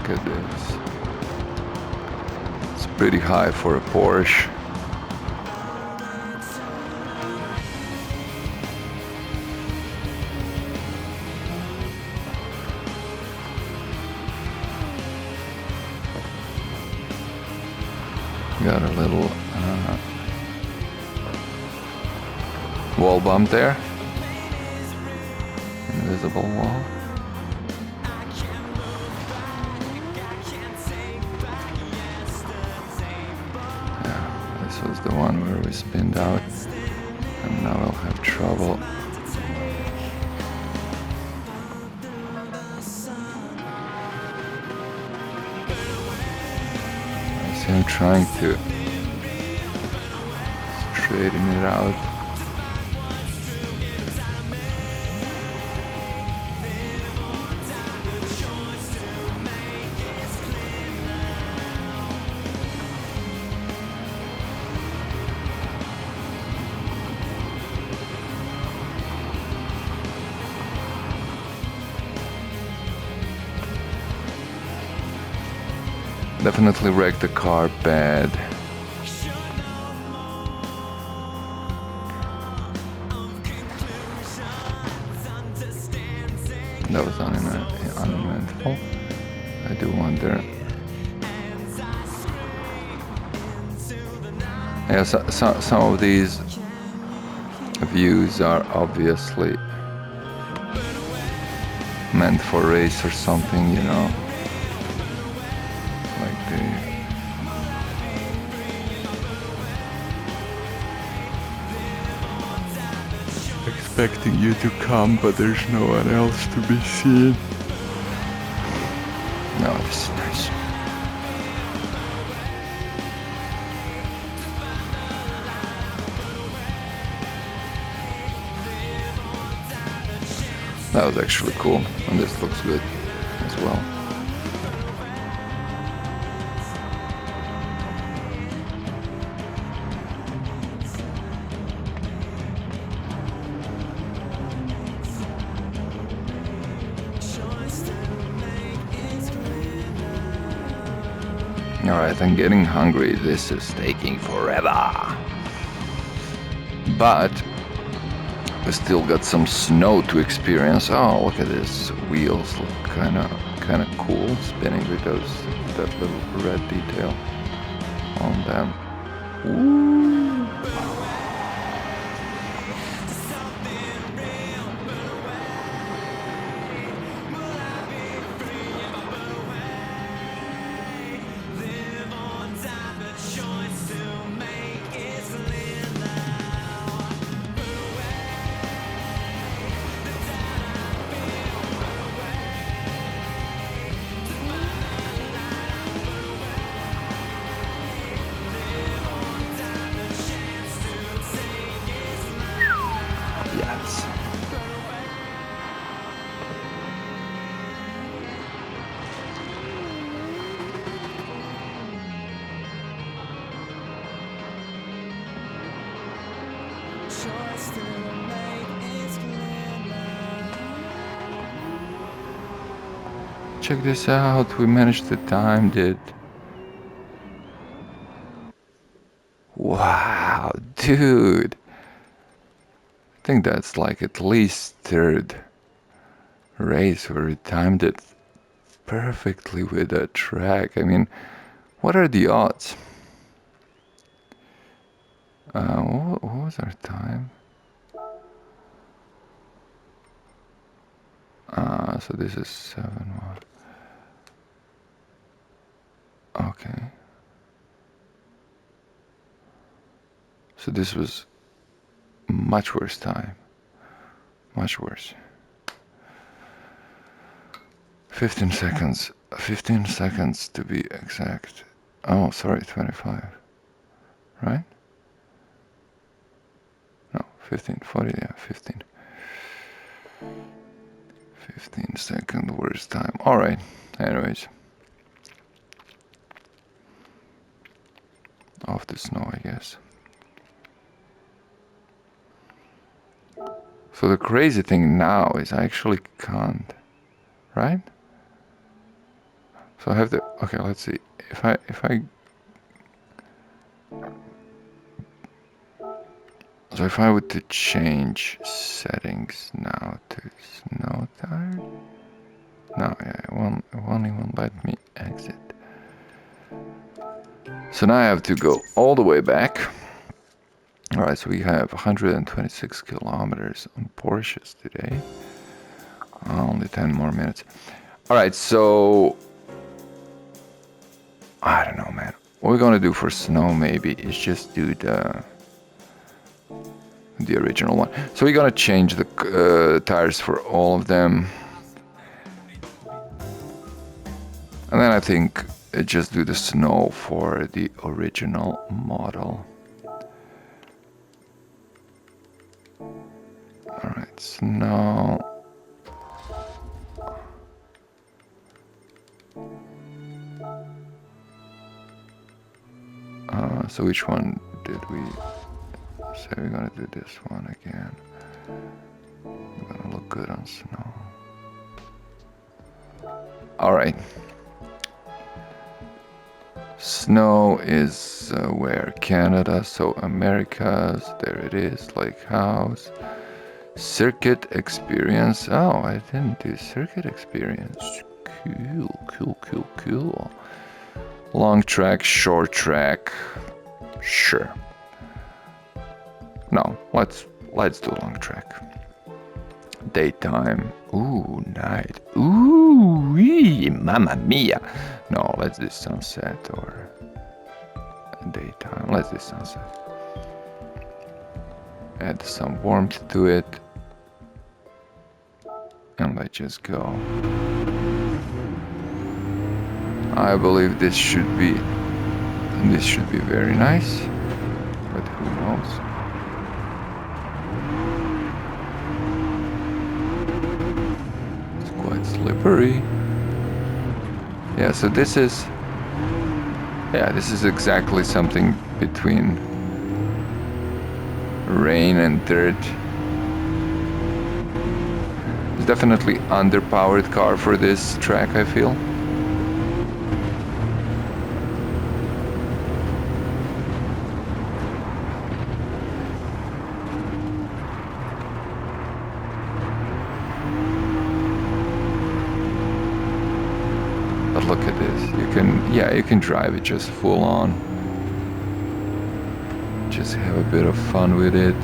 Look at this. It's pretty high for a Porsche. Got a little wall bump there. Invisible wall. Yeah, this was the one where we spinned out, and now I'll have trouble. I see I'm trying to straighten it out. Definitely wrecked the car bad. That was uneventful. I do wonder. Yeah, some of these views are obviously meant for race or something, you know. Like expecting you to come, but there's no one else to be seen. No, this is nice. That was actually cool, and this looks good as well. Alright, I'm getting hungry. This is taking forever. But we still got some snow to experience. Oh, look at this. Wheels look kinda cool, spinning with that little red detail on them. Ooh. Yes. Check this out, we managed to time it. Wow, dude. I think that's like at least third race where we timed it perfectly with that track. I mean, what are the odds? What was our time? So this is 7-1. Okay. So this was much worse time. Much worse. 15 seconds. 15 seconds to be exact. Oh, sorry, 25. Right? No, 15, 40, yeah, 15. 15-second worst time. Alright, anyways. Off the snow, I guess. So the crazy thing now is I actually can't, right? So I have the, okay, let's see. If I so if I were to change settings now to snow tire. No, yeah, it won't even let me exit. So now I have to go all the way back. Alright, so we have 126 kilometers on Porsches today. Only 10 more minutes. Alright, so I don't know, man. What we're gonna do for snow maybe is just do the original one. So we're gonna change the tires for all of them. And then I think just do the snow for the original model. Alright, snow. So which one did we say we're gonna do this one again? We're gonna look good on snow. Alright. Snow is where? Canada, so Americas, there it is, Lake House. Circuit experience. Oh, I didn't do circuit experience. Cool. Long track, short track. Sure. No, let's do long track. Daytime. Ooh, night. Ooh, mamma mia. No, let's do sunset or daytime. Let's do sunset. Add some warmth to it. And let's just go. I believe this should be very nice, but who knows? It's quite slippery. Yeah, so this is exactly something between rain and dirt. It's definitely underpowered car for this track, I feel. But look at this. You can drive it just full on. Just have a bit of fun with it.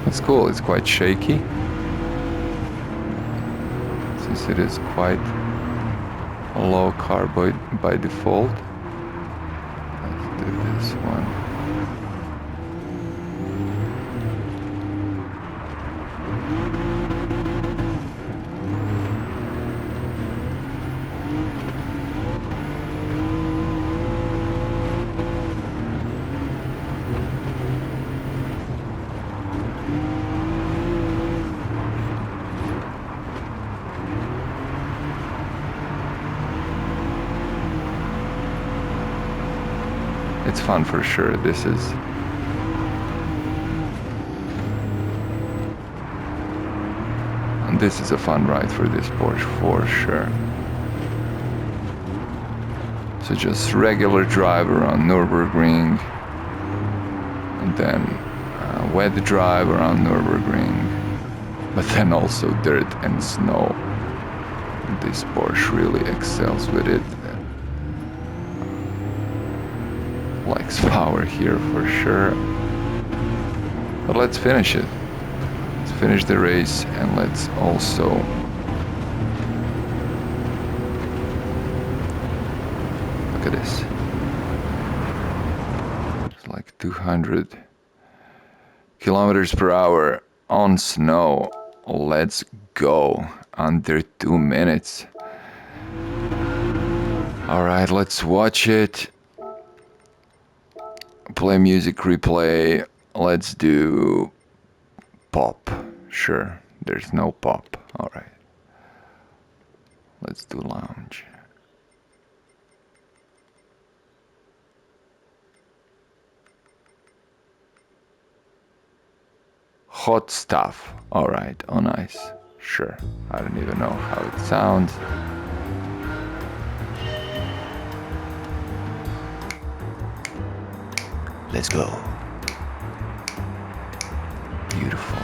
It's cool, it's quite shaky. Since it is quite a low car by default. Let's do this one. It's fun for sure. This is a fun ride for this Porsche for sure. So just regular drive around Nürburgring, and then wet drive around Nürburgring, but then also dirt and snow. This Porsche really excels with it. Likes power here for sure. But let's finish it. Let's finish the race, and let's also look at this. It's like 200 kilometers per hour on snow. Let's go. Under 2 minutes. All right, let's watch it. Play music replay. Let's do pop. Sure, there's no pop. All right. Let's do lounge. Hot stuff. Alright, on ice. Sure. I don't even know how it sounds. Let's go. Beautiful.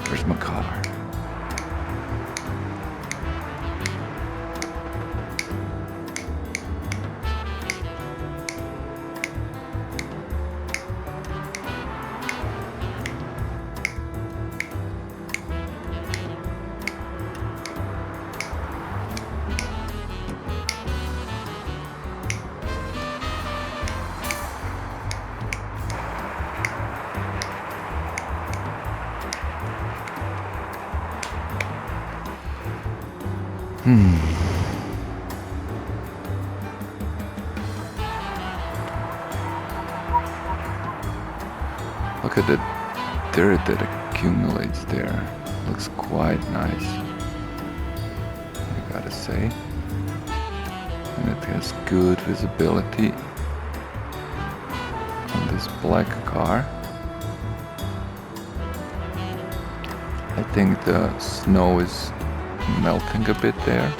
Where's my car? Look at the dirt that accumulates there. Looks quite nice, I gotta say. And it has good visibility on this black car. I think the snow is melting a bit there.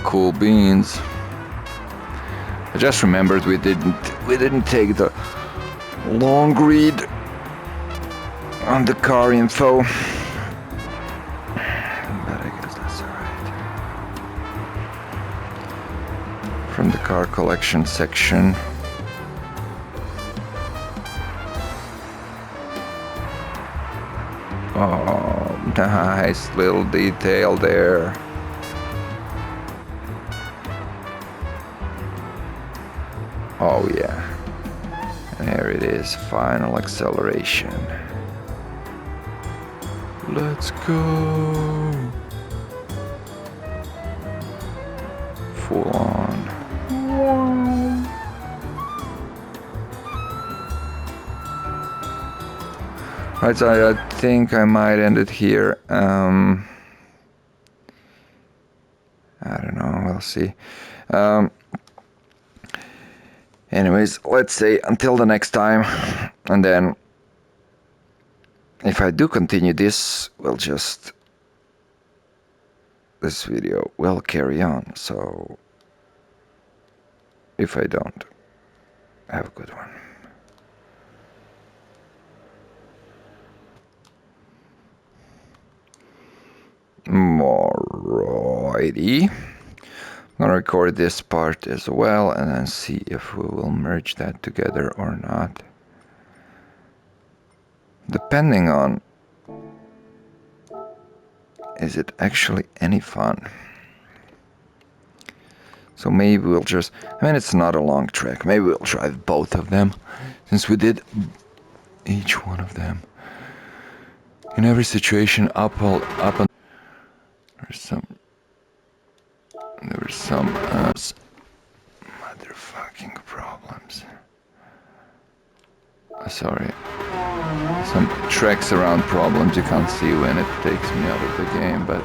Cool beans. I just remembered we didn't take the long read on the car info. But I guess that's alright. From the car collection section. Oh, nice little detail there. Oh yeah, and here it is, final acceleration. Let's go. Full on. Right, so I think I might end it here. I don't know, we'll see. Anyways, let's say until the next time, and then if I do continue this, this video will carry on, so if I don't, have a good one. Alrighty. I'm gonna record this part as well and then see if we will merge that together or not. Depending on, is it actually any fun? So maybe we'll just, I mean, it's not a long track. Maybe we'll drive both of them, since we did each one of them. In every situation, up and there were some motherfucking problems. Sorry. Some tracks around problems you can't see when it takes me out of the game, but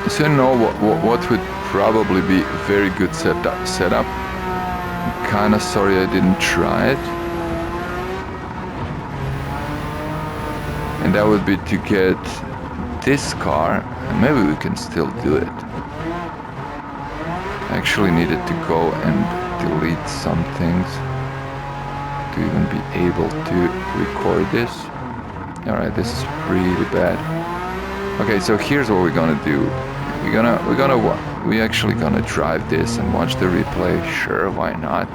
so you know what would probably be a very good setup. I'm kinda sorry I didn't try it. And that would be to get this car, and maybe we can still do it. I actually needed to go and delete some things to even be able to record this. Alright, this is really bad. Okay, so here's what we're gonna do. We actually gonna drive this and watch the replay. Sure, why not?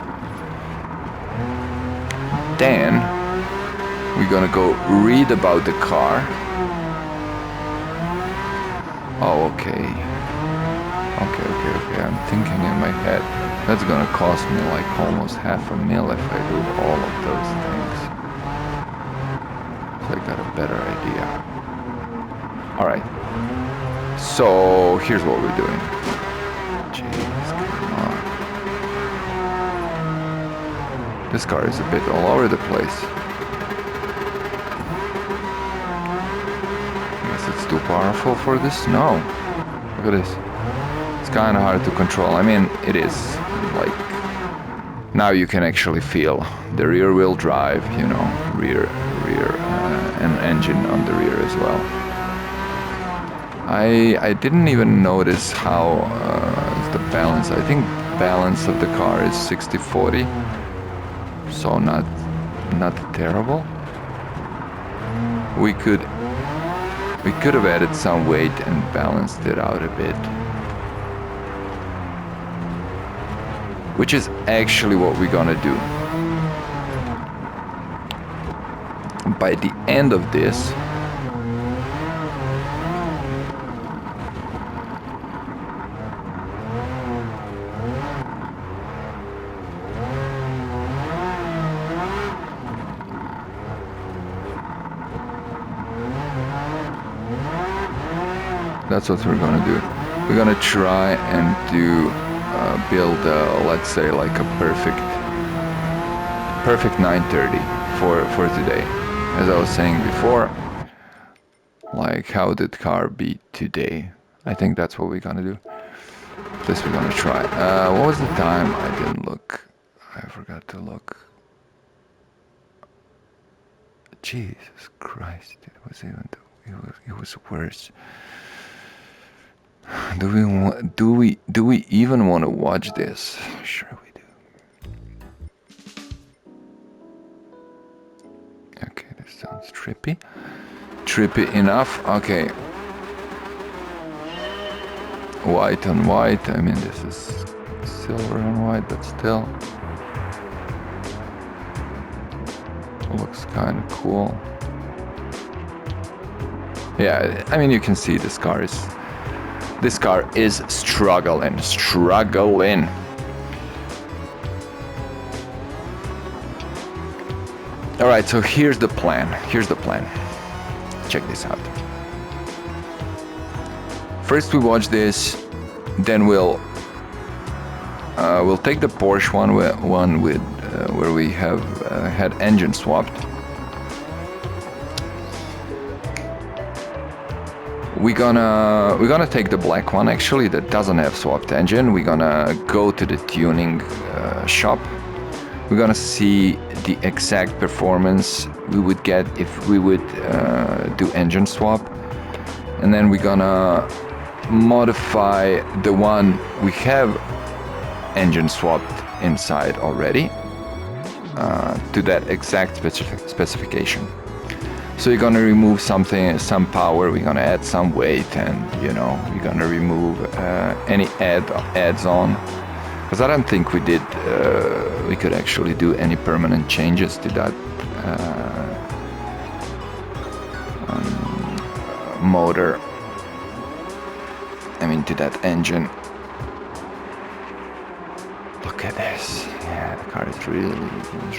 Then we're gonna go read about the car. Oh, okay. Okay. I'm thinking in my head, that's gonna cost me like almost $500,000 if I do all of those things. So I got a better idea. Alright. So here's what we're doing. Jeez, come on. This car is a bit all over the place. Guess it's too powerful for this? No. Look at this. It's kind of hard to control. I mean, it is like... Now you can actually feel the rear wheel drive, you know, rear and engine on the rear as well. I didn't even notice how the balance. I think balance of the car is 60-40, so not terrible. We could have added some weight and balanced it out a bit, which is actually what we're gonna do. By the end of this, that's what we're gonna do. We're gonna try and build, let's say, like a perfect 930 for today. As I was saying before, like, how did car be today? I think that's what we're gonna do. This we're gonna try. What was the time? I didn't look. I forgot to look. Jesus Christ! It was worse. Do we even want to watch this? Sure we do. Okay, this sounds trippy. Trippy enough. Okay. White on white. I mean, this is silver on white, but still looks kind of cool. Yeah, I mean, you can see this car is struggling. All right, so here's the plan. Check this out. First we watch this, then we'll take the Porsche one with where we have had engine swapped. We're gonna take the black one actually that doesn't have swapped engine. We're gonna go to the tuning shop. We're gonna see the exact performance we would get if we would do engine swap, and then we're gonna modify the one we have engine swapped inside already to that exact specification. So you're gonna remove some power, we're gonna add some weight, and you know, we're gonna remove any adds on, because I don't think we could actually do any permanent changes to that motor. I mean, to that engine. Look at this. Yeah, the car is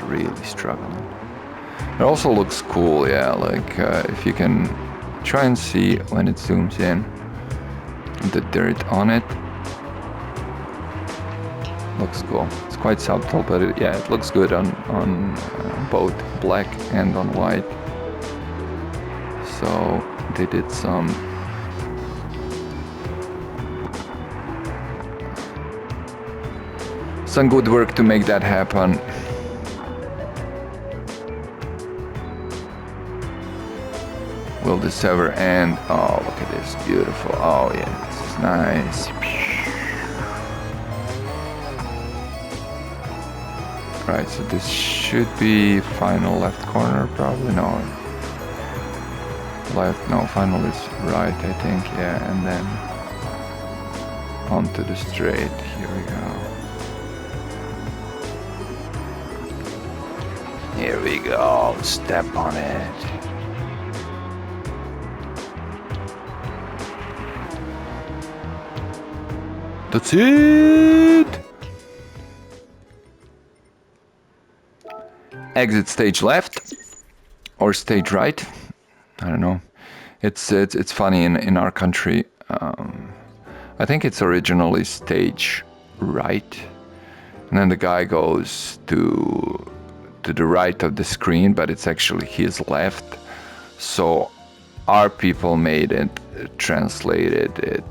really struggling. It also looks cool, yeah, like if you can try and see when it zooms in, the dirt on it. Looks cool. It's quite subtle, but it looks good on both black and on white. So they did some good work to make that happen. Will this ever end? Oh, look at this, beautiful. Oh yeah, this is nice. Right, so this should be final left corner, probably. No, left, no, final is right, I think. Yeah, and then onto the straight. Here we go. Here we go. Step on it. That's it. Exit stage left or stage right. I don't know. It's funny in our country. I think it's originally stage right, and then the guy goes to the right of the screen, but it's actually his left. So our people made it, translated it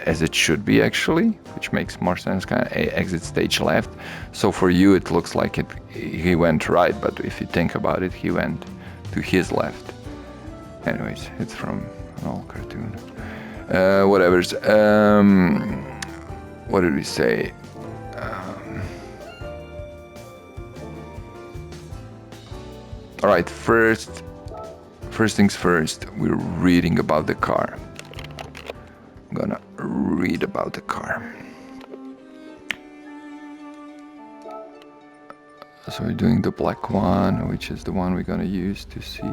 as it should be actually, which makes more sense. Kind of exit stage left. So for you it looks like he went right, but if you think about it, he went to his left. Anyways, it's from an old cartoon. Whatever's. What did we say? All right. First things first. We're reading about the car. I'm gonna read about the car. So we're doing the black one, which is the one we're gonna use to see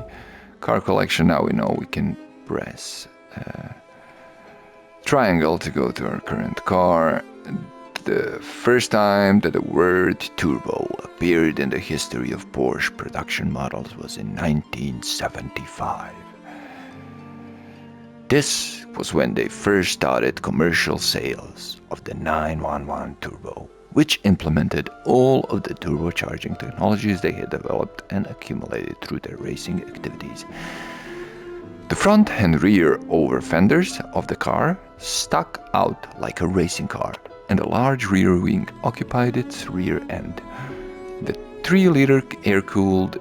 car collection. Now we know we can press triangle to go to our current car. The first time that the word turbo appeared in the history of Porsche production models was in 1975. This was when they first started commercial sales of the 911 Turbo, which implemented all of the turbocharging technologies they had developed and accumulated through their racing activities. The front and rear over fenders of the car stuck out like a racing car, and a large rear wing occupied its rear end. The 3-liter air-cooled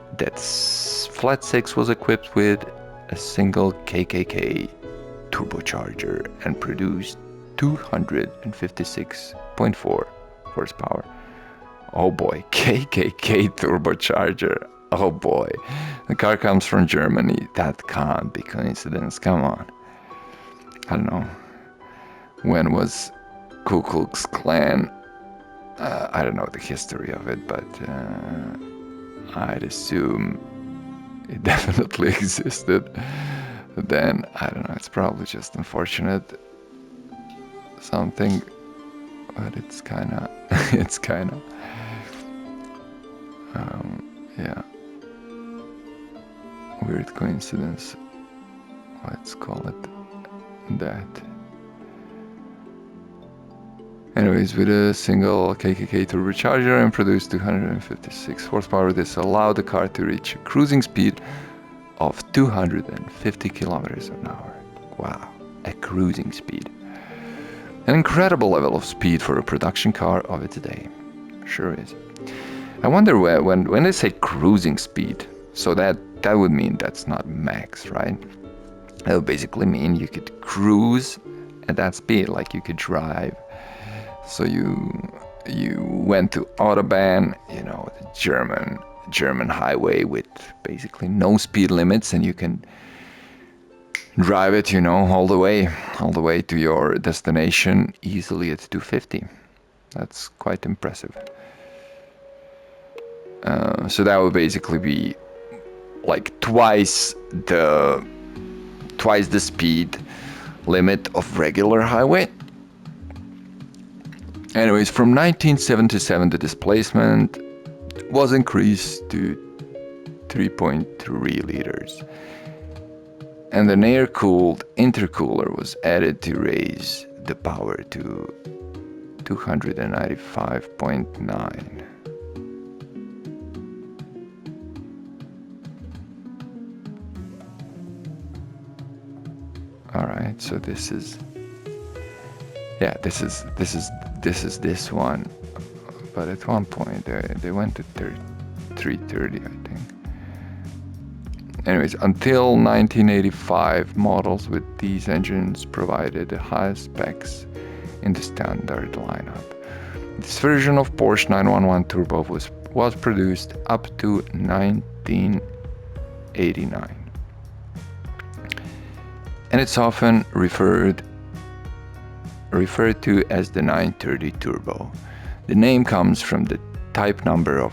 flat 6 was equipped with a single KKK turbocharger and produced 256.4 horsepower. Oh boy, KKK turbocharger. Oh boy, the car comes from Germany. That can't be coincidence. Come on. I don't know. When was Ku Klux Klan? I don't know the history of it, but I'd assume it definitely existed. Then I don't know. It's probably just unfortunate something, but it's kind of yeah. Weird coincidence. Let's call it that. Anyways, with a single KKK turbocharger and produced 256 horsepower, this allowed the car to reach a cruising speed of 250 kilometers an hour. Wow, a cruising speed. An incredible level of speed for a production car of its day. Sure is. I wonder when they say cruising speed, so that would mean that's not max, right? That would basically mean you could cruise at that speed, like you could drive. So you went to Autobahn, the German highway with basically no speed limits, and you can drive it, all the way to your destination easily at 250. That's quite impressive. So that would basically be like twice the speed limit of regular highway. Anyways, from 1977 the displacement was increased to 3.3 liters. And an air-cooled intercooler was added to raise the power to 295.9. All right, so this is this one, but at one point they went to 330, I think. Anyways, until 1985, models with these engines provided the highest specs in the standard lineup. This version of Porsche 911 Turbo was produced up to 1989. And it's often referred referred to as the 930 Turbo. The name comes from the type number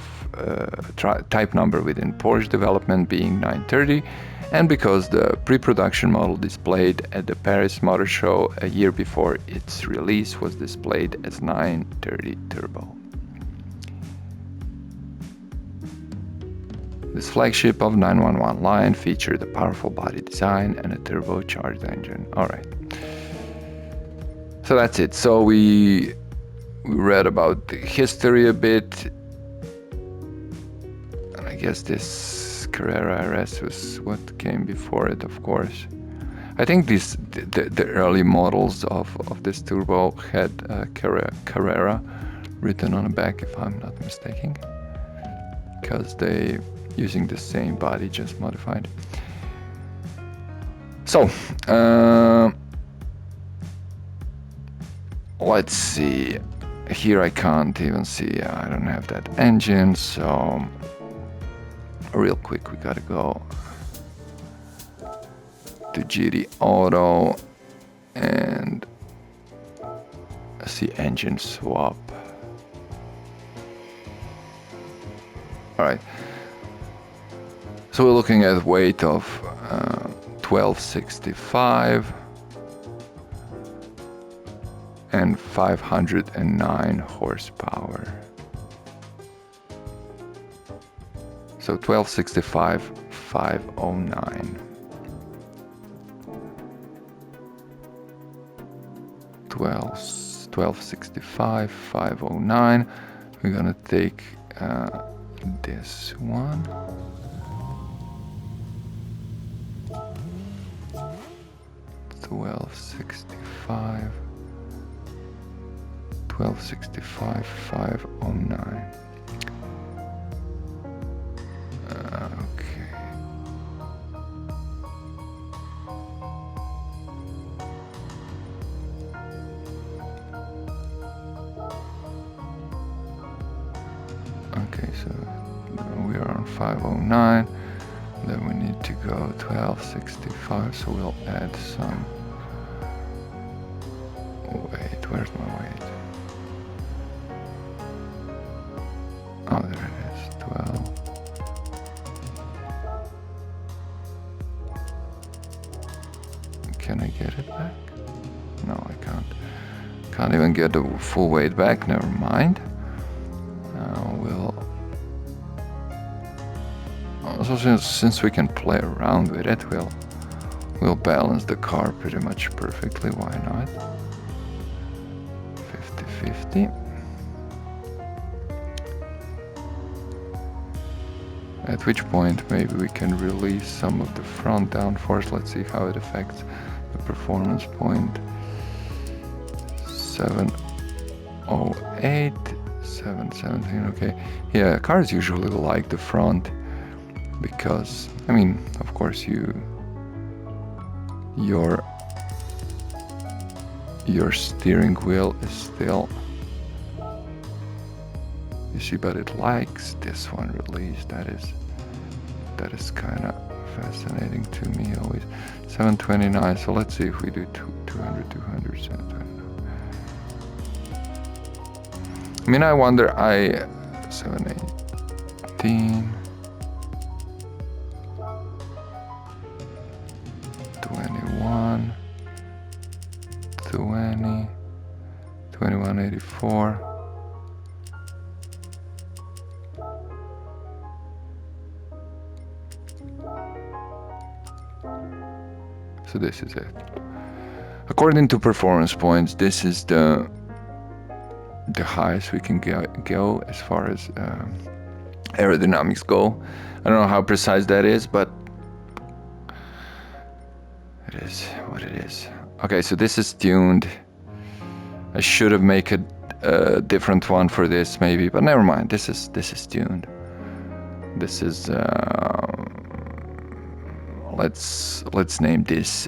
within Porsche development being 930, and because the pre-production model displayed at the Paris Motor Show a year before its release was displayed as 930 Turbo. This flagship of 911 line featured a powerful body design and a turbocharged engine. Alright. So that's it. So we read about the history a bit. And I guess this Carrera RS was what came before it, of course. I think the early models of this turbo had Carrera written on the back, if I'm not mistaken. Because they using the same body, just modified. So, let's see. Here I can't even see, I don't have that engine, so real quick we gotta go to GT Auto and see engine swap. Alright. So we're looking at weight of 1265 and 509 horsepower. So 1265, 509. 1265, 509. We're gonna take this one. 1265, 1265, 509. Okay. Okay, so we are on 509. Then we need to go 1265, so we'll add some weight. Where's my weight? Oh, there it is, 12. Can I get it back? No, I can't. Can't even get the full weight back, never mind. So since we can play around with it, we'll balance the car pretty much perfectly, why not? 50-50. At which point maybe we can release some of the front downforce. Let's see how it affects the performance point. 708, 717, okay. Yeah, cars usually like the front. Because, I mean, of course your steering wheel is still, you see, but it likes this one release. That is kind of fascinating to me always. 729, so let's see if we do 200, 729. I mean, I wonder, 718. 21, 20, 2184. So this is it. According to performance points, this is the highest we can go as far as aerodynamics go. I don't know how precise that is, but it is what it is. Okay, so this is tuned. I should have made a different one for this maybe, but never mind. This is tuned. This is let's name this.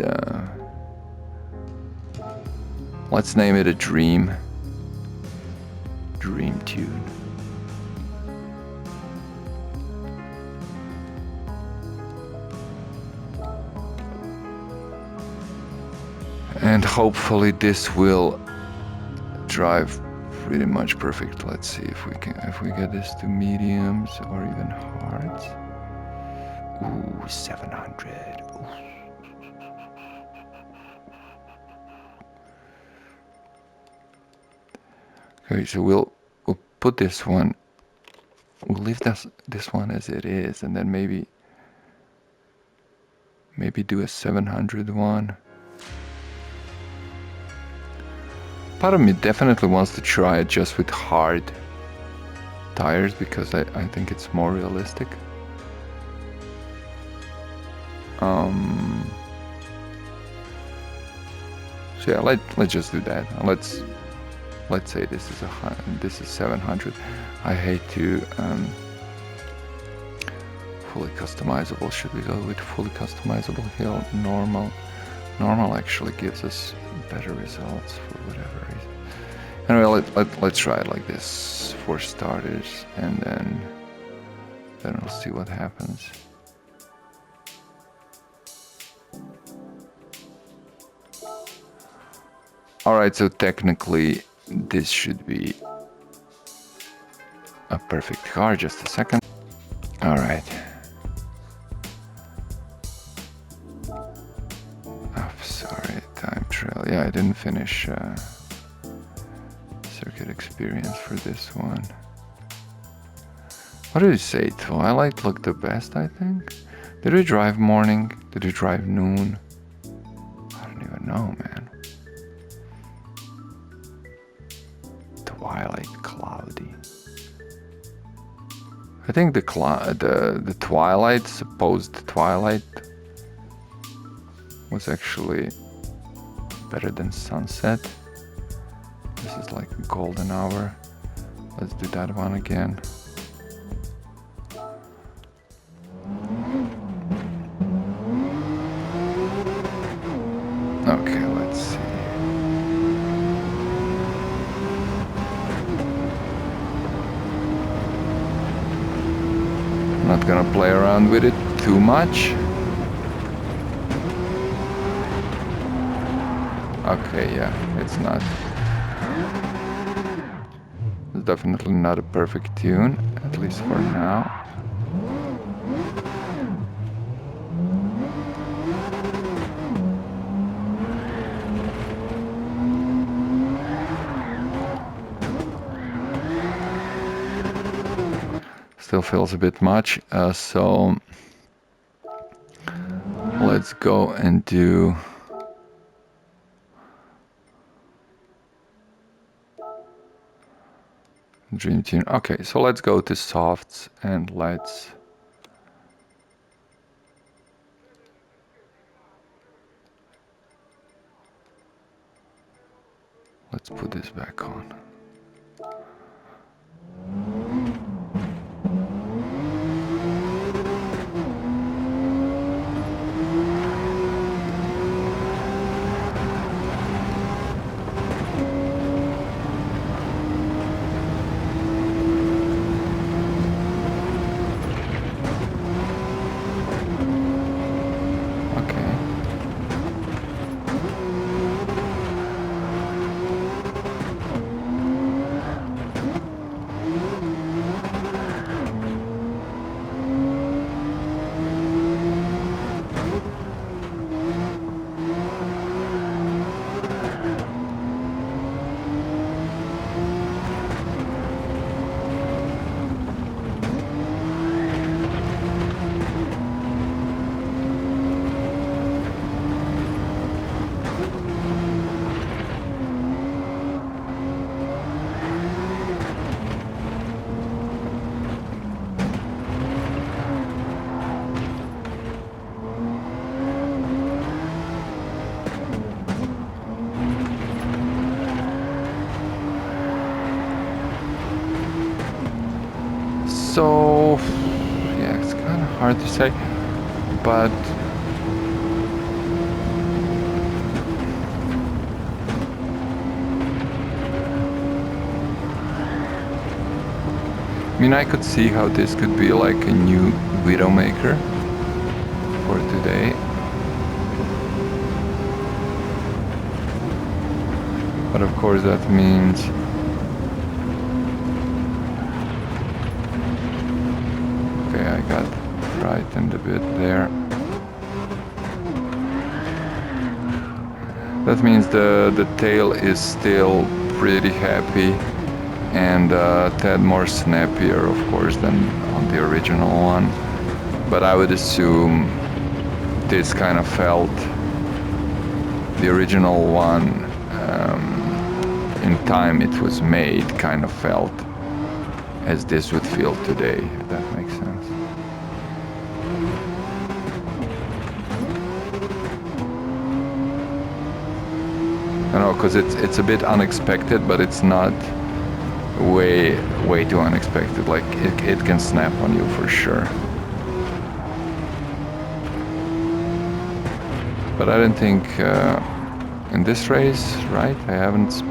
Let's name it a dream tune. And hopefully this will drive pretty much perfect. Let's see if we get this to mediums or even hards. Ooh, 700. Ooh. Okay, so we'll put this one. We'll leave this one as it is, and then maybe do a 700 one. Part of me definitely wants to try it just with hard tires because I think it's more realistic. So yeah, let's just do that. Let's say this is 700. I hate to fully customizable. Should we go with fully customizable hill? Normal actually gives us better results for whatever reason. Anyway, let's try it like this for starters, and then we'll see what happens. Alright, so technically this should be a perfect car. Just a second. Alright. Oh, sorry, time trial. Yeah, I didn't finish circuit experience for this one. What did you say? Twilight looked the best, I think? Did we drive morning? Did we drive noon? I don't even know, man. Twilight, cloudy. I think the twilight, supposed twilight, was actually better than sunset. This is like a golden hour. Let's do that one again. Okay, let's see. Not gonna play around with it too much. Okay, yeah, it's not. It's definitely not a perfect tune, at least for now. Still feels a bit much, so let's go and do Dream Tune. Okay, so let's go to softs and let's put this back on. So, yeah, it's kind of hard to say, but I mean, I could see how this could be like a new Widowmaker for today. But of course that means okay, I got frightened a bit there. That means the tail is still pretty happy and a tad more snappier, of course, than on the original one. But I would assume this kind of felt the original one in time it was made kind of felt as this would feel today, if that makes sense. I know, because it's a bit unexpected, but it's not way too unexpected. Like it can snap on you for sure. But I don't think in this race, right? I haven't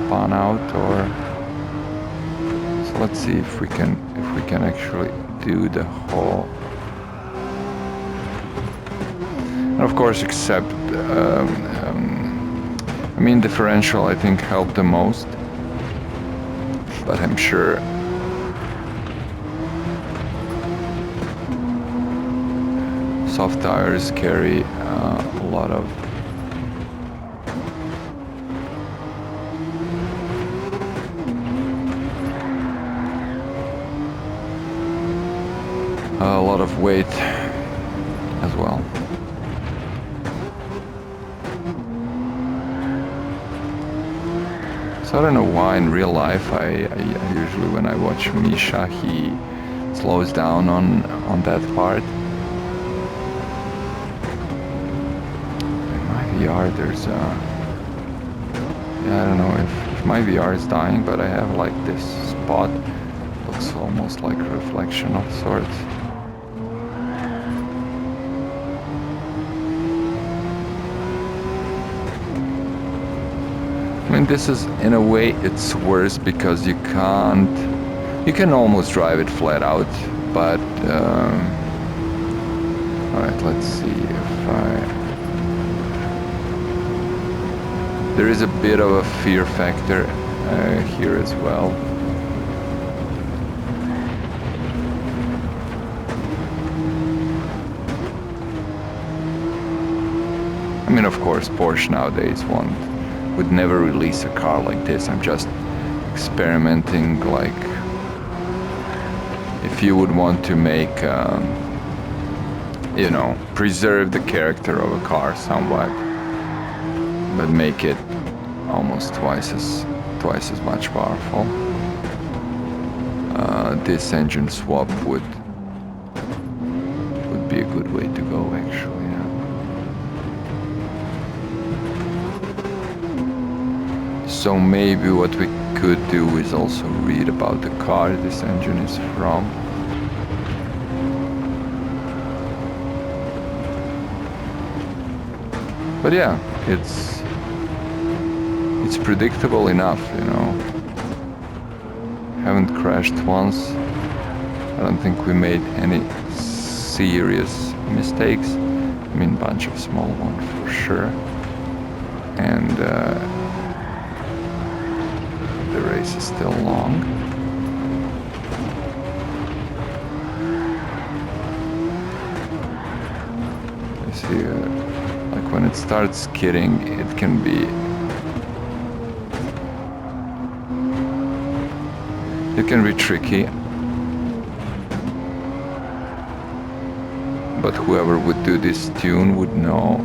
spun out, or so let's see if we can actually do the whole. And of course, except I mean, differential I think helped the most, but I'm sure soft tires carry a lot of weight as well. So I don't know why in real life I usually when I watch Misha he slows down on that part. In my VR there's yeah, I don't know if my VR is dying, but I have like this spot, looks almost like a reflection of sorts. I mean, this is, in a way, it's worse because you can almost drive it flat out, but, alright, let's see if there is a bit of a fear factor here as well. I mean, of course, Porsche nowadays would never release a car like this. I'm just experimenting, like if you would want to make, you know, preserve the character of a car somewhat, but make it almost twice as much powerful. This engine swap would be a good way to go, actually. So maybe what we could do is also read about the car this engine is from. But yeah, it's predictable enough, you know. Haven't crashed once. I don't think we made any serious mistakes. I mean, bunch of small ones for sure. And the race is still long. You see, like when it starts skidding, it can be tricky. But whoever would do this tune would know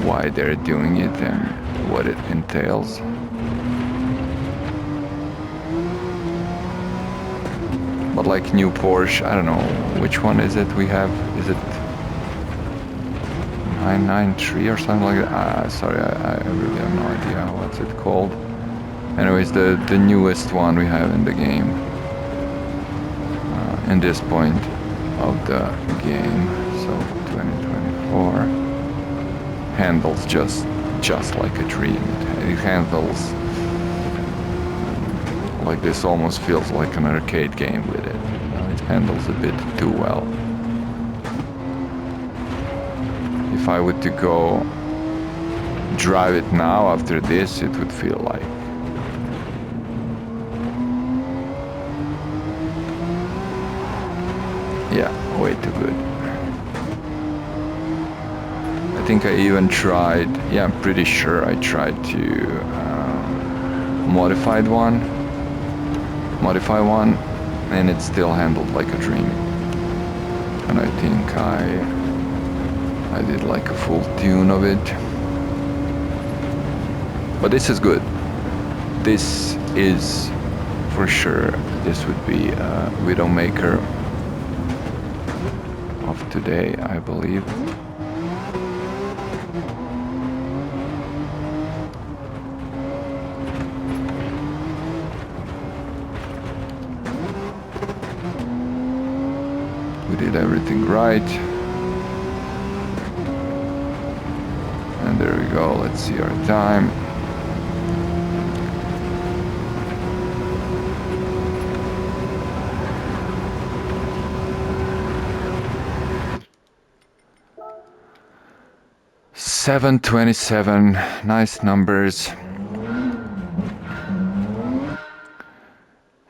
why they're doing it and what it entails. But like new Porsche, I don't know, which one is it we have? Is it 993 or something like that? Sorry, I really have no idea what's it called. Anyways, the newest one we have in the game. In this point of the game, so 2024. Handles just like a dream. It handles like this, almost feels like an arcade game with it. It handles a bit too well. If I were to go drive it now after this, it would feel like. Yeah, way too good. I think I even tried, yeah, I'm pretty sure I tried to modify one, and it still handled like a dream. And I think I did like a full tune of it. But this is good. This is for sure, this would be a Widowmaker of today, I believe. We did everything right. And there we go, let's see our time. $7:27, nice numbers.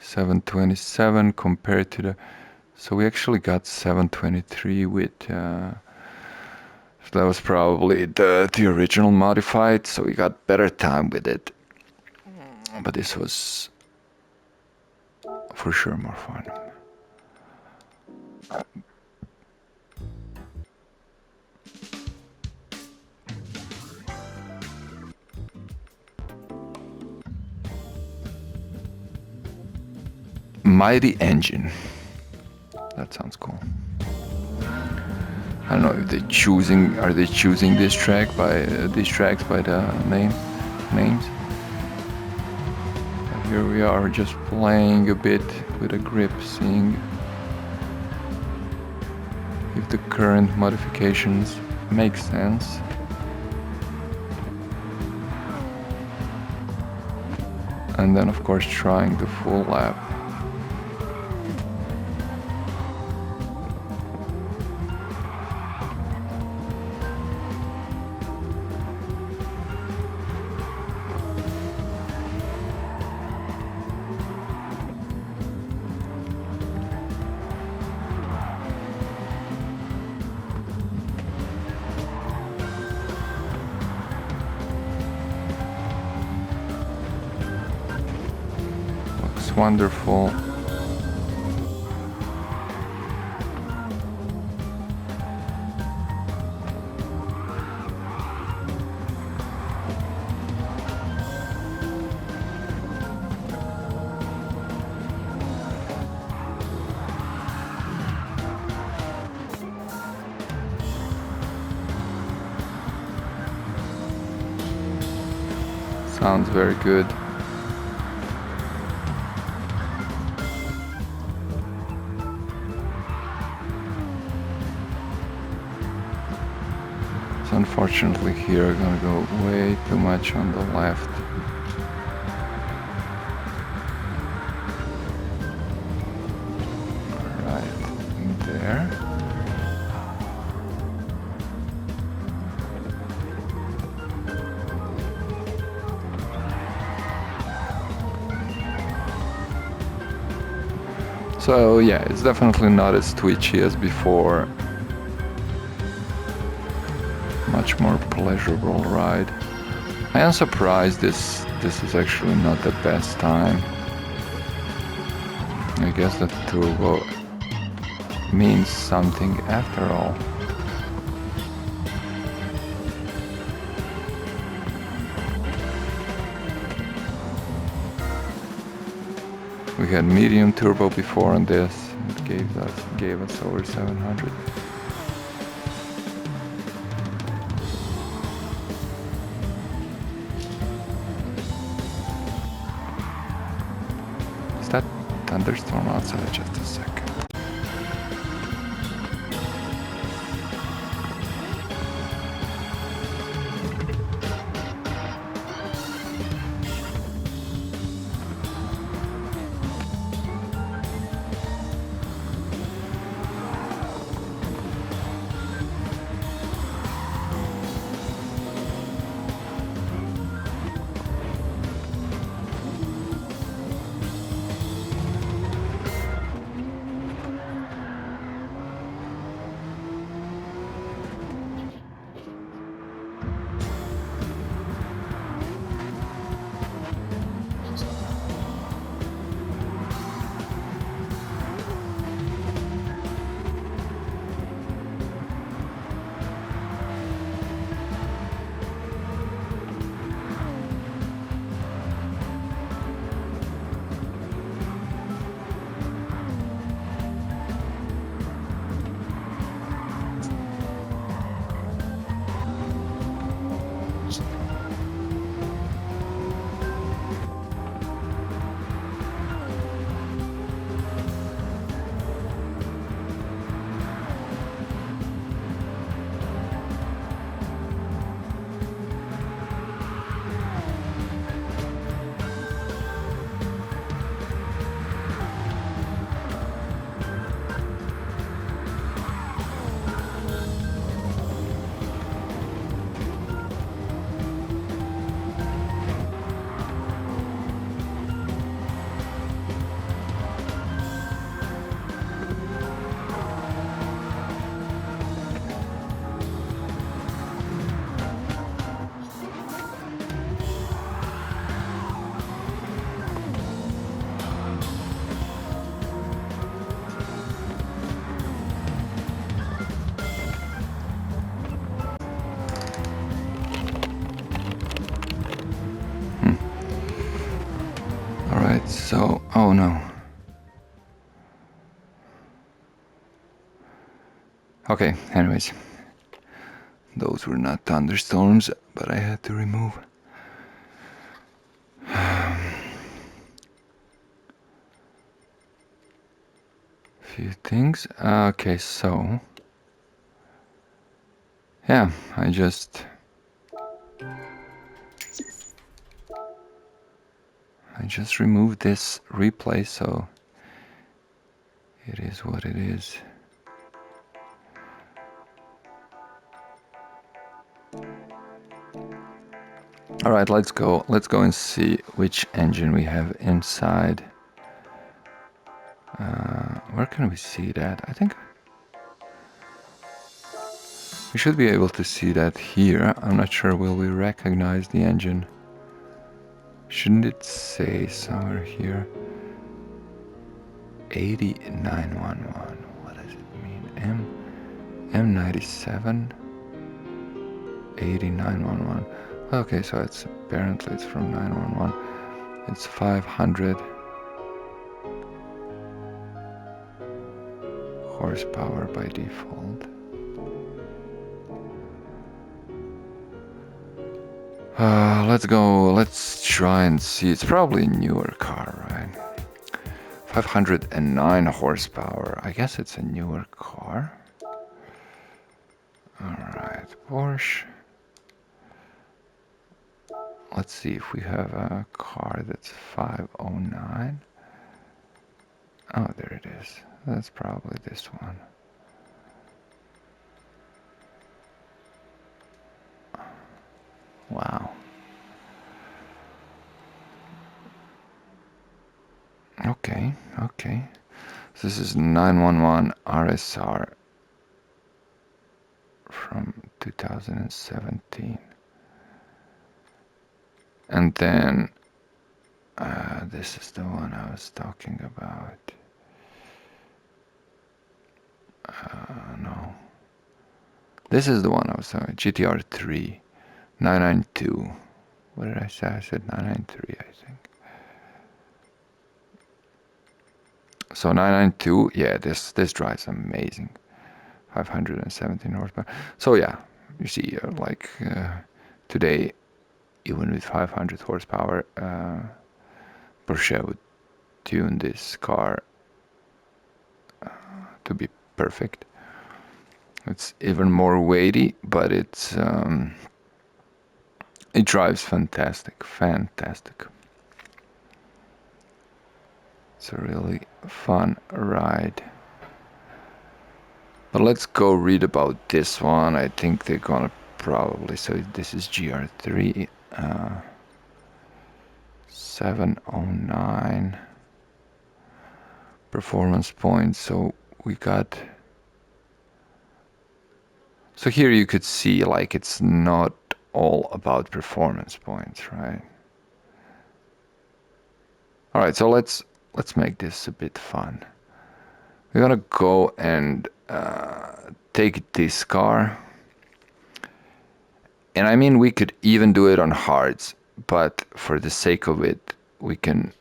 7:27 compared to the, so we actually got 7:23 with, so that was probably the original modified, so we got better time with it. But this was for sure more fun. Mighty engine. That sounds cool. I don't know if they are they choosing this track by these tracks by the names. Here we are just playing a bit with a grip, seeing if the current modifications make sense. And then of course trying the full lap. Wonderful. Sounds very good. So unfortunately here I'm gonna go way too much on the left. Right there. So yeah, it's definitely not as twitchy as before. Much more pleasurable ride. I am surprised this is actually not the best time. I guess that turbo means something after all. We had medium turbo before on this. It gave us over 700. Is that thunderstorm outside? Just a second. Oh no. Okay, anyways. Those were not thunderstorms, but I had to remove. Few things. Okay, so yeah, I just removed this replay, so it is what it is. All right, let's go and see which engine we have inside. Where can we see that? I think we should be able to see that here. I'm not sure, will we recognize the engine? Shouldn't it say somewhere here? 8911. What does it mean? M97 8911. Okay, so it's apparently it's from 911. It's 500 horsepower by default. Let's go. Let's try and see. It's probably a newer car, right? 509 horsepower. I guess it's a newer car. Alright, Porsche. Let's see if we have a car that's 509. Oh, there it is. That's probably this one. Wow. Okay, okay. So this is 911 RSR from 2017. And then this is the one I was talking about. No. This is the one I was talking about. GTR3 992. What did I say? I said 993, I think. So 992, yeah, this drives amazing. 517 horsepower. So yeah, you see, today, even with 500 horsepower, Porsche would tune this car to be perfect. It's even more weighty, but it drives fantastic. It's a really fun ride. But let's go read about this one. I think they're gonna probably, so this is GR3 709 performance points. So we got, so here you could see like it's not all about performance points, right? All right, so let's make this a bit fun. We're gonna go and take this car, and I mean we could even do it on hards, but for the sake of it we can,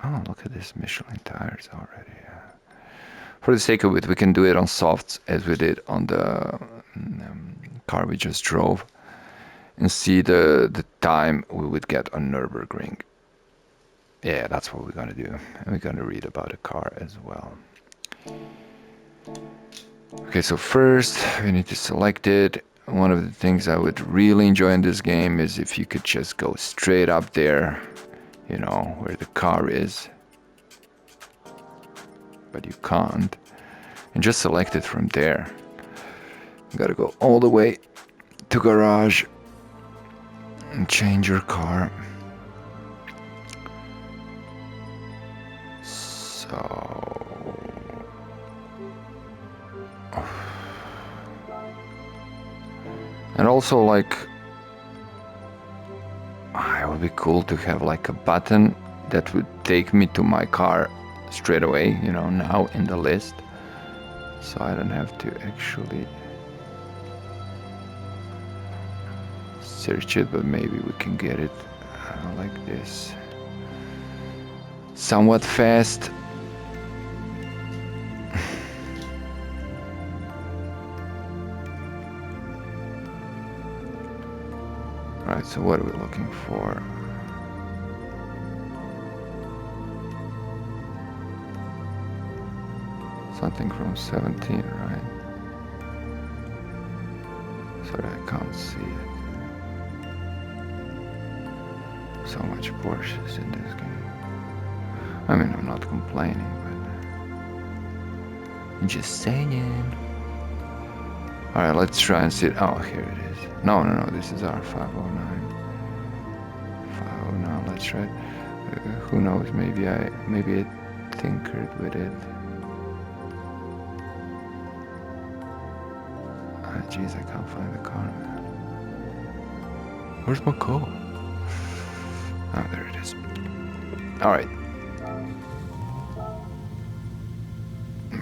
oh look at this, Michelin tires already. For the sake of it we can do it on softs as we did on the car we just drove, and see the time we would get on Nürburgring. Yeah, that's what we're gonna do. And we're gonna read about the car as well. Okay, so first we need to select it. One of the things I would really enjoy in this game is if you could just go straight up there, you know, where the car is. But you can't. And just select it from there. You gotta go all the way to garage and change your car. And also, like, it would be cool to have like a button that would take me to my car straight away, you know, now in the list, so I don't have to actually search it, but maybe we can get it like this. somewhat fast. Alright, so what are we looking for? Something from 17, right? Sorry, I can't see it. So much Porsches in this game. I mean, I'm not complaining, but I'm just saying. Alright, let's try and see it. Oh, here it is. No, this is our 509. 509, let's try it. Who knows, maybe I tinkered with it. Ah, jeez, I can't find the car, man. Where's my car? Oh, there it is. Alright.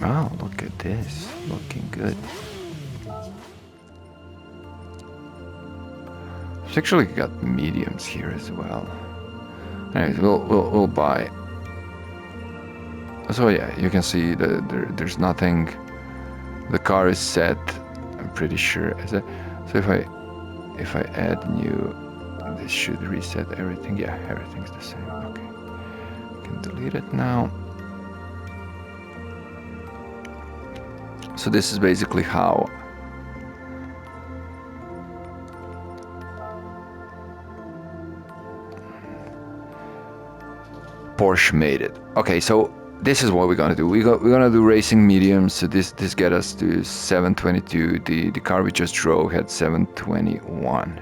Wow, look at this. Looking good. It's actually got mediums here as well. Anyways, we'll buy. So yeah, you can see there's nothing. The car is set. I'm pretty sure. So if I add new, this should reset everything. Yeah, everything's the same. Okay, I can delete it now. So this is basically how Porsche made it. Okay, so this is what we're gonna do. We're gonna do racing mediums. So this get us to 722. The car we just drove had 721.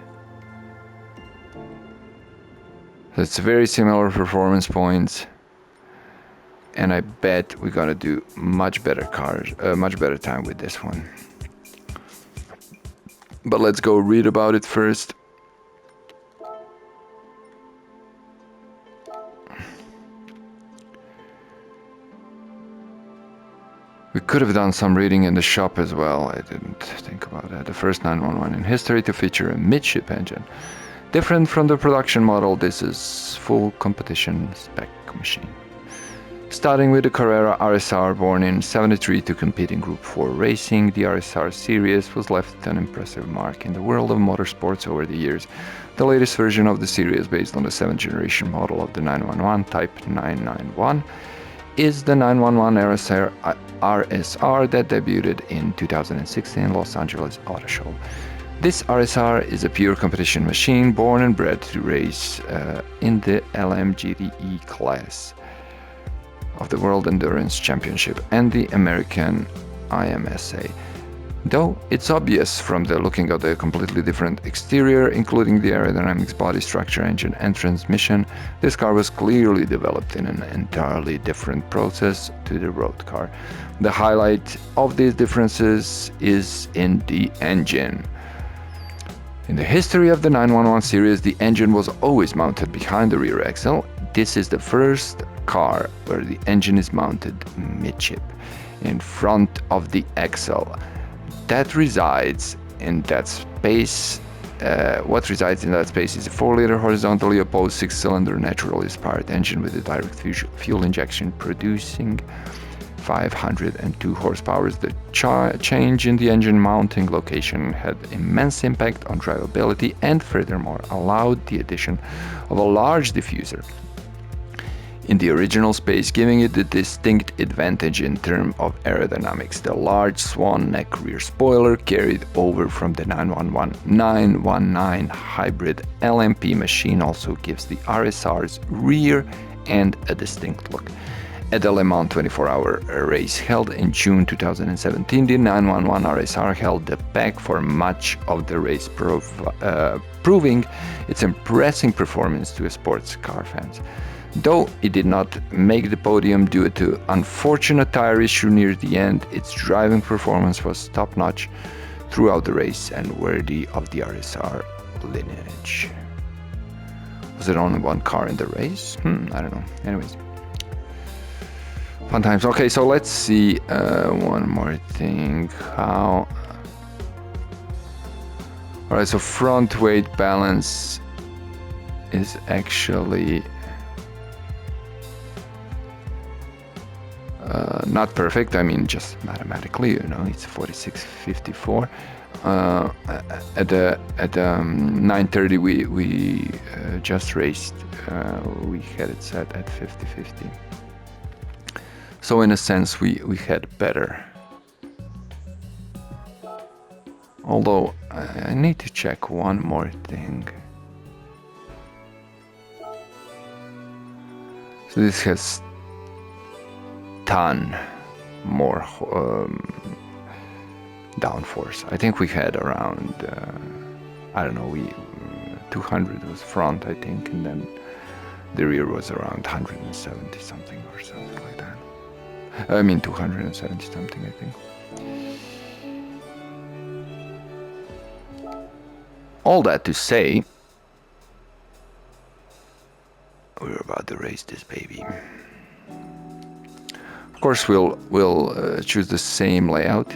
So it's very similar performance points, and I bet we're gonna do much better cars, much better time with this one. But let's go read about it first. We could have done some reading in the shop as well. I didn't think about that. The first 911 in history to feature a midship engine. Different from the production model, this is full competition spec machine. Starting with the Carrera RSR, born in '73 to compete in Group 4 racing, the RSR series was left an impressive mark in the world of motorsports over the years. The latest version of the series, based on the 7th generation model of the 911 Type 991, is the 911 RSR that debuted in 2016 Los Angeles Auto Show. This RSR is a pure competition machine, born and bred to race in the LMGTE class of the World Endurance Championship and the American IMSA. Though it's obvious from the looking at the completely different exterior, including the aerodynamics, body structure, engine and transmission, this car was clearly developed in an entirely different process to the road car. The highlight of these differences is in the engine. In the history of the 911 series, the engine was always mounted behind the rear axle. This is the first car where the engine is mounted midship, in front of the axle. That resides in that space. What resides in that space is a 4-liter horizontally opposed 6-cylinder naturally aspired engine with a direct fuel injection producing 502 horsepower. The change in the engine mounting location had immense impact on drivability and furthermore allowed the addition of a large diffuser in the original space, giving it a distinct advantage in terms of aerodynamics. The large swan neck rear spoiler carried over from the 919 hybrid LMP machine also gives the RSR's rear end a distinct look. At the Le Mans 24-hour race held in June 2017, the 911 RSR held the pack for much of the race, proving its impressive performance to sports car fans. Though it did not make the podium due to unfortunate tire issue near the end, its driving performance was top-notch throughout the race and worthy of the RSR lineage. Was it only one car in the race? I don't know. Anyways. Fun times. Okay, so let's see one more thing. How... Alright, so front weight balance is actually Not perfect, I mean just mathematically, you know, it's 46.54. At 9:30 we just raced. We had it set at 50.50. So in a sense we had better. Although I need to check one more thing. So this has ton more downforce. I think we had around I don't know, 200 was front, I think, and then the rear was around 170 something or something like that. I mean 270 something, I think. All that to say, we're about to race this baby. Of course, we'll choose the same layout,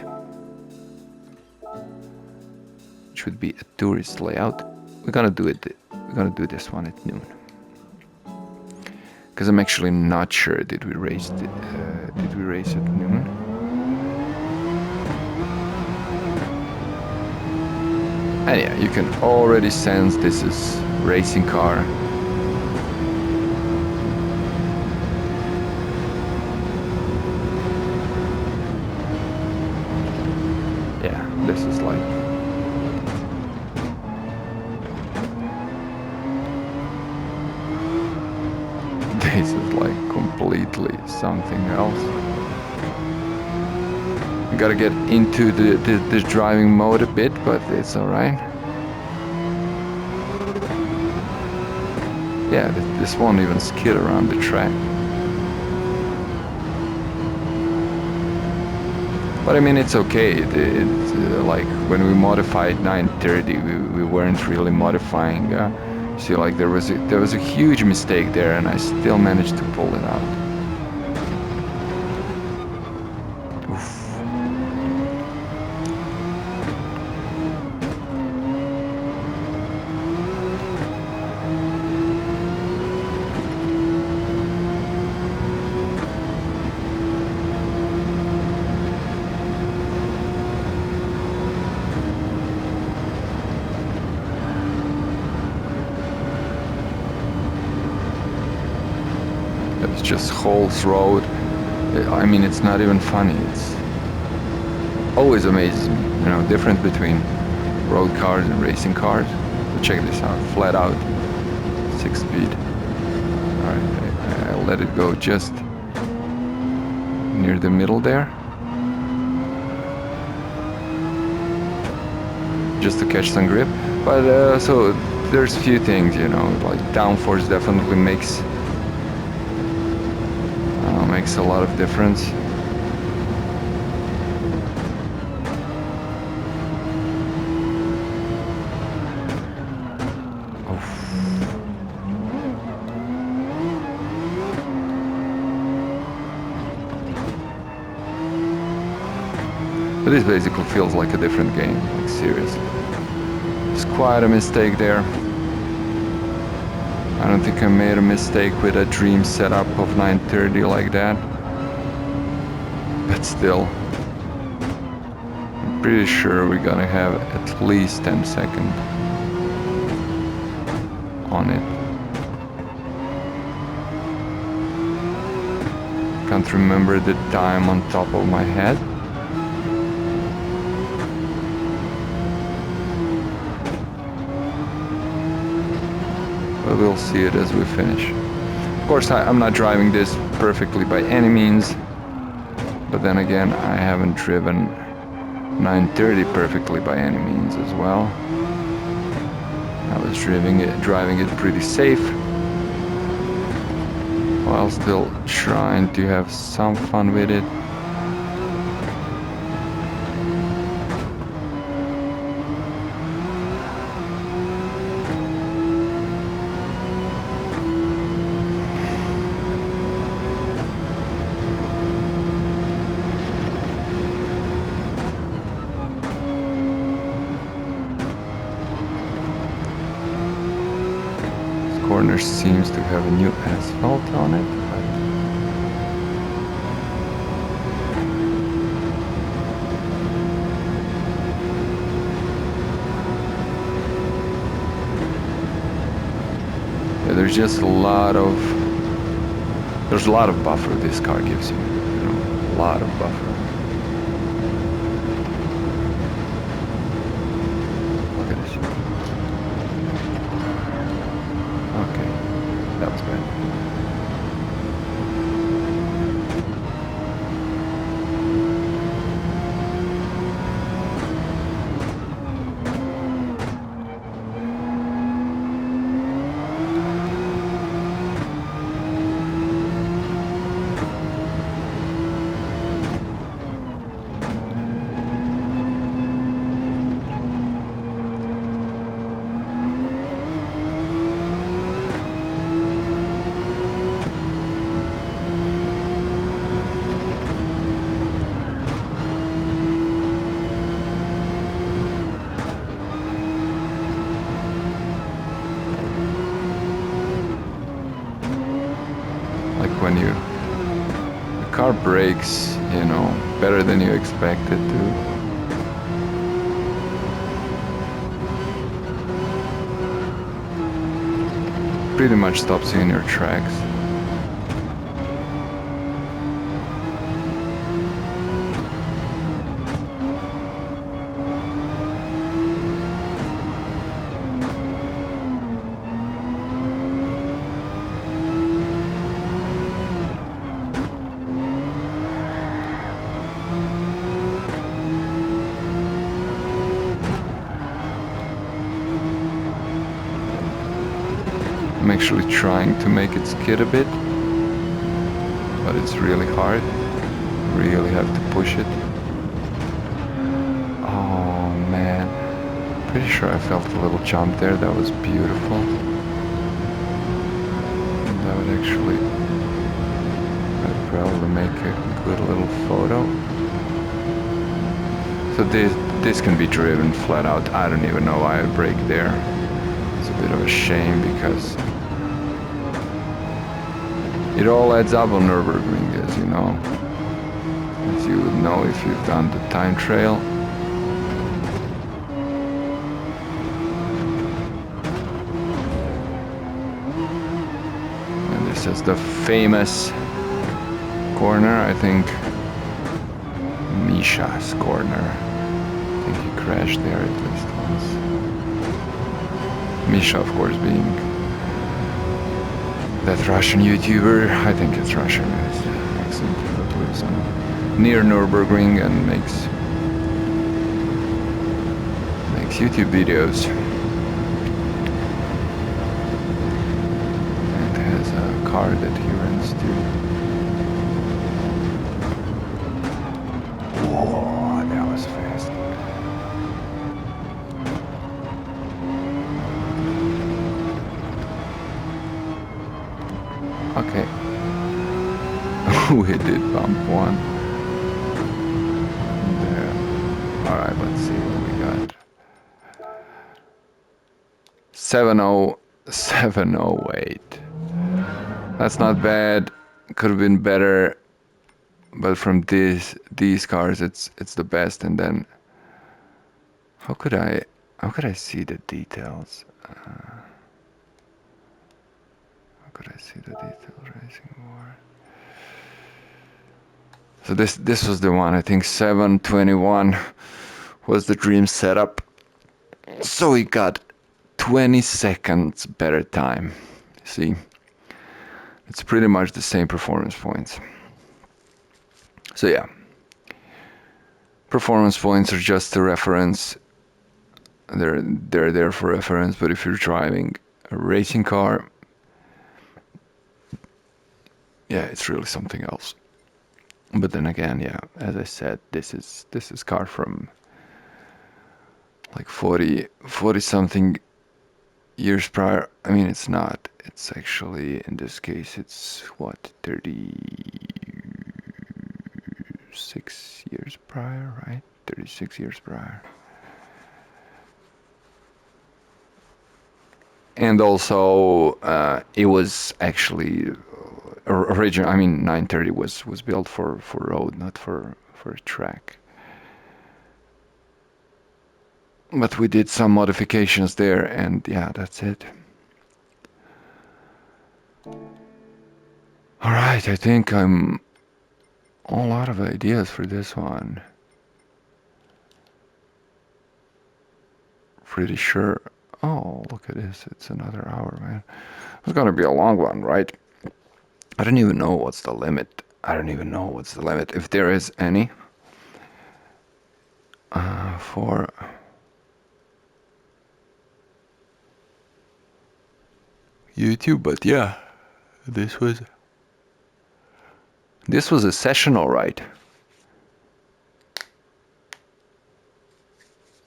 which would be a tourist layout. We're gonna do this one at noon, because I'm actually not sure did we race at noon. And yeah, you can already sense this is racing car. Yeah, this is like completely something else. I gotta get into the driving mode a bit, but it's alright. Yeah, this won't even skid around the track. But I mean, it's okay. It's like when we modified 930, we weren't really modifying. See, like there was a huge mistake there, and I still managed to pull it out. Oof. It's just Holes Road. I mean, it's not even funny. It's always amazes me, you know, difference between road cars and racing cars. But check this out, flat out, 6-speed. All right, I'll let it go just near the middle there, just to catch some grip. But so there's a few things, you know, like downforce definitely makes a lot of difference. But this basically feels like a different game, like seriously. It's quite a mistake there. I don't think I made a mistake with a dream setup of 930 like that. But still, I'm pretty sure we're gonna have at least 10 seconds on it. Can't remember the time on top of my head. But we'll see it as we finish. Of course, I'm not driving this perfectly by any means, but then again, I haven't driven 930 perfectly by any means as well. I was driving it pretty safe, while still trying to have some fun with it. Corner seems to have a new asphalt on it. there's just a lot of buffer this car gives you, you know, a lot of buffer. Look at this. Okay, that was bad. When the car brakes, you know, better than you expect it to. Pretty much stops you in your tracks. I'm actually trying to make it skid a bit, but it's really hard. Really have to push it. Oh man, pretty sure I felt a little jump there. That was beautiful. And that would actually, I'd probably make a good little photo. So this can be driven flat out. I don't even know why I brake there. It's a bit of a shame because it all adds up on Nürburgring, as you know. As you would know if you've done the time trial. And this is the famous corner, I think. Misha's corner. I think he crashed there at least once. Misha, of course, being that Russian YouTuber. I think it's Russian, it's accent, that lives on near Nürburgring and makes YouTube videos. And has a car that he rents to. Whoa, that was fast. Okay. We did bump one. There. Alright, let's see what we got. 70708. That's not bad. Could have been better. But from these cars it's the best. And then how could I see the details? How could I see the details? Racing War. So this was the one. I think 721 was the dream setup. So we got 20 seconds better time. See, it's pretty much the same performance points. So yeah, performance points are just a reference. They're there for reference. But if you're driving a racing car, yeah, it's really something else. But then again, yeah, as I said, this is car from like 40 something years prior. I mean, it's not. It's actually, in this case, it's what, 36 years prior, right? 36 years prior. And also, it was actually original. I mean, 930 was built for road, not for a track. But we did some modifications there, and yeah, that's it. Alright, I think I'm all out of ideas for this one. Pretty sure. Oh, look at this. It's another hour, man. It's gonna be a long one, right? I don't even know what's the limit. I don't even know what's the limit, if there is any. For YouTube, but yeah, this was a session, all right.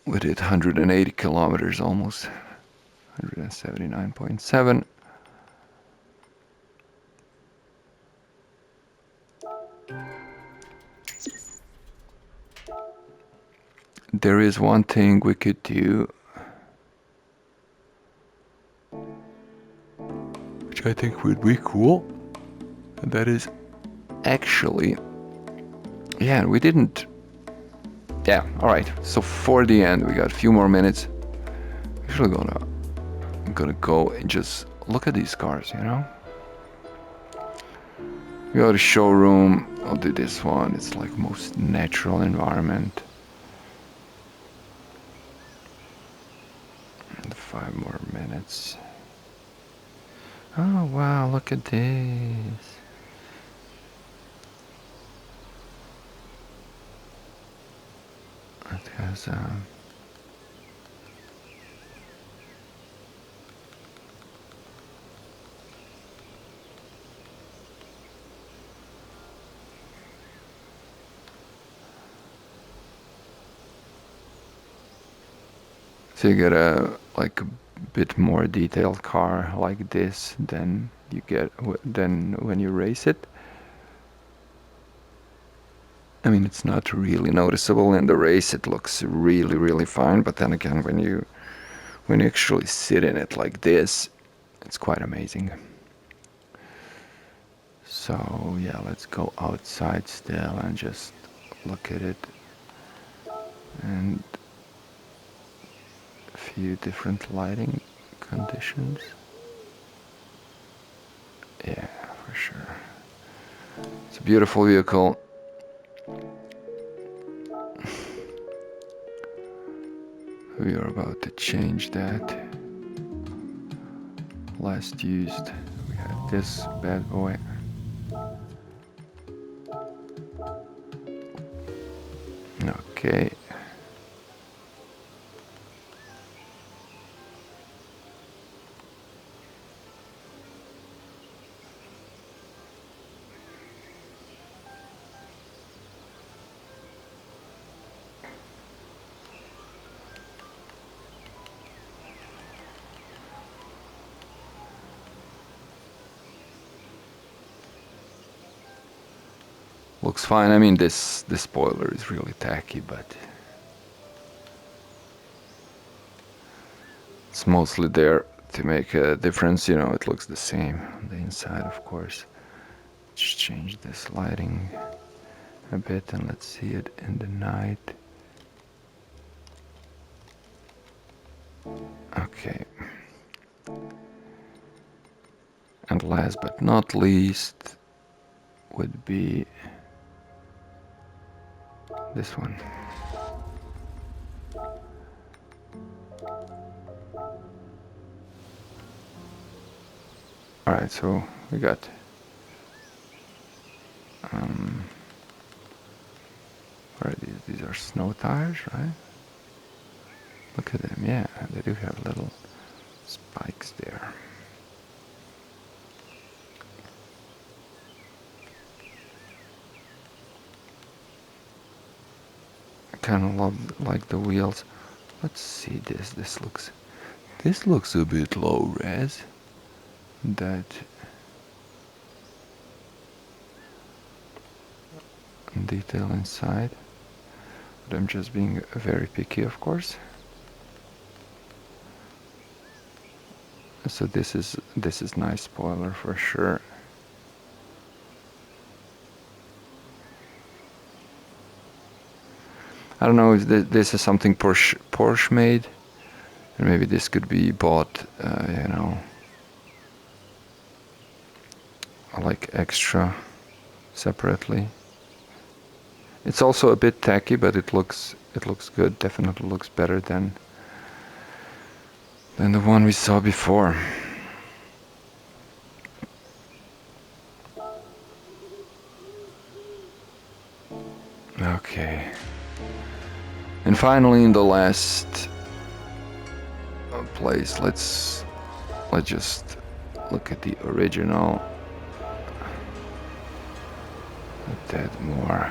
We did 180 kilometers almost, 179.7. There is one thing we could do, which I think would be cool, and that is actually, yeah, we didn't, yeah, all right. So for the end, we got a few more minutes. Actually, I'm gonna go and just look at these cars, you know. We got a showroom. I'll do this one. It's like most natural environment. And 5 more minutes. Oh wow, look at this. It has so you get a like a bit more detailed car like this than you get than when you race it. I mean, it's not really noticeable in the race. It looks really, really fine. But then again, when you actually sit in it like this, it's quite amazing. So yeah, let's go outside still and just look at it. And a few different lighting conditions. Yeah, for sure. It's a beautiful vehicle. We are about to change that. Last used, we had this bad boy. Okay. Looks fine. I mean, this spoiler is really tacky, but it's mostly there to make a difference. You know, it looks the same on the inside, of course. Just change this lighting a bit and let's see it in the night. Okay. And last but not least would be this one. Alright, so we got what are these? These are snow tires, right? Look at them, yeah, they do have little spikes there. I kind of love like the wheels. Let's see this. This looks a bit low res. That detail inside, but I'm just being very picky, of course. So this is nice spoiler for sure. I don't know if this is something Porsche made, and maybe this could be bought, you know, like extra separately. It's also a bit tacky, but it looks good. Definitely looks better than the one we saw before. Okay. And finally, in the last place, let's just look at the original a tad more.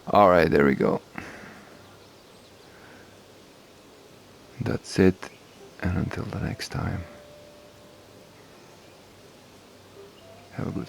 All right, there we go. That's it, and until the next time, have a good one.